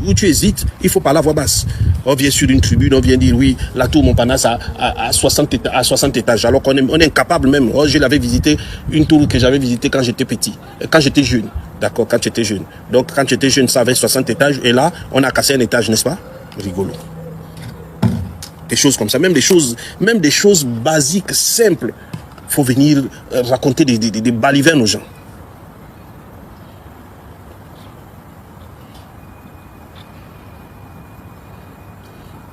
où tu hésites, il faut parler à voix basse. On vient sur une tribune, on vient dire oui, la tour Montparnasse à 60 étages, alors qu'on est incapable même. Oh, je l'avais visité, une tour que j'avais visitée quand j'étais petit, quand j'étais jeune. D'accord, quand j'étais jeune. Donc quand j'étais jeune, ça avait 60 étages, et là, on a cassé un étage, n'est-ce pas? Rigolo. Des choses comme ça, même des choses basiques, simples. Il faut venir raconter des balivernes aux gens.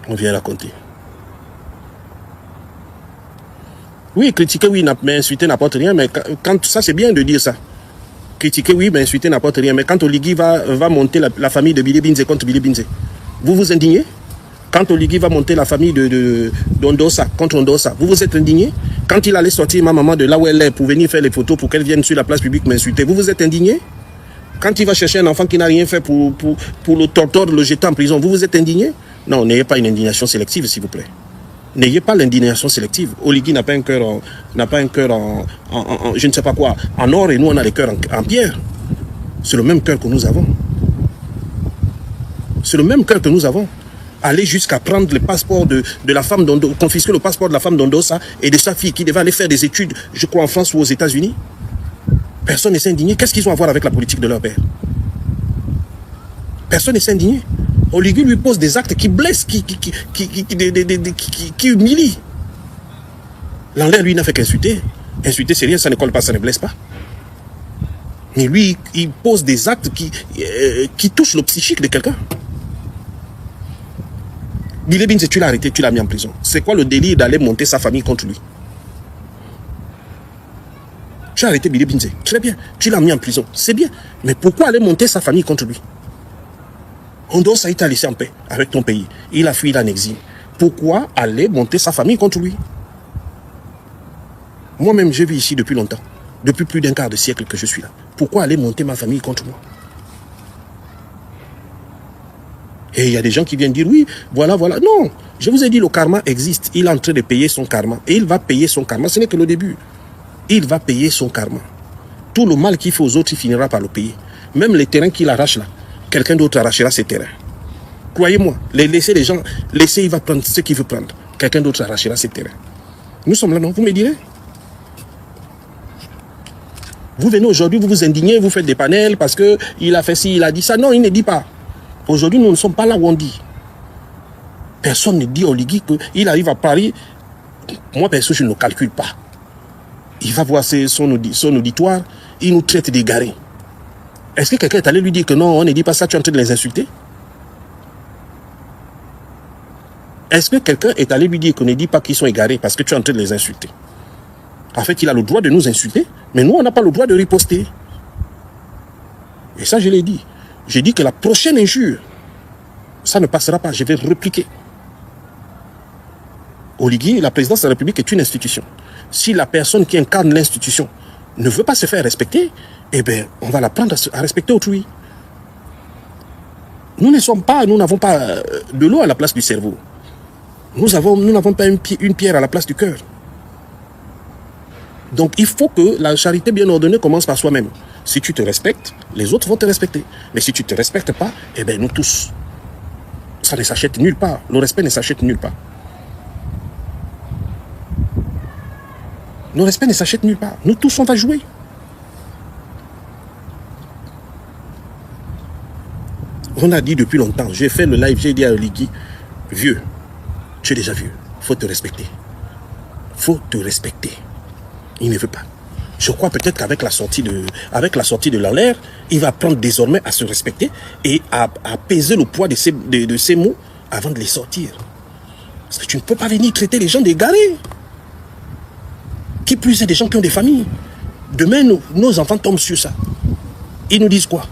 On vient raconter. Oui, critiquer, oui, mais insulter n'apporte rien, mais quand ça, c'est bien de dire ça. Critiquer, oui, mais insulter n'apporte rien. Mais quand Oligui va monter la famille de Billy Binze contre Billy Binze, vous vous indignez? Quand Oligui va monter la famille d'Ondossa contre Ondossa, vous vous êtes indigné? Quand il allait sortir ma maman de là où elle est pour venir faire les photos pour qu'elle vienne sur la place publique m'insulter, vous vous êtes indigné? Quand il va chercher un enfant qui n'a rien fait pour le tortore, le jeter en prison, vous vous êtes indigné? Non, n'ayez pas une indignation sélective, s'il vous plaît. N'ayez pas l'indignation sélective. Oligui n'a pas un cœur en je ne sais pas quoi, en or, et nous on a les cœurs en pierre. C'est le même cœur que nous avons. C'est le même cœur que nous avons. Aller jusqu'à prendre le passeport de la femme d'Ondossa, confisquer le passeport de la femme d'Ondossa et de sa fille qui devait aller faire des études, je crois, en France ou aux États-Unis. Personne ne s'est indigné. Qu'est-ce qu'ils ont à voir avec la politique de leur père? Personne ne s'est indigné. Oligui lui pose des actes qui blessent, qui humilient. L'enlève, lui, n'a fait qu'insulter. Insulter, c'est rien, ça ne colle pas, ça ne blesse pas. Mais lui, il pose des actes qui touchent le psychique de quelqu'un. Billy Binze, tu l'as arrêté, tu l'as mis en prison. C'est quoi le délire d'aller monter sa famille contre lui? Tu as arrêté Billy Binze, très bien. Tu l'as mis en prison, c'est bien. Mais pourquoi aller monter sa famille contre lui? Ondossa, il t'a laissé en paix avec ton pays. Il a fui en exil. Pourquoi aller monter sa famille contre lui? Moi-même, je vis ici depuis longtemps. Depuis plus d'un quart de siècle que je suis là. Pourquoi aller monter ma famille contre moi? Et il y a des gens qui viennent dire, oui, voilà. Non, je vous ai dit, le karma existe. Il est en train de payer son karma. Et il va payer son karma. Ce n'est que le début. Il va payer son karma. Tout le mal qu'il fait aux autres, il finira par le payer. Même les terrains qu'il arrache là, quelqu'un d'autre arrachera ces terrains. Croyez-moi, laissez les gens, il va prendre ce qu'il veut prendre. Quelqu'un d'autre arrachera ces terrains. Nous sommes là, non? Vous me direz? Vous venez aujourd'hui, vous vous indignez, vous faites des panels parce qu'il a fait ci, il a dit ça. Non, il ne dit pas. Aujourd'hui, nous ne sommes pas là où on dit. Personne ne dit au Oligui qu'il arrive à Paris. Moi, perso, je ne le calcule pas. Il va voir son auditoire, il nous traite d'égarés. Est-ce que quelqu'un est allé lui dire que non, on ne dit pas ça, tu es en train de les insulter? Est-ce que quelqu'un est allé lui dire qu'on ne dit pas qu'ils sont égarés parce que tu es en train de les insulter? En fait, il a le droit de nous insulter, mais nous, on n'a pas le droit de riposter. Et ça, je l'ai dit. J'ai dit que la prochaine injure, ça ne passera pas, je vais répliquer. Oligui, la présidence de la République est une institution. Si la personne qui incarne l'institution ne veut pas se faire respecter, eh bien, on va l'apprendre à respecter autrui. Nous n'avons pas de l'eau à la place du cerveau. Nous n'avons pas une pierre à la place du cœur. Donc, il faut que la charité bien ordonnée commence par soi-même. Si tu te respectes, les autres vont te respecter. Mais si tu ne te respectes pas, eh bien, nous tous, ça ne s'achète nulle part. Le respect ne s'achète nulle part. Le respect ne s'achète nulle part. Nous tous, on va jouer. On a dit depuis longtemps, j'ai fait le live, j'ai dit à Oligui, vieux, tu es déjà vieux, faut te respecter. Faut te respecter. Il ne veut pas. Je crois peut-être qu'avec la sortie de l'air, il va apprendre désormais à se respecter et à peser le poids de ses mots avant de les sortir. Parce que tu ne peux pas venir traiter les gens d'égarés. Qui plus est des gens qui ont des familles. Demain, nos enfants tombent sur ça. Ils nous disent quoi?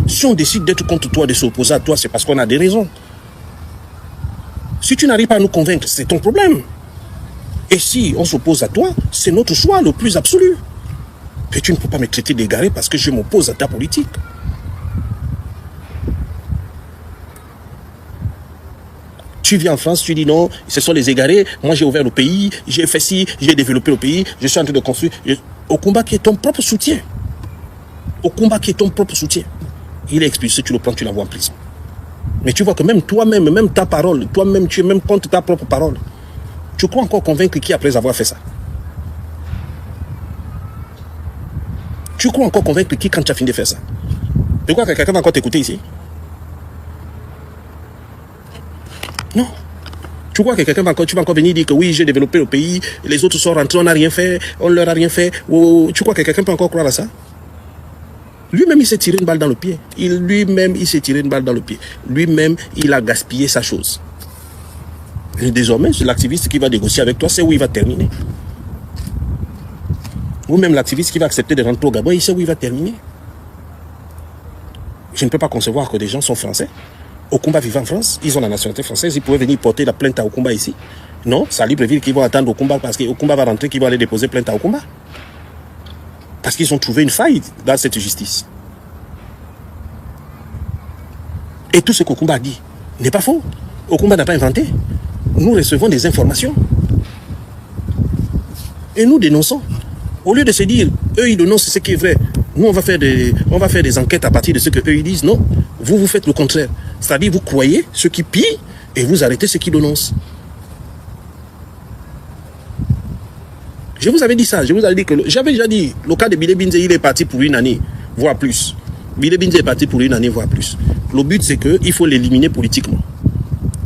Si on décide d'être contre toi, de s'opposer à toi, c'est parce qu'on a des raisons. Si tu n'arrives pas à nous convaincre, c'est ton problème. Et si on s'oppose à toi, c'est notre choix le plus absolu. Et tu ne peux pas me traiter d'égaré parce que je m'oppose à ta politique. Tu viens en France, tu dis non, ce sont les égarés, moi j'ai ouvert le pays, j'ai fait ci, j'ai développé le pays, je suis en train de construire. Au combat qui est ton propre soutien. Au combat qui est ton propre soutien. Il est expulsé, tu le prends, tu l'envoies en prison. Mais tu vois que même toi-même, même ta parole, toi-même, tu es même contre ta propre parole. Tu crois encore convaincre qui après avoir fait ça? Tu crois encore convaincre qui quand tu as fini de faire ça? Tu crois que quelqu'un va encore t'écouter ici? Non. Tu crois que quelqu'un va encore, tu vas encore venir dire que oui, j'ai développé le pays, les autres sont rentrés, on n'a rien fait, on leur a rien fait. Oh, tu crois que quelqu'un peut encore croire à ça? Lui-même, il s'est tiré une balle dans le pied. Lui-même, il s'est tiré une balle dans le pied. Lui-même, il a gaspillé sa chose. Et désormais, c'est l'activiste qui va négocier avec toi, c'est où il va terminer. Ou même l'activiste qui va accepter de rentrer au Gabon, il sait où il va terminer. Je ne peux pas concevoir que des gens sont français. Okumba vivant en France, ils ont la nationalité française, ils pouvaient venir porter la plainte à Okumba ici. Non, c'est à Libreville qu'ils vont attendre Okumba parce que Okumba va rentrer, qu'ils vont aller déposer plainte à Okumba. Parce qu'ils ont trouvé une faille dans cette justice. Et tout ce qu'Okumba a dit n'est pas faux. Okumba n'a pas inventé. Nous recevons des informations. Et nous dénonçons. Au lieu de se dire, eux ils dénoncent ce qui est vrai, nous on va faire des enquêtes à partir de ce qu'eux ils disent. Non, vous faites le contraire. C'est-à-dire vous croyez ceux qui pillent et vous arrêtez ceux qui dénoncent. Je vous avais dit ça, je vous avais dit que j'avais déjà dit, le cas de Bile Binze, il est parti pour une année, voire plus. Bile Binze est parti pour une année, voire plus. Le but c'est qu'il faut l'éliminer politiquement.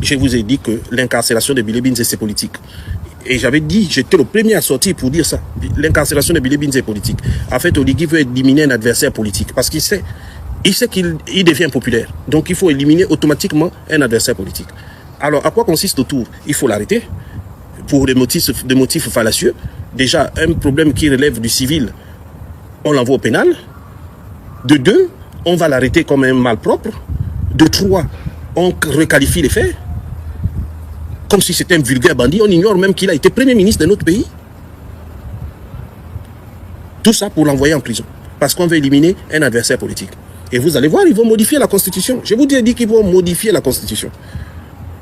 Je vous ai dit que l'incarcération de Bile Binze c'est politique. Et j'avais dit, j'étais le premier à sortir pour dire ça. L'incarcération de Bile Binze est politique. En fait, Oligui veut éliminer un adversaire politique parce qu'il sait qu'il devient populaire. Donc il faut éliminer automatiquement un adversaire politique. Alors à quoi consiste le tour? Il faut l'arrêter pour des motifs fallacieux. Déjà, un problème qui relève du civil, on l'envoie au pénal. De deux, on va l'arrêter comme un malpropre. De trois, on requalifie les faits. Comme si c'était un vulgaire bandit. On ignore même qu'il a été Premier ministre de notre pays. Tout ça pour l'envoyer en prison. Parce qu'on veut éliminer un adversaire politique. Et vous allez voir, ils vont modifier la Constitution. Je vous ai dit qu'ils vont modifier la Constitution.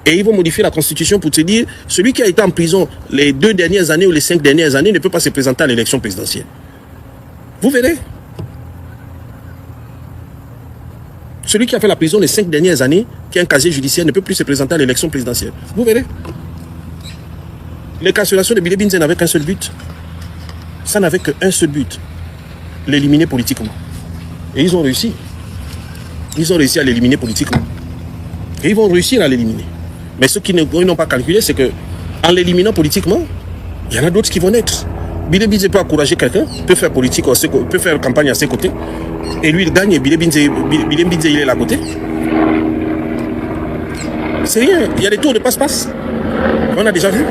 Et ils vont modifier la Constitution pour te dire, celui qui a été en prison les 2 dernières années ou les 5 dernières années ne peut pas se présenter à l'élection présidentielle. Vous verrez. Celui qui a fait la prison les 5 dernières années, qui a un casier judiciaire, ne peut plus se présenter à l'élection présidentielle. Vous verrez. L'incarcération de Bile Binze n'avait qu'un seul but. Ça n'avait qu'un seul but. L'éliminer politiquement. Et ils ont réussi. Ils ont réussi à l'éliminer politiquement. Et ils vont réussir à l'éliminer. Mais ce qu'ils n'ont pas calculé, c'est que en l'éliminant politiquement, il y en a d'autres qui vont naître. Bile Binze peut encourager quelqu'un, peut faire politique, peut faire campagne à ses côtés. Et lui, il gagne et Bile Binze, il est là à côté. C'est rien. Il y a des tours de passe-passe. On a déjà vu.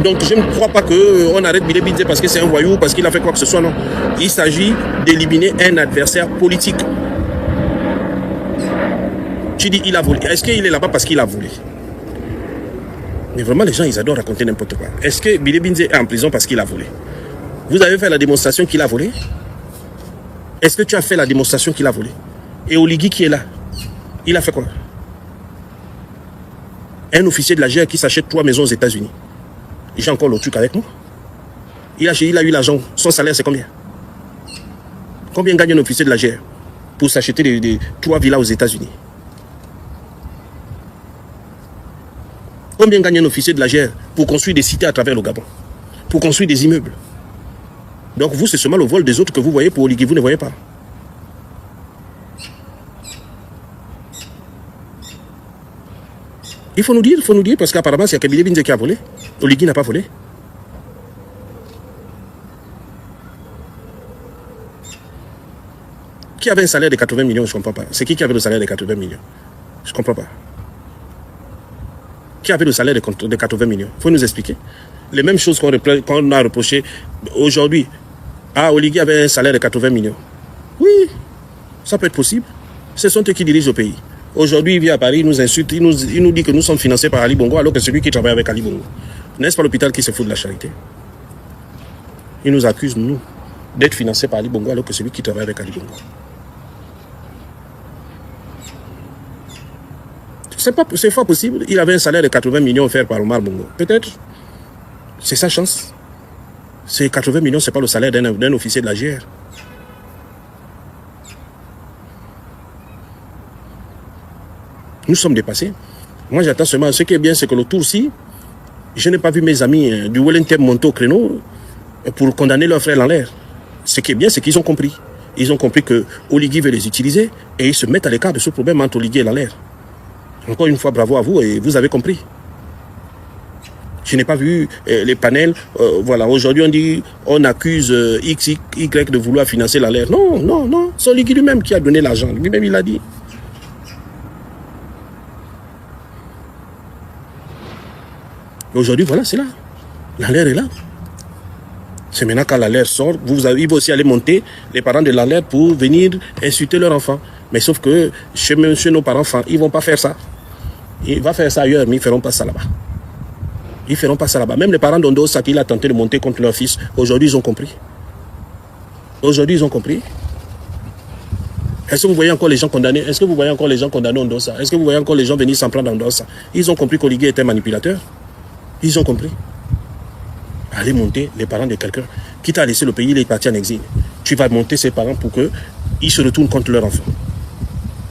Donc je ne crois pas qu'on arrête Bile Binze parce que c'est un voyou, parce qu'il a fait quoi que ce soit, non. Il s'agit d'éliminer un adversaire politique. Tu dis il a volé. Est-ce qu'il est là-bas parce qu'il a volé? Mais vraiment les gens ils adorent raconter n'importe quoi. Est-ce que Bile Binze est en prison parce qu'il a volé? Vous avez fait la démonstration qu'il a volé? Est-ce que tu as fait la démonstration qu'il a volé? Et Oligui qui est là, il a fait quoi? Un officier de la GR qui s'achète 3 maisons aux États-Unis. J'ai encore le truc avec moi. Il a eu l'argent. Son salaire c'est combien? Combien gagne un officier de la GR pour s'acheter 3 villas aux États-Unis? Combien gagne un officier de la GR pour construire des cités à travers le Gabon? Pour construire des immeubles? Donc vous, c'est seulement le vol des autres que vous voyez pour Oligui, vous ne voyez pas. Il faut nous dire, parce qu'apparemment, c'est Kabila Binze qui a volé. Oligui n'a pas volé. Qui avait un salaire de 80 millions, je ne comprends pas. C'est qui avait le salaire de 80 millions? Je ne comprends pas. Qui avait le salaire de 80 millions? Il faut nous expliquer. Les mêmes choses qu'on a reproché aujourd'hui. Ah, Oligui avait un salaire de 80 millions. Oui, ça peut être possible. Ce sont eux qui dirigent le pays. Aujourd'hui, il vient à Paris, il nous insulte, il nous dit que nous sommes financés par Ali Bongo, alors que c'est lui qui travaille avec Ali Bongo. N'est-ce pas l'hôpital qui se fout de la charité? Il nous accuse, nous, d'être financés par Ali Bongo, alors que c'est lui qui travaille avec Ali Bongo. C'est fort possible. Il avait un salaire de 80 millions offert par Omar Bongo. Peut-être. C'est sa chance. Ces 80 millions, ce n'est pas le salaire d'un officier de la GR. Nous sommes dépassés. Moi, j'attends seulement. Ce qui est bien, c'est que le tour-ci, je n'ai pas vu mes amis du Wellington monter au créneau pour condamner leurs frères en l'air. Ce qui est bien, c'est qu'ils ont compris. Ils ont compris que Oligui veut les utiliser et ils se mettent à l'écart de ce problème entre Oligui et l'en l'air. Encore une fois, bravo à vous et vous avez compris. Je n'ai pas vu les panels. Voilà, aujourd'hui on dit, on accuse X, Y de vouloir financer l'en l'air. Non, non, non. C'est Oligui lui-même qui a donné l'argent. Lui-même, il l'a dit. Aujourd'hui, voilà, c'est là. L'en l'air est là. C'est maintenant quand l'en l'air sort, il va aussi aller monter les parents de l'en l'air pour venir insulter leur enfant. Mais sauf que chez nos parents, ils ne vont pas faire ça. Ils vont faire ça ailleurs, mais ils ne feront pas ça là-bas. Ils ne feront pas ça là-bas. Même les parents d'Ondossa qui a tenté de monter contre leur fils, aujourd'hui, ils ont compris. Aujourd'hui, ils ont compris. Est-ce que vous voyez encore les gens condamnés? Est-ce que vous voyez encore les gens condamnés Ondossa? Est-ce que vous voyez encore les gens venir s'en prendre Ondossa? Ils ont compris qu'Oligui était manipulateur. Ils ont compris. Aller monter les parents de quelqu'un qui t'a laissé le pays, il est parti en exil. Tu vas monter ses parents pour qu'ils se retournent contre leur enfant.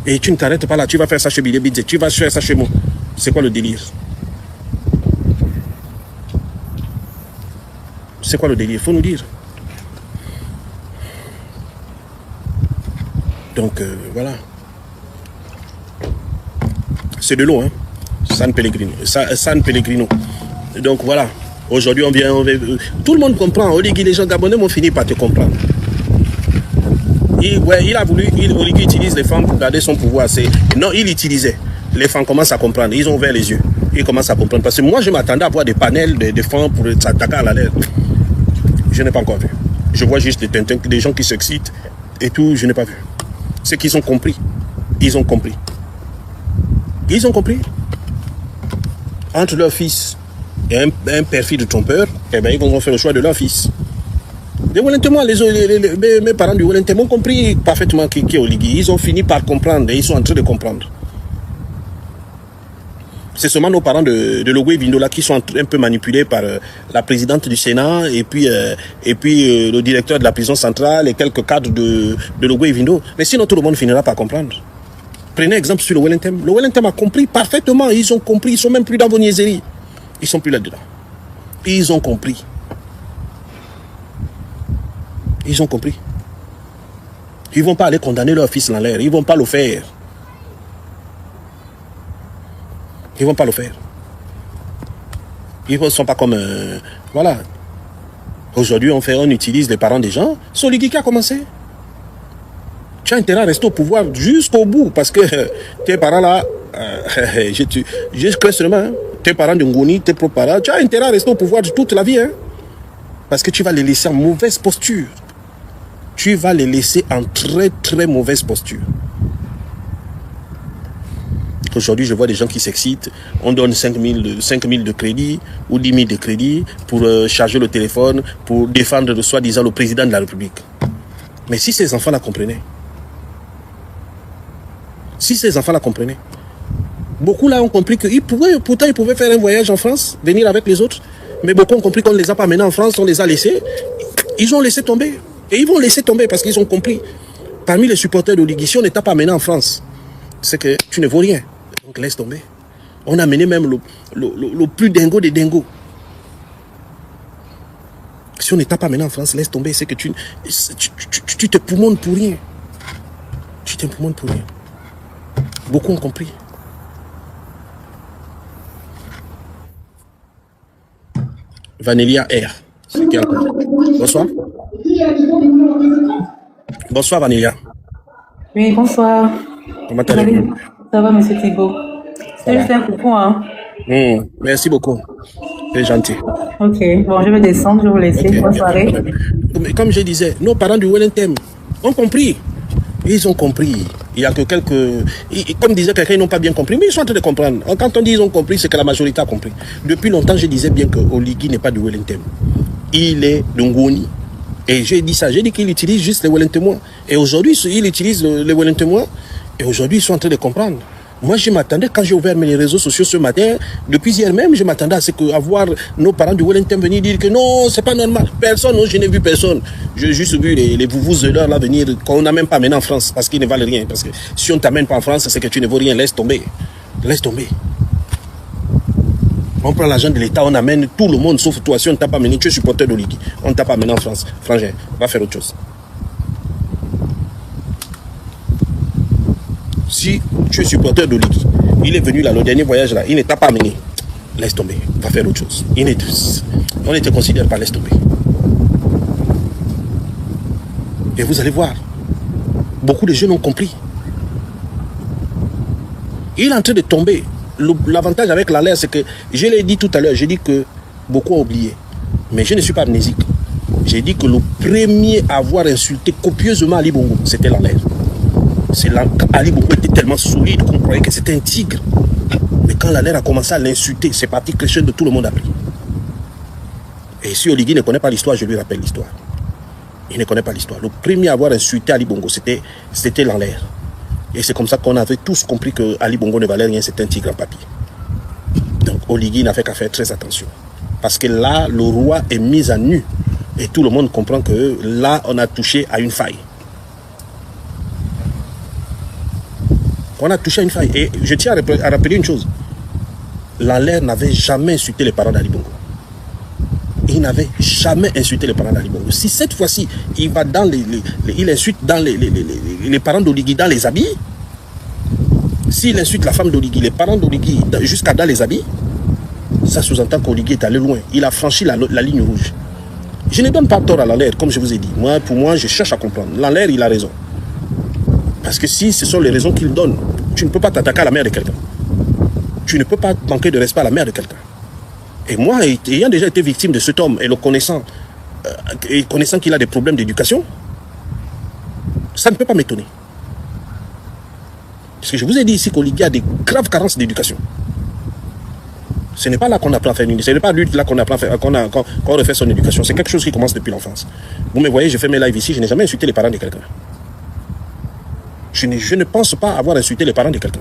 Et tu ne t'arrêtes pas là, tu vas faire ça chez Billy Bidze, tu vas faire ça chez moi. C'est quoi le délire? C'est quoi le délire? Il faut nous dire. Donc, voilà. C'est de l'eau, hein. San Pellegrino. Donc, voilà. Aujourd'hui, tout le monde comprend. Oligui, les gens gabonais vont finir par te comprendre. Il a voulu, Oligui utilise les femmes pour garder son pouvoir. Non, il utilisait. Les femmes commencent à comprendre. Ils ont ouvert les yeux. Ils commencent à comprendre. Parce que moi, je m'attendais à voir des panels de femmes pour s'attaquer à la lettre. Je n'ai pas encore vu. Je vois juste des gens qui s'excitent et tout. Je n'ai pas vu. C'est qu'ils ont compris. Ils ont compris. Ils ont compris. Entre leur fils et un perfide trompeur, eh bien, ils vont faire le choix de leur fils. Mes parents du Wellington ont compris parfaitement qui est Oligui. Ils ont fini par comprendre et ils sont en train de comprendre. C'est seulement nos parents de Logwe Vindola qui sont un peu manipulés par la présidente du Sénat et puis le directeur de la prison centrale et quelques cadres de Logwe Vindo. Mais sinon, tout le monde finira par comprendre. Prenez exemple sur le Wellington. Le Wellington a compris parfaitement. Ils ont compris. Ils ne sont même plus dans vos niaiseries. Ils ne sont plus là-dedans. Ils ont compris. Ils ont compris. Ils ne vont pas aller condamner leur fils dans l'air. Ils ne vont pas le faire. Ils ne vont pas le faire. Ils ne sont pas comme... voilà. Aujourd'hui, on utilise les parents des gens. C'est Oligui qui a commencé. Tu as intérêt à rester au pouvoir jusqu'au bout. Parce que tes parents là... je crains seulement. Hein, tes parents de Ngoni, tes propres parents, tu as intérêt à rester au pouvoir toute la vie. Hein, parce que tu vas les laisser en mauvaise posture. Tu vas les laisser en très très mauvaise posture. Aujourd'hui, je vois des gens qui s'excitent. On donne 5 000 de crédit ou 10 000 de crédit pour charger le téléphone, pour défendre soi-disant le président de la République. Mais si ces enfants la comprenaient, beaucoup là ont compris qu'ils pouvaient faire un voyage en France, venir avec les autres. Mais beaucoup ont compris qu'on ne les a pas menés en France, on les a laissés. Ils ont laissé tomber. Et ils vont laisser tomber parce qu'ils ont compris. Parmi les supporters d'Oligui, si on ne t'a pas mené en France, c'est que tu ne vaux rien. Donc laisse tomber. On a mené même le plus dingo des dingos. Si on n'est pas maintenant en France, laisse tomber, c'est que tu te poumonnes pour rien. Tu te poumonnes pour rien. Beaucoup ont compris. Vanilla R. C'est qui encore? Bonsoir. Bonsoir Vanilla. Oui, bonsoir. Comment allez-vous? Ça va, monsieur Thibault? C'est juste un coucou, hein. Merci beaucoup. C'est gentil. Ok, bon, je vais descendre, je vais vous laisser. Okay. Bonne soirée. Comme je disais, nos parents du Wellington ont compris. Ils ont compris. Il y a que quelques... Comme disait quelqu'un, ils n'ont pas bien compris, mais ils sont en train de comprendre. Quand on dit ils ont compris, c'est que la majorité a compris. Depuis longtemps, je disais bien que Oligui n'est pas du Wellington. Il est de Ngoni. Et j'ai dit ça, j'ai dit qu'il utilise juste les Wellingtonois. Et aujourd'hui, il utilise les Wellingtonois. Et aujourd'hui, ils sont en train de comprendre. Moi, je m'attendais, quand j'ai ouvert mes réseaux sociaux ce matin, depuis hier même, je m'attendais à ce que voir nos parents du Wellington venir dire que non, c'est pas normal. Personne, non, je n'ai vu personne. J'ai juste vu les vouvouzeurs là venir, qu'on n'a même pas amené en France, parce qu'ils ne valent rien. Parce que si on ne t'amène pas en France, c'est que tu ne vaux rien. Laisse tomber. Laisse tomber. On prend l'argent de l'État, on amène tout le monde, sauf toi. Si on ne t'a pas amené, tu es supporter de Oligui. On ne t'a pas amené en France. Frangin, va faire autre chose. Si tu es supporter d'Oligui, il est venu là, le dernier voyage là, il ne t'a pas amené. Laisse tomber, va faire autre chose. On ne te considère pas, laisse tomber. Et vous allez voir, beaucoup de jeunes ont compris. Il est en train de tomber. L'avantage avec l'Alaire, c'est que, je l'ai dit tout à l'heure, j'ai dit que beaucoup ont oublié. Mais je ne suis pas amnésique. J'ai dit que le premier à avoir insulté copieusement Ali Bongo, c'était l'Alaire. Ali Bongo était tellement solide qu'on croyait que c'était un tigre. Mais quand l'Alaire a commencé à l'insulter, c'est parti crescendo de tout le monde a pris. Et si Oligui ne connaît pas l'histoire, je lui rappelle l'histoire. Il ne connaît pas l'histoire. Le premier à avoir insulté Ali Bongo, c'était l'Alaire. Et c'est comme ça qu'on avait tous compris que Ali Bongo ne valait rien, c'était un tigre en papier. Donc Oligui n'a fait qu'à faire très attention. Parce que là, le roi est mis à nu. Et tout le monde comprend que là, on a touché à une faille. On a touché à une faille. Et je tiens à rappeler une chose. L'Alaire n'avait jamais insulté les parents d'Ali Bongo. Il n'avait jamais insulté les parents d'Ali Bongo. Si cette fois-ci, il va dans il insulte dans les parents d'Oligui dans les habits, s'il insulte la femme d'Oligui, les parents d'Oligui jusqu'à dans les habits, ça sous-entend qu'Oligui est allé loin. Il a franchi la ligne rouge. Je ne donne pas tort à l'Alaire, comme je vous ai dit. Pour moi, je cherche à comprendre. L'Alaire, il a raison. Parce que si ce sont les raisons qu'il donne, tu ne peux pas t'attaquer à la mère de quelqu'un. Tu ne peux pas manquer de respect à la mère de quelqu'un. Et moi, ayant déjà été victime de cet homme et le connaissant qu'il a des problèmes d'éducation, ça ne peut pas m'étonner. Parce que je vous ai dit ici qu'Oligui a des graves carences d'éducation. Ce n'est pas là qu'on apprend à faire une éducation. Ce n'est pas lui là qu'on apprend qu'on refait son éducation. C'est quelque chose qui commence depuis l'enfance. Vous me voyez, je fais mes lives ici, je n'ai jamais insulté les parents de quelqu'un. Je ne pense pas avoir insulté les parents de quelqu'un.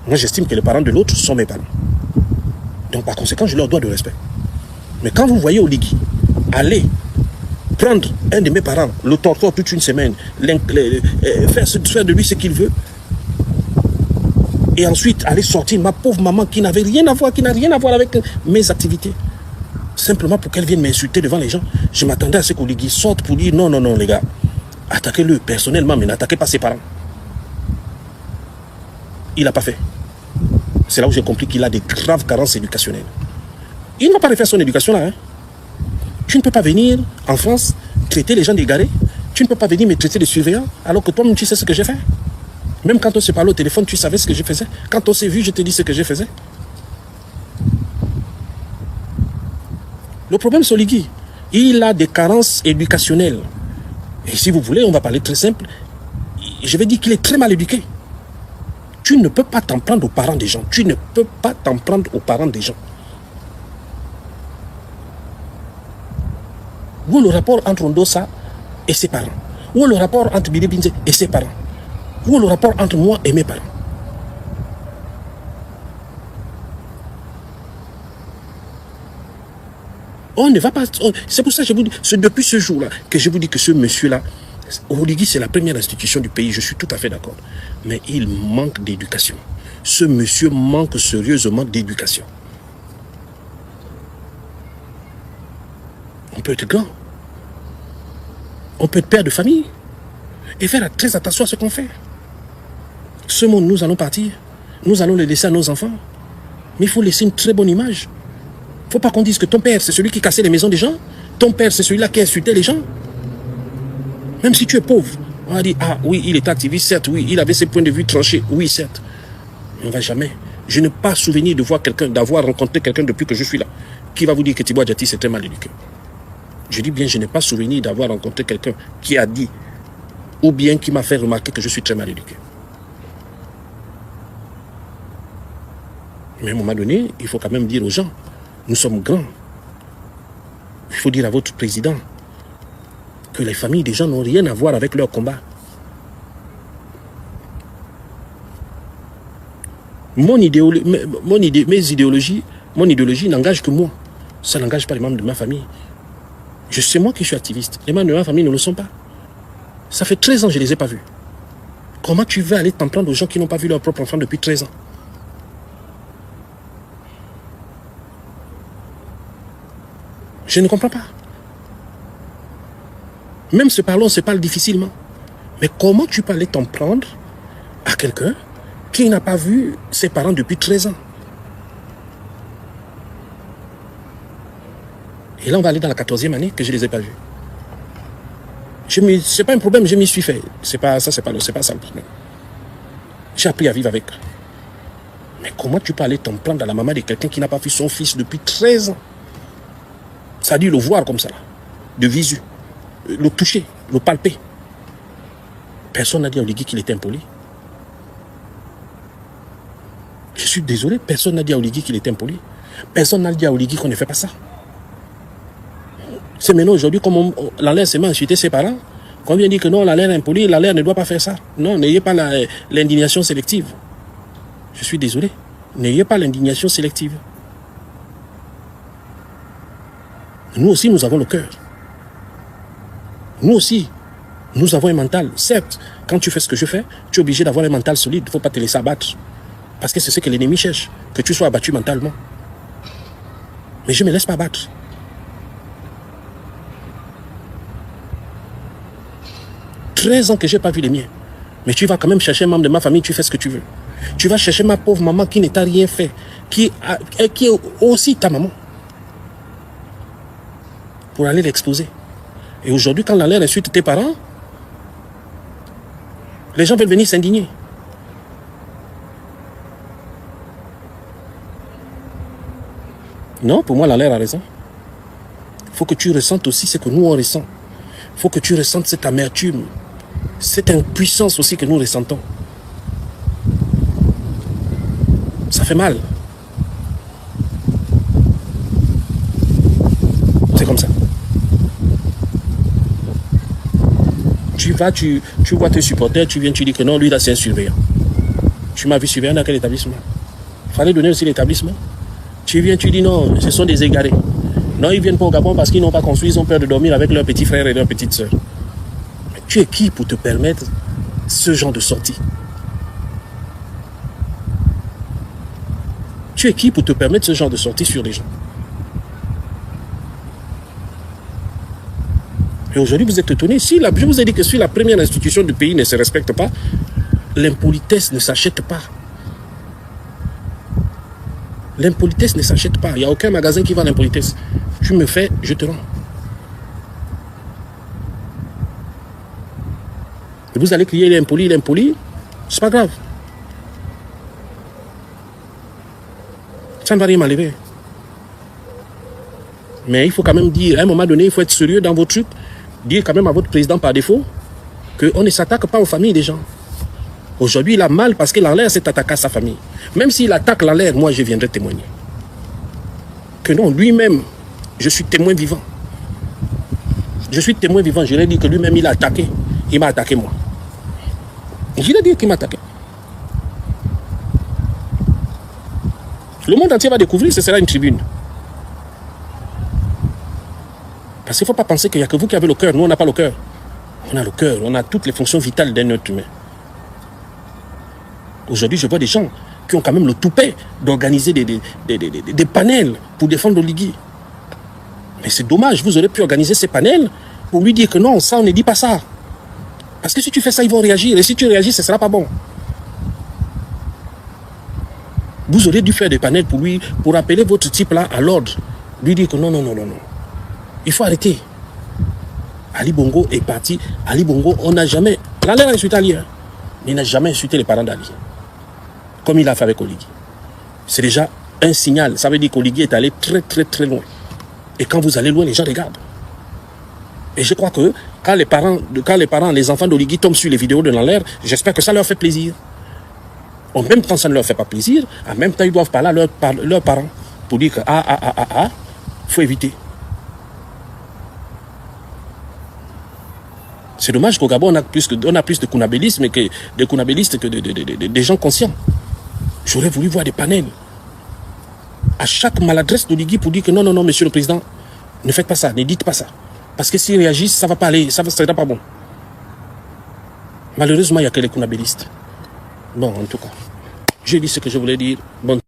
Moi, j'estime que les parents de l'autre sont mes parents. Donc, par conséquent, je leur dois de respect. Mais quand vous voyez Oligui aller prendre un de mes parents, le torture toute une semaine, faire de lui ce qu'il veut, et ensuite aller sortir ma pauvre maman qui n'avait rien à voir, qui n'a rien à voir avec mes activités, simplement pour qu'elle vienne m'insulter devant les gens, je m'attendais à ce qu'Oligui sorte pour dire non, les gars, attaquez-le personnellement, mais n'attaquez pas ses parents. Il n'a pas fait. C'est là où j'ai compris qu'il a des graves carences éducationnelles. Il n'a pas refait son éducation là. Hein. Tu ne peux pas venir en France traiter les gens d'égarés. Tu ne peux pas venir me traiter de surveillant alors que toi-même tu sais ce que j'ai fait. Même quand on se parlait au téléphone, tu savais ce que je faisais. Quand on s'est vu, je te dis ce que je faisais. Le problème, c'est Oligui. Il a des carences éducationnelles. Et si vous voulez, on va parler très simple. Je vais dire qu'il est très mal éduqué. Tu ne peux pas t'en prendre aux parents des gens. Tu ne peux pas t'en prendre aux parents des gens. Où est le rapport entre Ondosa et ses parents? Où est le rapport entre Bidé Binze et ses parents? Où est le rapport entre moi et mes parents? On ne va pas... C'est pour ça que je vous dis, c'est depuis ce jour-là que je vous dis que ce monsieur-là, Oligui, c'est la première institution du pays, je suis tout à fait d'accord. Mais il manque d'éducation. ce monsieur manque sérieusement d'éducation. On peut être grand. On peut être père de famille. Et faire très attention à ce qu'on fait. Ce monde, nous allons partir. Nous allons le laisser à nos enfants. Mais il faut laisser une très bonne image. Il ne faut pas qu'on dise que ton père, c'est celui qui cassait les maisons des gens. Ton père, c'est celui-là qui insultait les gens. Même si tu es pauvre, on va dire, ah oui, il était activiste, certes, oui, il avait ses points de vue tranchés, oui, certes. Mais on ne va jamais. Je n'ai pas souvenir de voir quelqu'un, d'avoir rencontré quelqu'un depuis que je suis là, qui va vous dire que Thibaut Adjati, c'est très mal éduqué. Je dis bien, je n'ai pas souvenir d'avoir rencontré quelqu'un qui a dit, ou bien qui m'a fait remarquer que je suis très mal éduqué. Mais à un moment donné, il faut quand même dire aux gens, nous sommes grands. Il faut dire à votre président que les familles des gens n'ont rien à voir avec leur combat. Mon idéologie n'engage que moi. Ça n'engage pas les membres de ma famille. C'est moi qui suis activiste. Les membres de ma famille ne le sont pas. Ça fait 13 ans que je ne les ai pas vus. Comment tu veux aller t'en prendre aux gens qui n'ont pas vu leur propre enfant depuis 13 ans? Je ne comprends pas. Même se parler, on se parle difficilement. Mais comment tu peux aller t'en prendre à quelqu'un qui n'a pas vu ses parents depuis 13 ans? Et là, on va aller dans la 14e année que je ne les ai pas vus. C'est pas un problème, je m'y suis fait. C'est pas ça le problème. J'ai appris à vivre avec. Mais comment tu peux aller t'en prendre à la maman de quelqu'un qui n'a pas vu son fils depuis 13 ans? Ça a dû le voir comme ça, de visu, le toucher, le palper. Personne n'a dit à Oligui qu'il était impoli. Je suis désolé, personne n'a dit à Oligui qu'il était impoli. Personne n'a dit à Oligui qu'on ne fait pas ça. C'est maintenant aujourd'hui, comme Lalère s'est insulté ses parents, qu'on vient dire que non, Lalère est impoli, Lalère ne doit pas faire ça. Non, n'ayez pas l'indignation sélective. Je suis désolé, n'ayez pas l'indignation sélective. Nous aussi, nous avons le cœur. Nous aussi, nous avons un mental. Certes, quand tu fais ce que je fais, tu es obligé d'avoir un mental solide. Il ne faut pas te laisser abattre. Parce que c'est ce que l'ennemi cherche, que tu sois abattu mentalement. Mais je ne me laisse pas abattre. « 13 ans que je n'ai pas vu les miens. Mais tu vas quand même chercher un membre de ma famille, tu fais ce que tu veux. Tu vas chercher ma pauvre maman qui ne t'a rien fait, qui est aussi ta maman, pour aller l'exposer. Et aujourd'hui, quand Lalère insulte tes parents, les gens veulent venir s'indigner. Non, pour moi, Lalère a raison. Il faut que tu ressentes aussi ce que nous, on ressent. Il faut que tu ressentes cette amertume, cette impuissance aussi que nous ressentons. Ça fait mal. C'est comme ça. Tu vas, tu vois tes supporters, tu viens, tu dis que non, lui là c'est un surveillant. Tu m'as vu surveillant dans quel établissement? Il fallait donner aussi l'établissement. Tu viens, tu dis non, ce sont des égarés. Non, ils viennent pas au Gabon parce qu'ils n'ont pas construit, ils ont peur de dormir avec leurs petits frères et leurs petites sœurs. Mais tu es qui pour te permettre ce genre de sortie? Tu es qui pour te permettre ce genre de sortie sur les gens? Et aujourd'hui, vous êtes étonnés. Si je vous ai dit que si la première institution du pays ne se respecte pas, l'impolitesse ne s'achète pas. L'impolitesse ne s'achète pas. Il n'y a aucun magasin qui vend l'impolitesse. Tu me fais, je te rends. Et vous allez crier l'impoli, c'est pas grave. Ça ne va rien m'enlever. Mais il faut quand même dire, à un moment donné, il faut être sérieux dans vos trucs. Dire quand même à votre président par défaut qu'on ne s'attaque pas aux familles des gens. Aujourd'hui, il a mal parce que Lalère s'est attaqué à sa famille. Même s'il attaque Lalère, moi, je viendrai témoigner. Que non, lui-même, je suis témoin vivant. Je suis témoin vivant. Je l'ai dit que lui-même, il a attaqué. Il m'a attaqué, moi. Je l'ai dit qu'il m'a attaqué. Le monde entier va découvrir, ce sera une tribune. Parce qu'il ne faut pas penser qu'il n'y a que vous qui avez le cœur. Nous, on n'a pas le cœur. On a le cœur, on a toutes les fonctions vitales d'un être humain. Aujourd'hui, je vois des gens qui ont quand même le toupet d'organiser des panels pour défendre Oligui. Mais c'est dommage, vous aurez pu organiser ces panels pour lui dire que non, ça on ne dit pas ça. Parce que si tu fais ça, ils vont réagir. Et si tu réagis, ce ne sera pas bon. Vous aurez dû faire des panels pour lui, pour appeler votre type là à l'ordre. Lui dire que non. Il faut arrêter. Ali Bongo est parti. Ali Bongo, on n'a jamais... L'Alain a insulté Ali. Hein. Il n'a jamais insulté les parents d'Ali. Comme il a fait avec Oligui. C'est déjà un signal. Ça veut dire qu'Oligui est allé très loin. Et quand vous allez loin, les gens regardent. Et je crois que quand les parents, les enfants d'Oligui tombent sur les vidéos de Lanler, j'espère que ça leur fait plaisir. En même temps, ça ne leur fait pas plaisir. En même temps, ils doivent parler à leurs parents pour dire que faut éviter. C'est dommage qu'au Gabon, on a plus de kounabélisme que des kounabélistes que des gens conscients. J'aurais voulu voir des panels. À chaque maladresse d'Oligui pour dire que non, monsieur le président, ne faites pas ça, ne dites pas ça. Parce que s'ils réagissent, ça ne va pas aller, ça ne sera pas bon. Malheureusement, il n'y a que les kounabélistes. Bon, en tout cas, j'ai dit ce que je voulais dire. Bonne